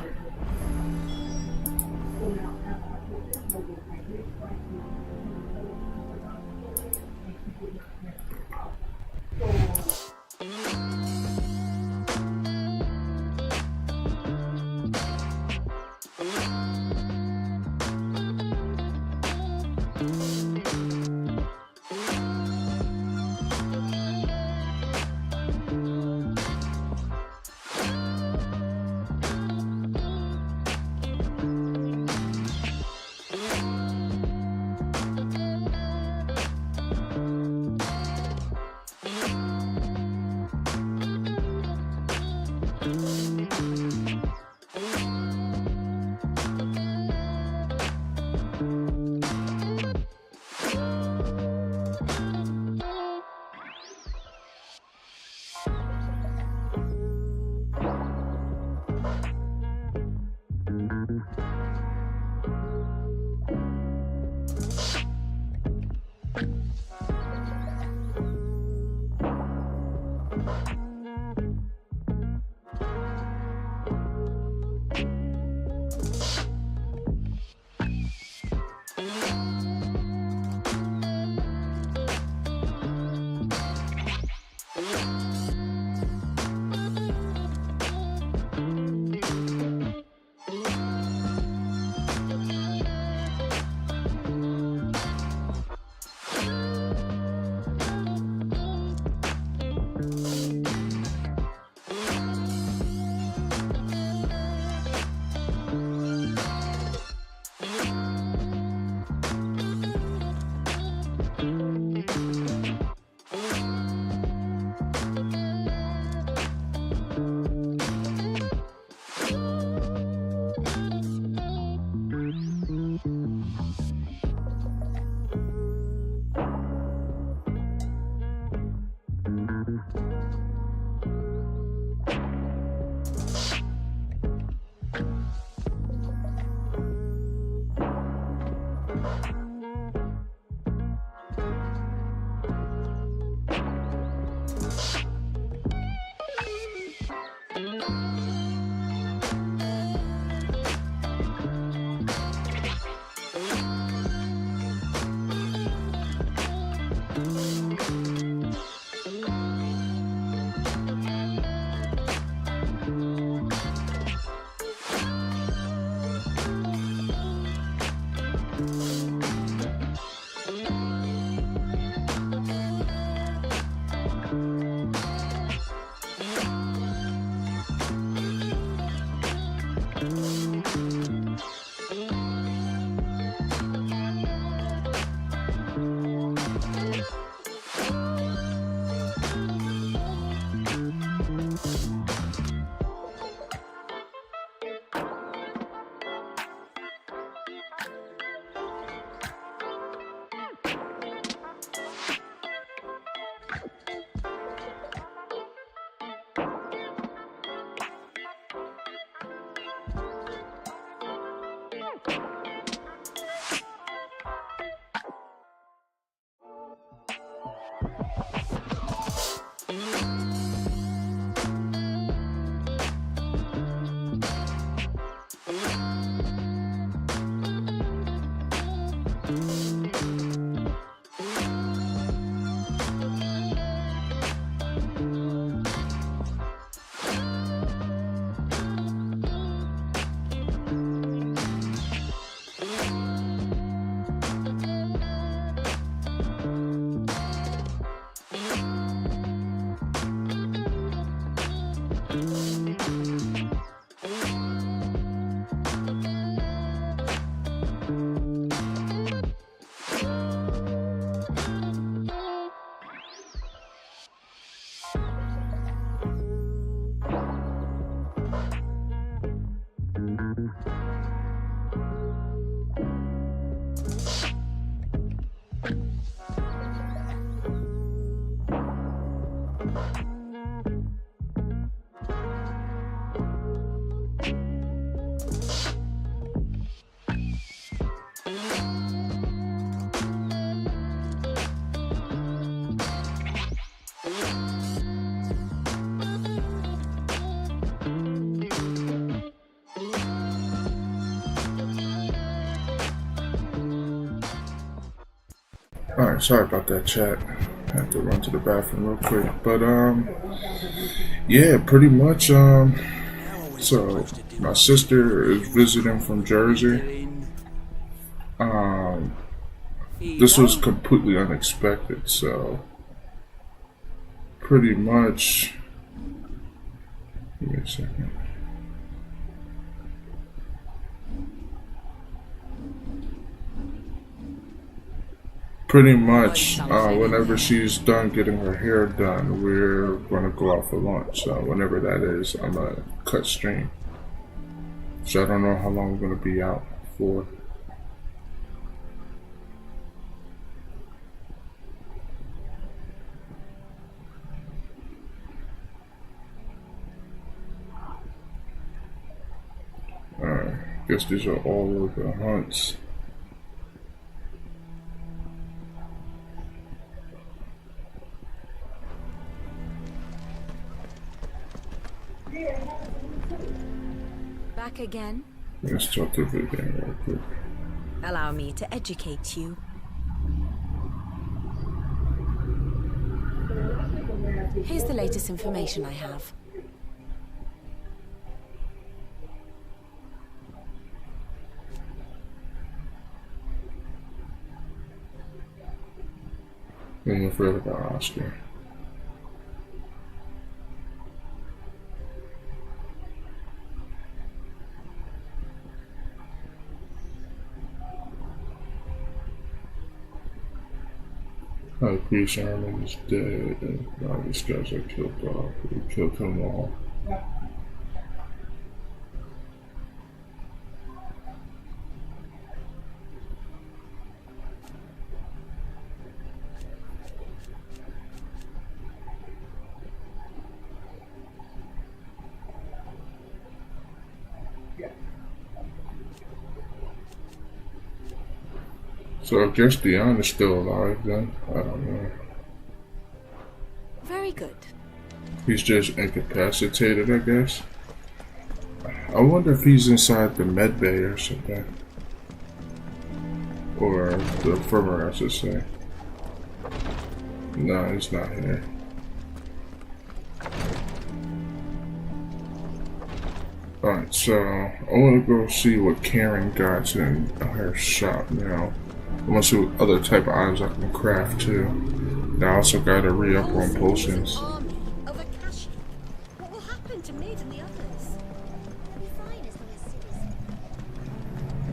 Alright, sorry about that, chat. I had to run to the bathroom real quick. But, yeah, pretty much, so my sister is visiting from Jersey. This was completely unexpected, so pretty much, give me a second. Pretty much, whenever she's done getting her hair done, we're gonna go out for lunch. So whenever that is, I'm gonna cut stream. So I don't know how long we're gonna be out for. Alright, guess these are all of the hunts. Back again? Let's talk to Vivian real quick. Allow me to educate you. Here's the latest information I have. I'm afraid about Oscar. High Priest Armin is dead, and now these guys are killed off. We killed them all. So I guess Dion is still alive then? I don't know. Very good. He's just incapacitated, I guess. I wonder if he's inside the med bay or something. Or the infirmary, I should say. No, he's not here. Alright, so I want to go see what Karen got in her shop now. I want to see what other type of items I can craft too. And I also got to re-up on potions. Army of a Cashapp. What will happen to Mid and the others? We'll be fine as long as cities.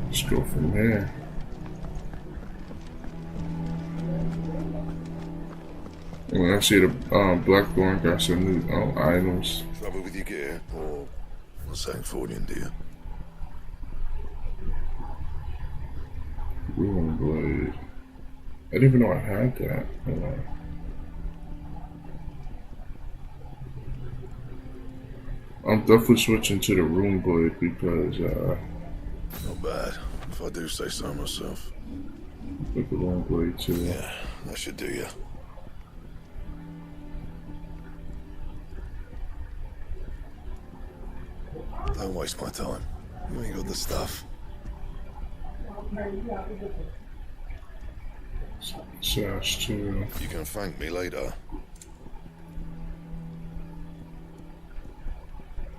Let's go from there. And when I see the Blackthorn got some new items. Trouble with your gear, or something for you, dear? Ruin Blade. I didn't even know I had that. I'm definitely switching to the Rune Blade because not bad, if I do say so myself. Like the Rune Blade too. Yeah, that should do you. Don't waste my time. You ain't got the stuff. Sash too. You can thank me later.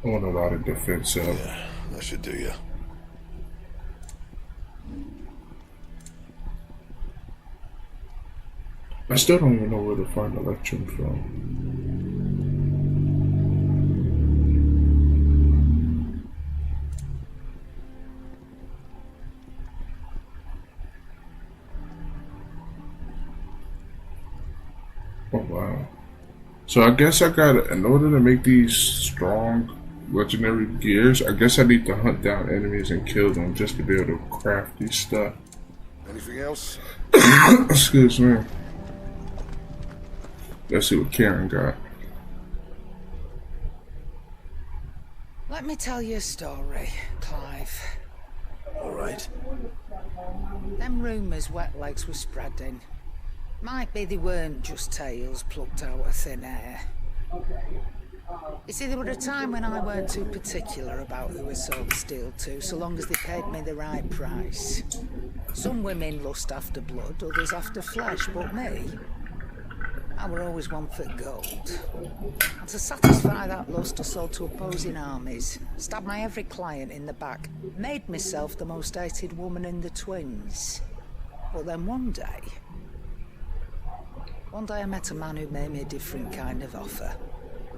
I want a lot of defense up. Yeah, that should do you. I still don't even know where to find Electrum from. Oh wow. So I guess I gotta, in order to make these strong legendary gears, I guess I need to hunt down enemies and kill them just to be able to craft these stuff. Anything else? Excuse me. Let's see what Karen got. Let me tell you a story, Clive. Alright. Them rumours Wet Legs were spreading. Might be they weren't just tales plucked out of thin air. You see, there was a time when I weren't too particular about who I sold steel to, so long as they paid me the right price. Some women lust after blood, others after flesh, but me, I were always one for gold. And to satisfy that lust, I sold to opposing armies, stabbed my every client in the back, made myself the most hated woman in the twins. But then one day I met a man who made me a different kind of offer.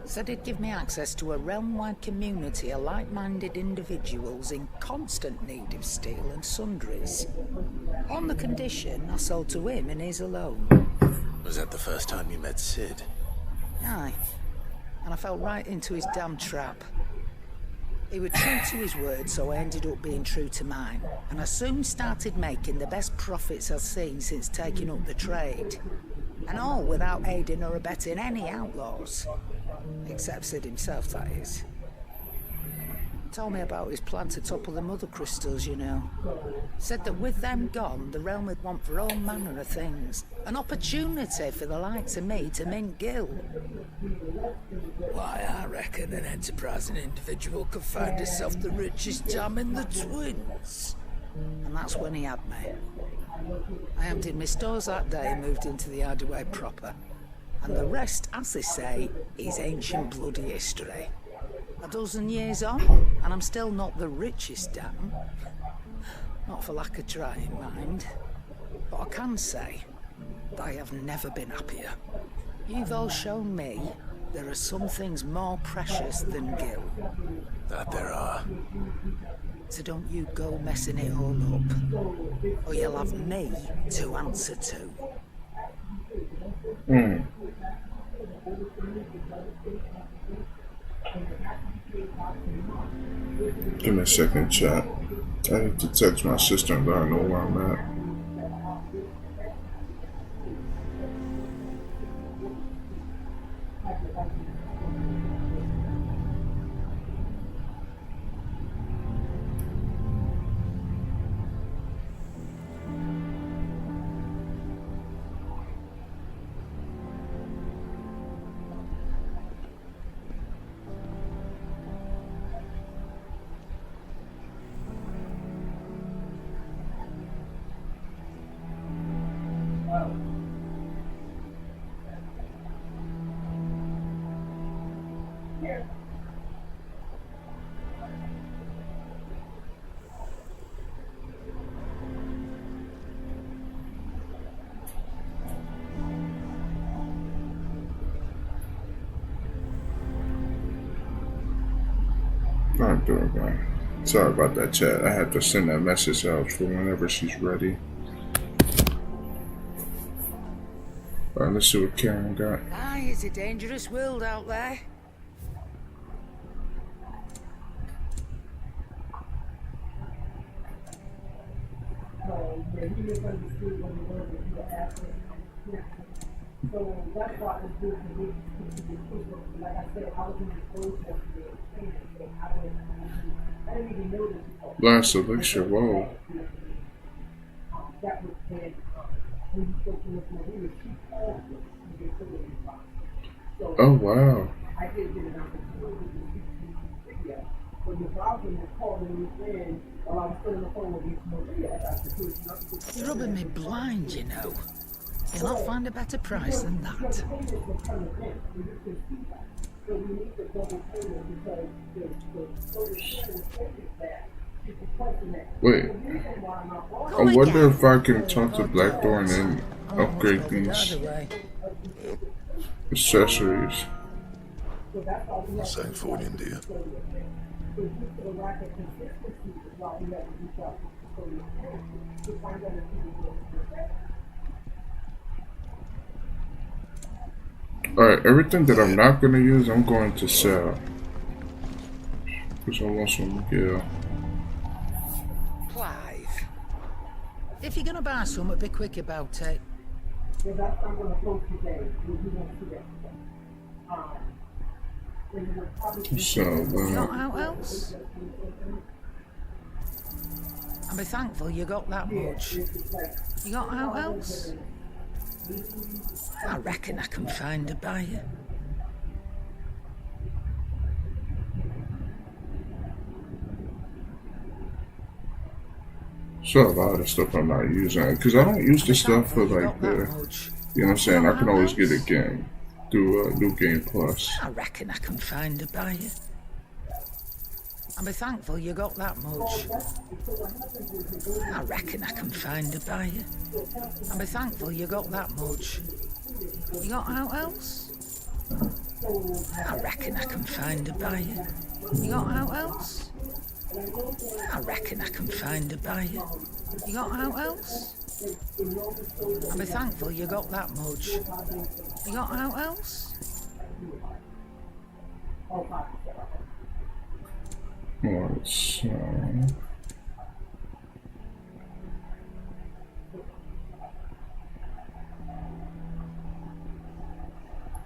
Said he'd give me access to a realm-wide community of like-minded individuals in constant need of steel and sundries. On the condition I sold to him and his alone. Was that the first time you met Sid? Aye. And I fell right into his damn trap. He was true to his word, so I ended up being true to mine. And I soon started making the best profits I've seen since taking up the trade. And all without aiding or abetting any outlaws. Except Sid himself, that is. Told me about his plan to topple the mother crystals, you know. Said that with them gone, the realm would want for all manner of things. An opportunity for the likes of me to mint gil. Why, I reckon an enterprising individual could find himself the richest dam in the Twins. And that's when he had me. I emptied my stores that day and moved into the hideaway proper. And the rest, as they say, is ancient bloody history. A dozen years on, and I'm still not the richest dam. Not for lack of trying, mind. But I can say that I have never been happier. You've all shown me there are some things more precious than gil. That there are. So don't you go messing it all up, or you'll have me to answer to. Give me a second, chat. I need to text my sister and let her know where I'm at. I'm doing fine. Sorry about that, chat. I had to send that message out for whenever she's ready. Alright, let's see what Karen got. Aye, it's a dangerous world out there. So that's why it's good to be like I said, I was in the clothes yesterday. I didn't even know this. Last elixir, whoa. That was when you spoke to us when we were cheap. Oh wow. I did get an opportunity to speak to Maria. But the browser was calling me in while I was still on the phone with Maria. You're rubbing me blind, you know. You'll not find a better price than that. Wait. I wonder if I can talk to Blackthorn and upgrade these accessories. Same for you, dear. Alright, everything that I'm not going to use, I'm going to sell. Because I want some gear. Clive, if you're going to buy some, be quick about it. So, Not out else? And be thankful you got that much. You got out else? I reckon I can find a buyer. So a lot of stuff I'm not using. Because I don't use this stuff for like the... You know what I'm saying? I can always get it again. Through New Game Plus. I reckon I can find a buyer. And be thankful you got that much. I reckon I can find a buyer. And be thankful you got that much. You got out else? I reckon I can find a buyer. You got out else? I reckon I can find a buyer. You got out else? And be thankful you got that much. You got out else? Alright, so...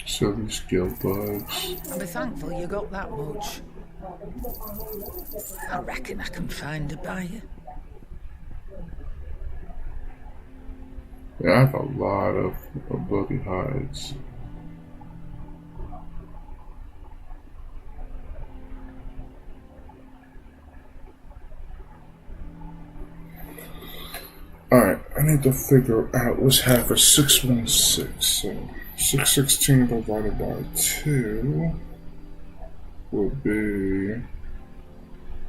So these skill bugs. And be thankful you got that much. I reckon I can find a buyer. Yeah, I have a lot of bloody hides. Alright, I need to figure out what's half of 616. So 616 divided by 2 will be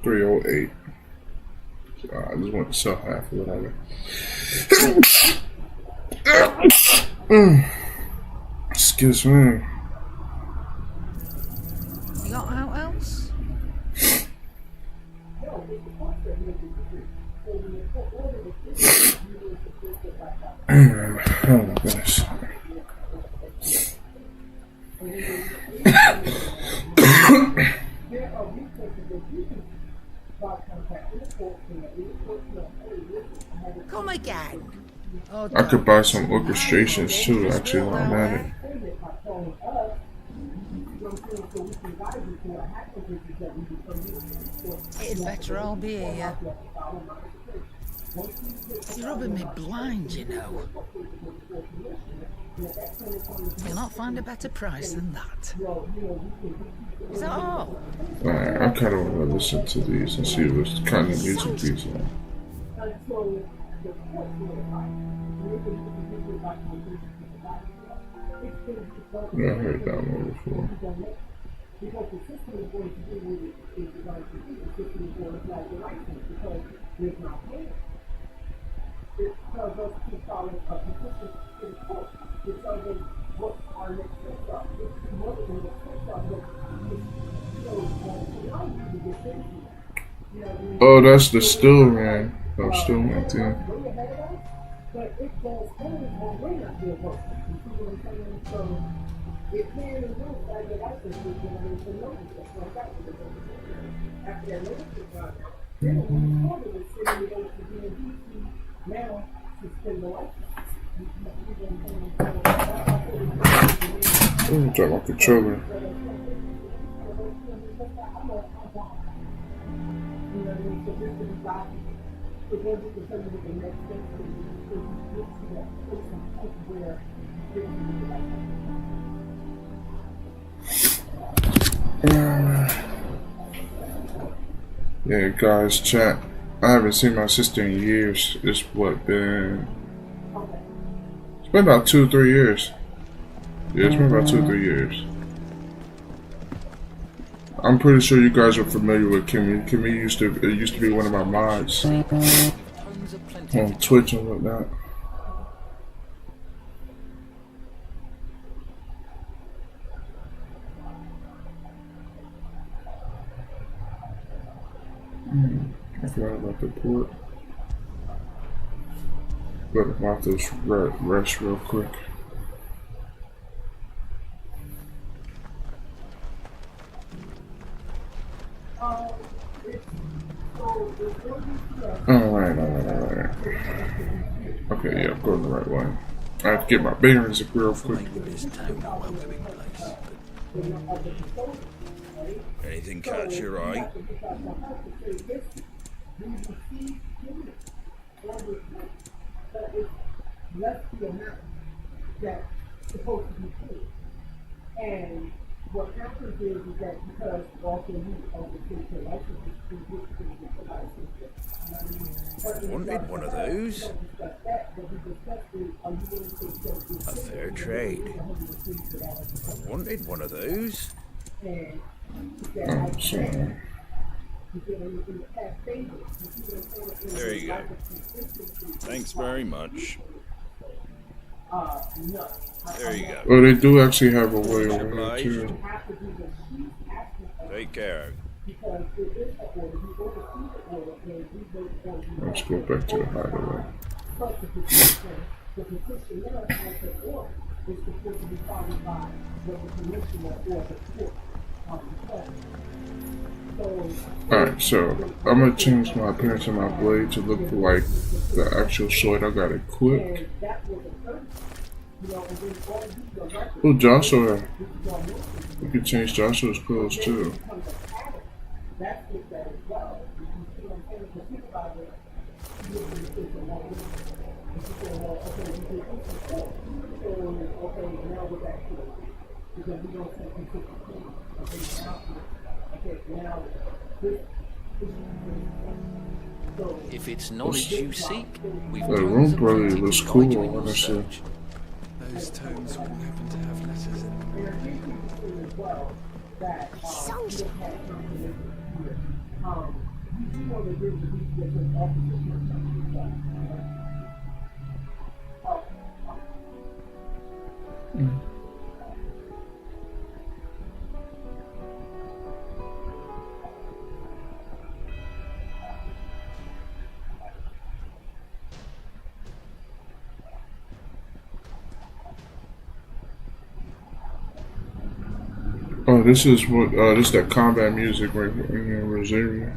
308. I just want to sell half or whatever. Excuse me. You got out else? Oh my goodness. Come again. Oh, I could buy some orchestrations too, actually, while I'm at it. It'd better all be here. You're rubbing me blind, you know. You'll not find a better price than that. Is that all? Alright, I kind of want to listen to these and see what kind of music these are. Yeah, I heard that one before. Because the system is going to do what it is going to do. The system is going to flag the license because there's not payment. It tells us to follow a petition to the court. It tells us what our next steps are. It's more than the steps are, but oh, that's the still man. Oh, still man thing. But it goes home when we're not there working. You see what I'm saying? So it can and will flag the license with generation notice. That's what that was. After that notice is done, then the recorder was sending it over to DMV now suspend the license. Oh, drop my controller. Yeah, guys, chat. I haven't seen my sister in years. It's been about 2 or 3 years. Yeah, it's been about 2 or 3 years. I'm pretty sure you guys are familiar with Kimmy. Kimmy used to be one of my mods on Twitch and whatnot. I forgot about the port. But I'm about to rest real quick. Alright. Okay, yeah, I'm going the right way. I have to get my bearings real quick. Anything catch your eye? Less the amount that's supposed to be paid. And what happens is that because also you take your license to get the license. Wanted one of those. A fair trade. Wanted one of those. Oh, sorry. There you go. Thanks very much. There you go. Well, they do actually have a way over here too. Take care. Let's go back to the hideaway. Alright, so I'm gonna change my appearance of my blade to look like the actual sword I got equipped. Oh, Joshua. We could change Joshua's clothes too. that's just that as well. You see what I'm saying? Because think about it. You look at the system like this. And you say, well, okay, we did this before. So, okay, now we're back to it. Because we don't see consistency. Okay, now this if it's knowledge you seek, we've The room probably was cool, honestly. Those tomes wouldn't happen to have letters in them. Songs. Oh, this is what, this is that combat music right in Rosaria.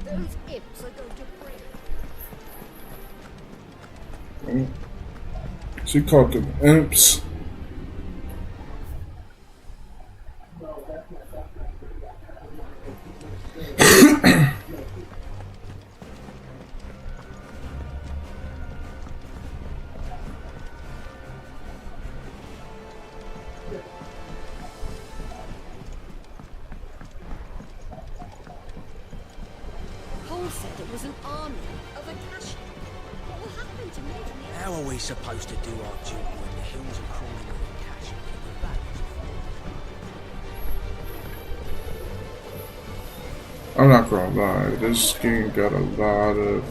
Those imps are going to break. She called them imps. Paul said it was an army of a Cashapp. What will happen to me? How are we supposed to do our duty when the hills are crawling with the Cashapp and the valleys? I'm not gonna lie, this game got a lot of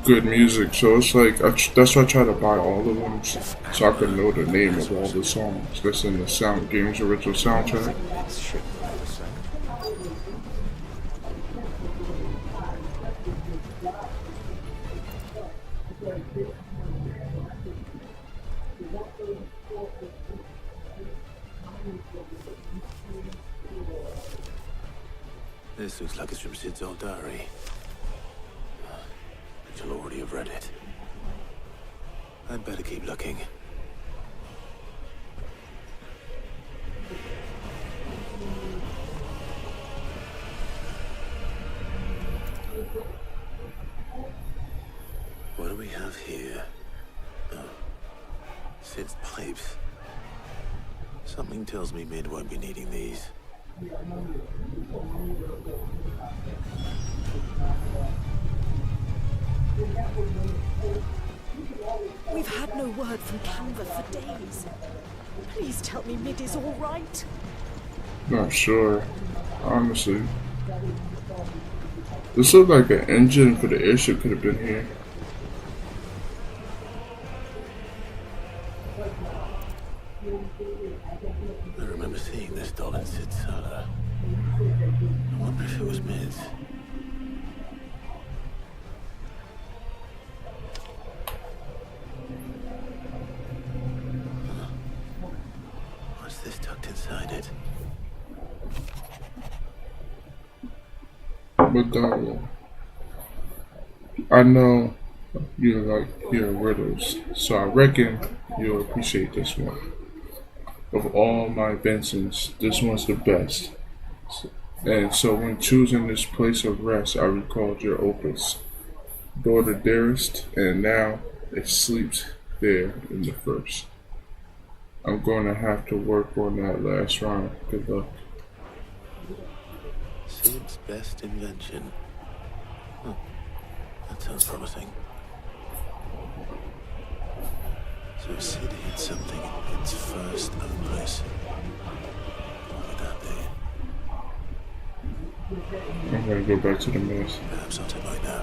good music, so it's like, that's why I try to buy all of them, so I can know the name of all the songs that's in the game's original soundtrack. This looks like it's from Sid's old diary. But you'll already have read it. I'd better keep looking. What do we have here? Oh, Sid's pipes. Something tells me Mid won't be needing these. We've had no word from Canva for days. Please tell me Mid is all right. Not sure, honestly. This looked like an engine for the airship could have been here. I remember seeing this doll in Sid's cellar. I wonder if it was Mid's. What's this tucked inside it? But I know you like your riddles, so I reckon you'll appreciate this one. Of all my inventions, this one's the best. And so when choosing this place of rest, I recalled your opus, Daughter Dearest, and now it sleeps there in the first. I'm going to have to work on that last rhyme. Good luck. Sid's best invention. That sounds promising. So Sid hid something in its first own place. What would that be? I'm gonna go back to the maze. Perhaps I'll take right now.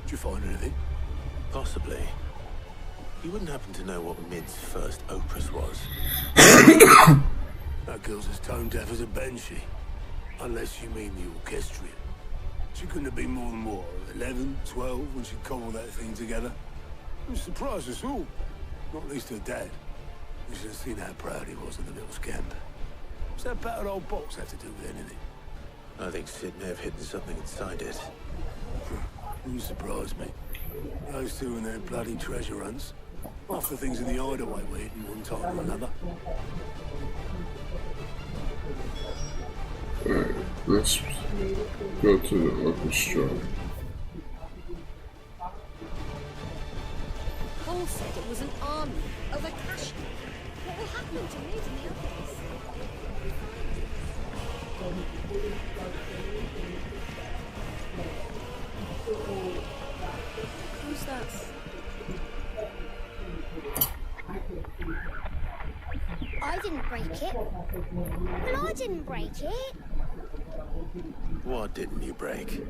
Did you find anything? Possibly. You wouldn't happen to know what Mid's first opus was? That girl's as tone deaf as a banshee. Unless you mean the orchestrion. She couldn't have been more than what, 11, 12 when she cobbled that thing together? It surprised us all. Not least her dad. We should have seen how proud he was of the little scamp. What's that battered old box have to do with anything? I think Sid may have hidden something inside it. You surprise me. Those two and their bloody treasure hunts. Half the things in the hideaway were hidden one time or another. Alright, let's go to the orchestra. Paul said it was an army of Akasha. What will happen to me and the others? Who's that? I didn't break it. Well, I didn't break it. What didn't you break?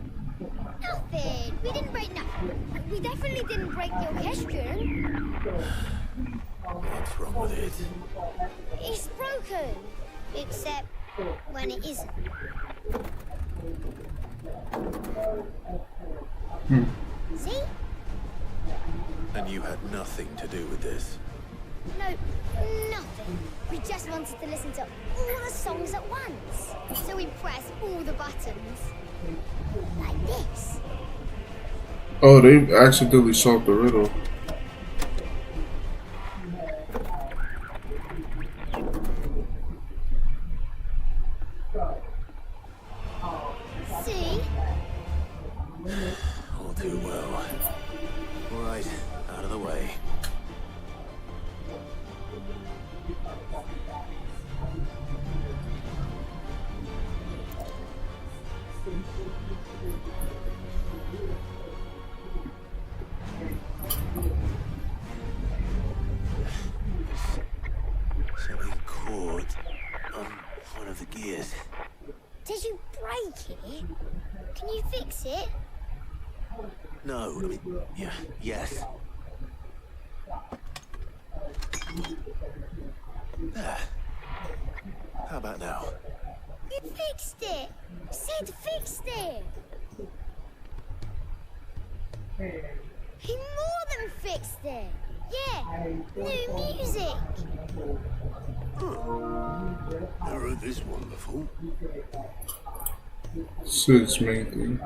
Nothing. We didn't break nothing. We definitely didn't break the orchestrion. What's wrong with it? It's broken. Except when it isn't. See? And you had nothing to do with this? No, nothing. We just wanted to listen to all the songs at once. So we pressed all the buttons. Like this. Oh, they accidentally solved the riddle. See? All too well. All right, out of the way. Something caught on one of the gears. Did you break it? Can you fix it? No, I mean, yeah, yes. There. How about now? You fixed it! Sid fixed it! He more than fixed it! Yeah! New music! Never heard this one before. Sid's main thing.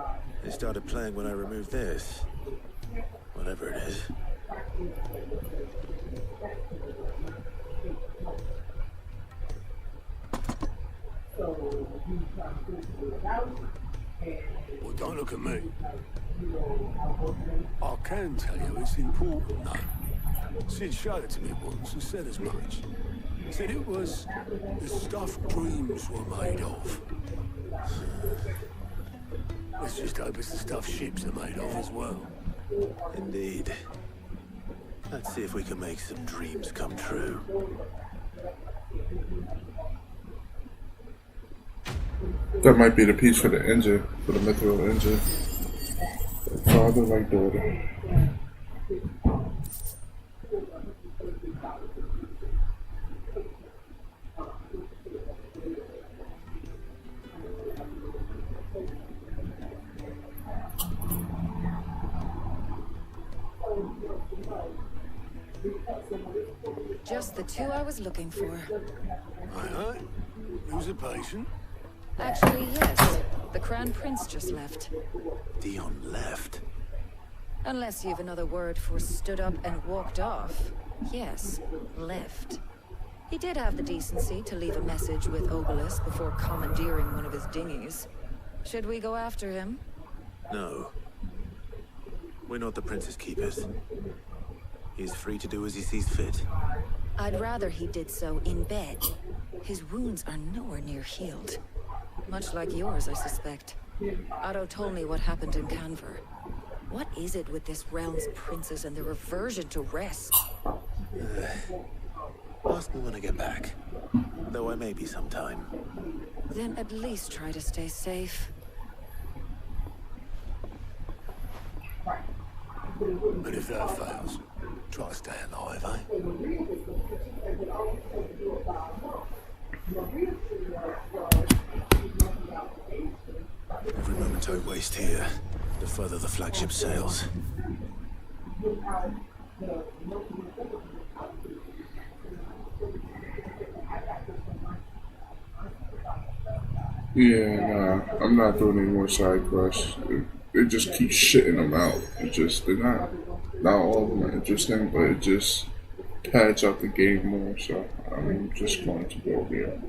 It started playing when I removed this. Whatever it is. Well, don't look at me. I can tell you it's important, though. Sid showed it to me once and said as much. Said it was the stuff dreams were made of. Let's just hope it's the stuff ships are made of as well. Indeed. Let's see if we can make some dreams come true. That might be the piece for the engine, for the mithril engine. Father like daughter. Just the two I was looking for. Aye. Who's a patient? Actually, yes. The Crown Prince just left. Dion left? Unless you've another word for stood up and walked off. Yes, left. He did have the decency to leave a message with Obelisk before commandeering one of his dinghies. Should we go after him? No. We're not the Prince's keepers. He's free to do as he sees fit. I'd rather he did so in bed. His wounds are nowhere near healed. Much like yours, I suspect. Otto told me what happened in Canver. What is it with this realm's princes and their aversion to rest? Ask me when I get back. Though I may be sometime. Then at least try to stay safe. But if that fails, try to stay alive, eh? Every moment I waste here, the further the flagship sails. Yeah, nah, I'm not doing any more side quests. They just keep shitting them out. They're not all of them are interesting, but it just pads out the game more, so I'm just going to go here.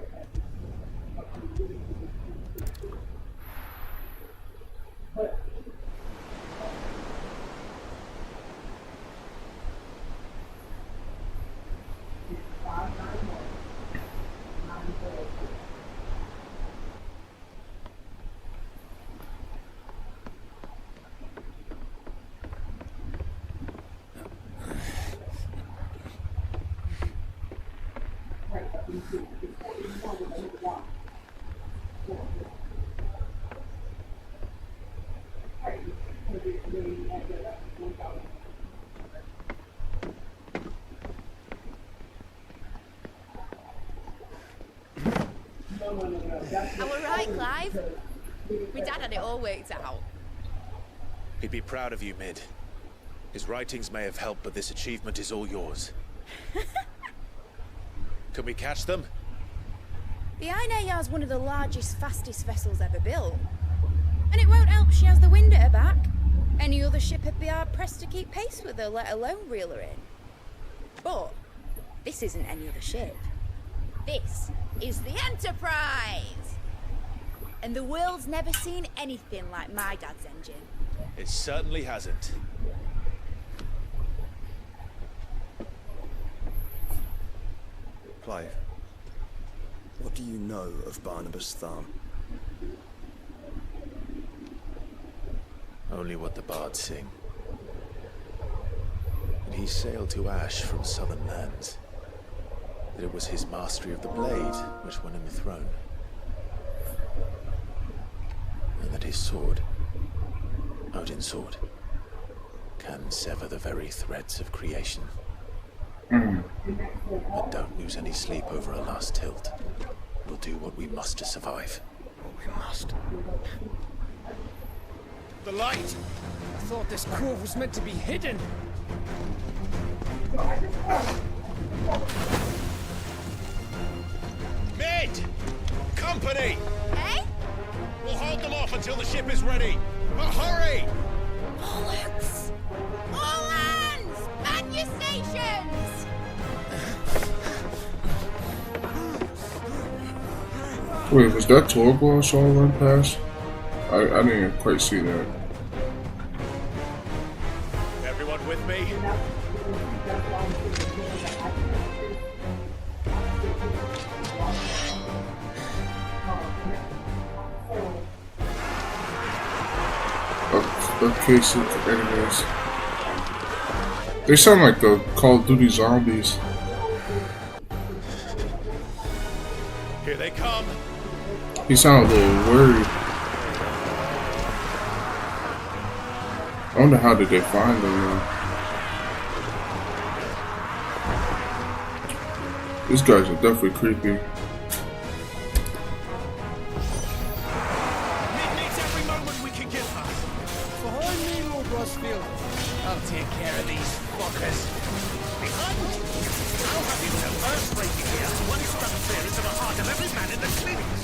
Are we right, Clive? My dad had it all worked out. He'd be proud of you, Mid. His writings may have helped, but this achievement is all yours. Can we catch them? The Ainayar's one of the largest, fastest vessels ever built. And it won't help she has the wind at her back. Any other ship would be hard-pressed to keep pace with her, let alone reel her in. But this isn't any other ship. This is the Enterprise! And the world's never seen anything like my dad's engine. It certainly hasn't. Clive, what do you know of Barnabas Thumb? Only what the bards sing. And he sailed to Ash from southern lands. That it was his mastery of the blade which won him the throne. And that his sword, Odin's sword, can sever the very threads of creation. But don't lose any sleep over our last tilt. We'll do what we must to survive. What we must. The light! I thought this cove was meant to be hidden. Mid! Company! Eh? We'll hold them off until the ship is ready. But hurry! Bollocks! All hands! Man your stations! Wait, was that Torgal I saw run past? I didn't quite see that. Everyone with me? A case of enemies. They sound like the Call of Duty zombies. Here they come. He sounded a little worried. I wonder how did they find them. These guys are definitely creepy. I'll take care of these fuckers. Behind you! I'll have you know earth-breaking here to one struck fear into the heart of every man in the clinics.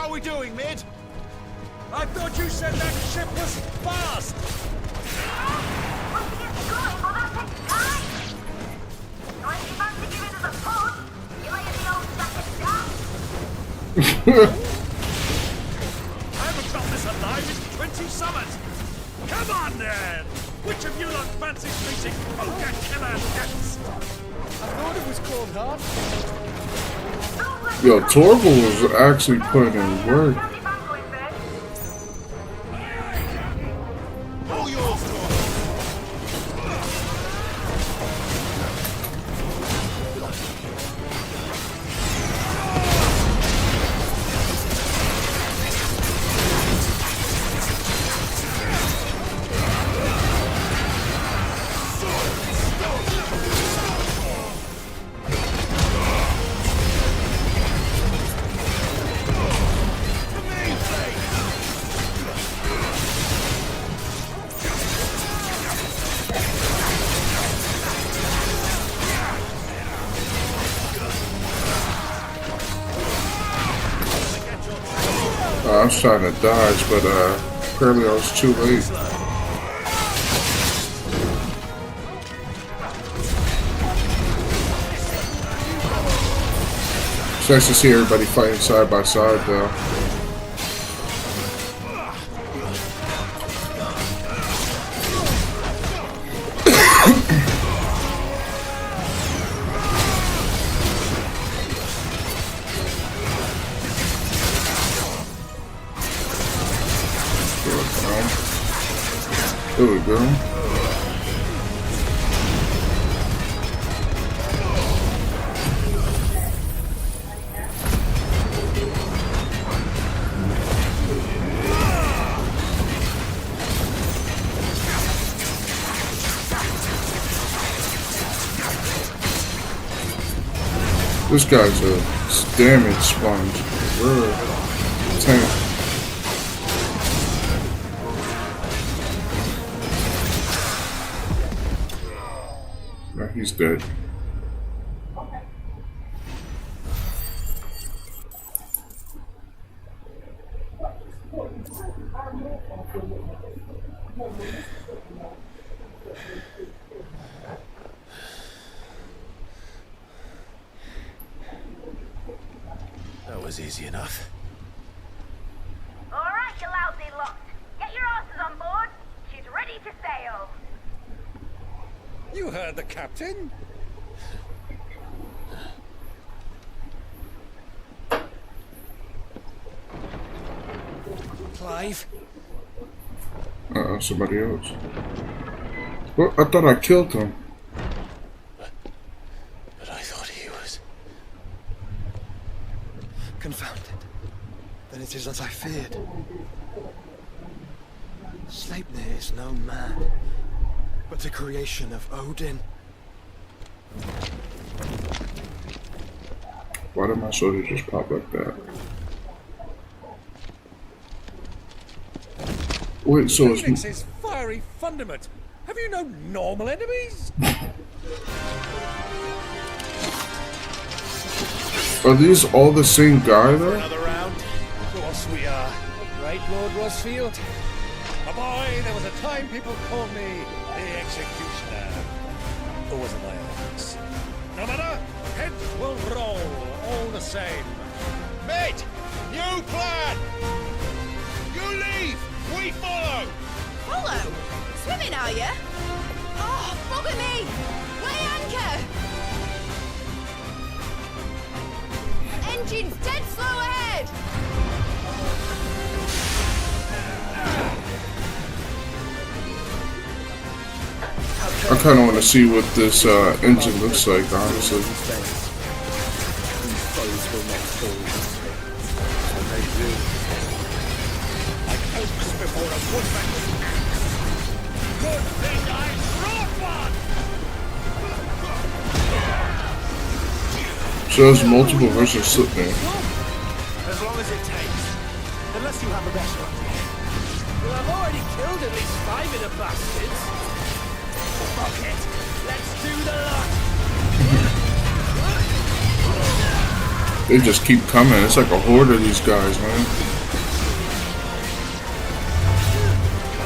are we doing, mid? I thought you said that ship was fast! I haven't felt this alive in 20 summers! Come on then! Which of you lot fancies meeting Ogre Killer next? I thought it was called hard. Yo, Torval was actually putting in work. All yours, I was trying to dodge, but apparently I was too late. It's nice to see everybody fighting side by side, though. There we go. This guy's a damage sponge. Tank. He's dead. That was easy enough. All right, you lousy lot. Get your asses on board. She's ready to sail. You heard the captain. Clive? Somebody else. Well, I thought I killed him. But I thought he was... Confounded. Then it is as I feared. Sleipnir is no man, but a creation of Odin. Why did my shoulder just pop like that? Wait, so Phoenix is fiery fundament. Have you no normal enemies? Are these all the same guy though? Another round? Of course we are. Right, Lord Rosfield? My boy, there was a time people called me the Executioner. Or was it my office? No matter, heads will roll, all the same. Mate, new plan! You leave, we follow! Follow? Swimming, are you? Oh, bugger me! Weigh anchor! Engine's dead slow ahead! I kind of want to see what this engine looks like, honestly. Good thing I brought one! Shows multiple versions Slipknot. As long as it takes. Unless you have a better idea. Well, I've already killed at least 5 of the bastards. Fuck it. Let's do the lot. They just keep coming. It's like a horde of these guys, man.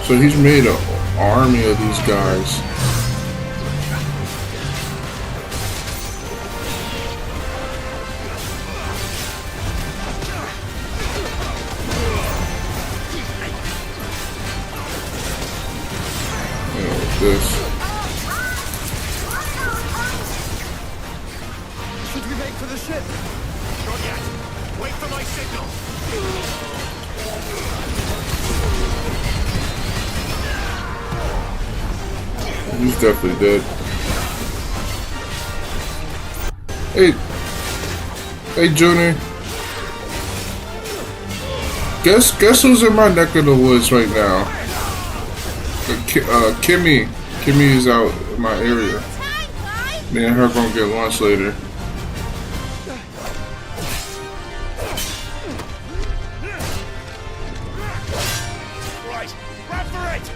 So he's made an army of these guys. This. Should we make for the ship? Not yet. Wait for my signal. He's definitely dead. Hey, Junior. Guess who's in my neck of the woods right now? Kimmy is out in my area. Me and her gonna get lunch later. Right, grab for it.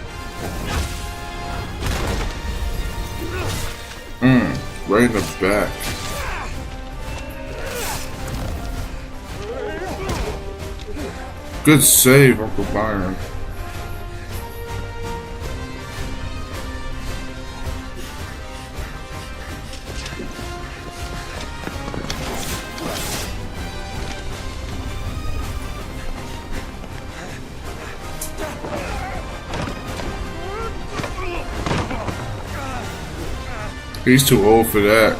Right in the back. Good save, Uncle Byron. He's too old for that.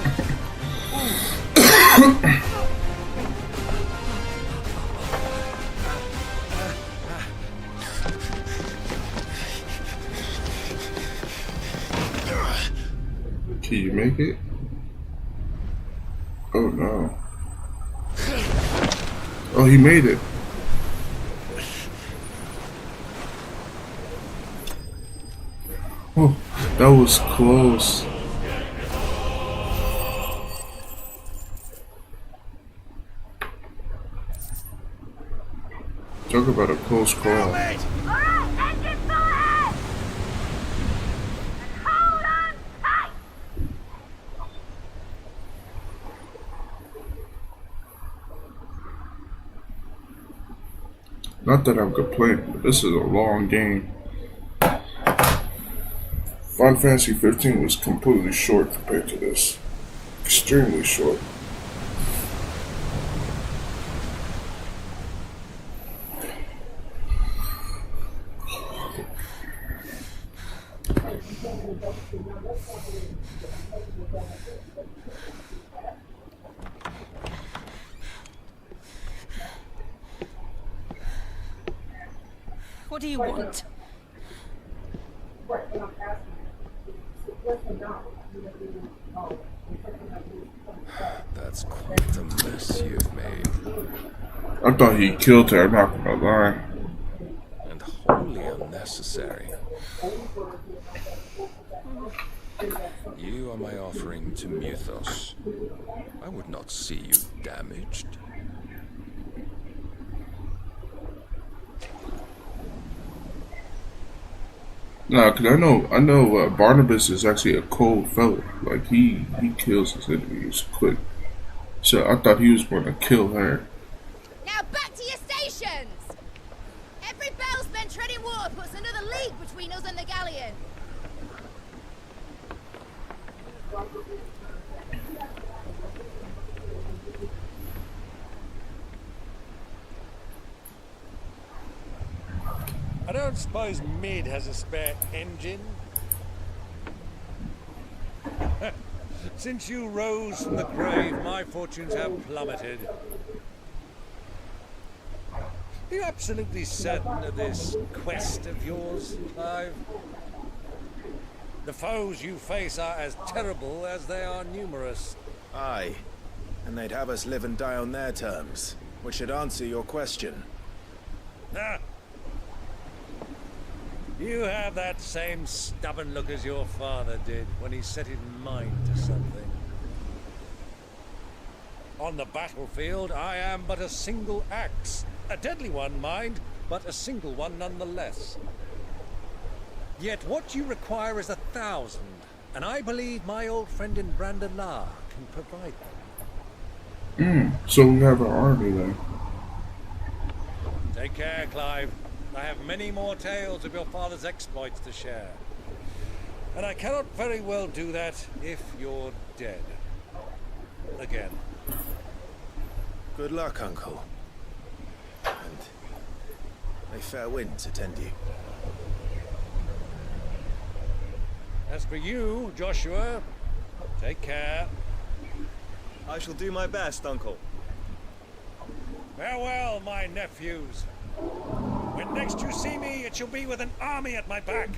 Can you make it? Oh no. Oh, he made it. Oh, that was close. Talk about a close call. Alright, engine full ahead! And hold on tight! Not that I'm complaining, but this is a long game. Final Fantasy 15 was completely short compared to this. Extremely short. What do you want? That's quite a mess you've made. I thought he killed her, I'm not gonna lie. And wholly unnecessary. You are my offering to Mythos. I would not see you damaged. Nah, cause I know Barnabas is actually a cold fellow. Like he kills his enemies quick. So I thought he was going to kill her. Now back to your stations! Every bell spent treading water puts another league between us and the galleon. I don't suppose Mid has a spare engine? Since you rose from the grave, my fortunes have plummeted. Are you absolutely certain of this quest of yours, Clive? The foes you face are as terrible as they are numerous. Aye, and they'd have us live and die on their terms, which should answer your question. Ah. You have that same stubborn look as your father did when he set his mind to something. On the battlefield, I am but a single axe. A deadly one, mind, but a single one nonetheless. Yet what you require is 1,000, and I believe my old friend in Brandalar can provide them. So we have an army then. Take care, Clive. I have many more tales of your father's exploits to share. And I cannot very well do that if you're dead. Again. Good luck, Uncle. And may fair winds attend you. As for you, Joshua, take care. I shall do my best, Uncle. Farewell, my nephews. When next you see me, it shall be with an army at my back.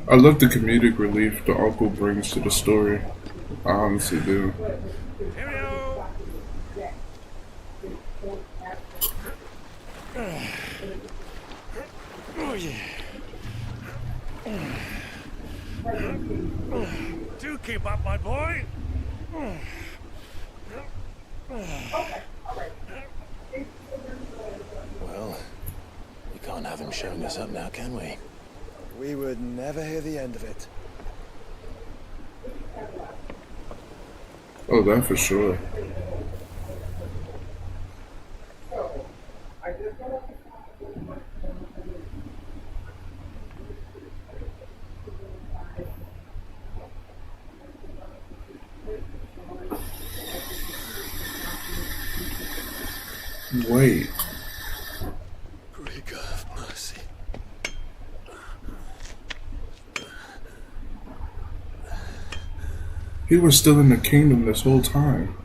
I love the comedic relief the uncle brings to the story. I honestly do. Oh, yeah. Do keep up, my boy. Well, we can't have him showing us up now, can we? We would never hear the end of it. Oh, that for sure. Wait. Breaker of mercy. He was still in the kingdom this whole time.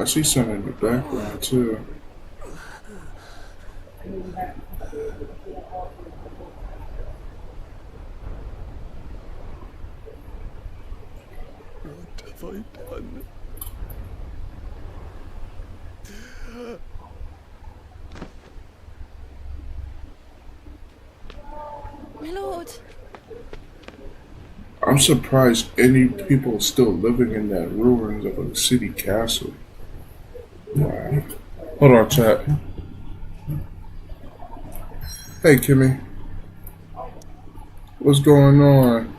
I see something in the background too. What have I done? My lord. I'm surprised any people are still living in that ruins of a city castle. Wow. Hold on, chat. Hey, Kimmy. What's going on?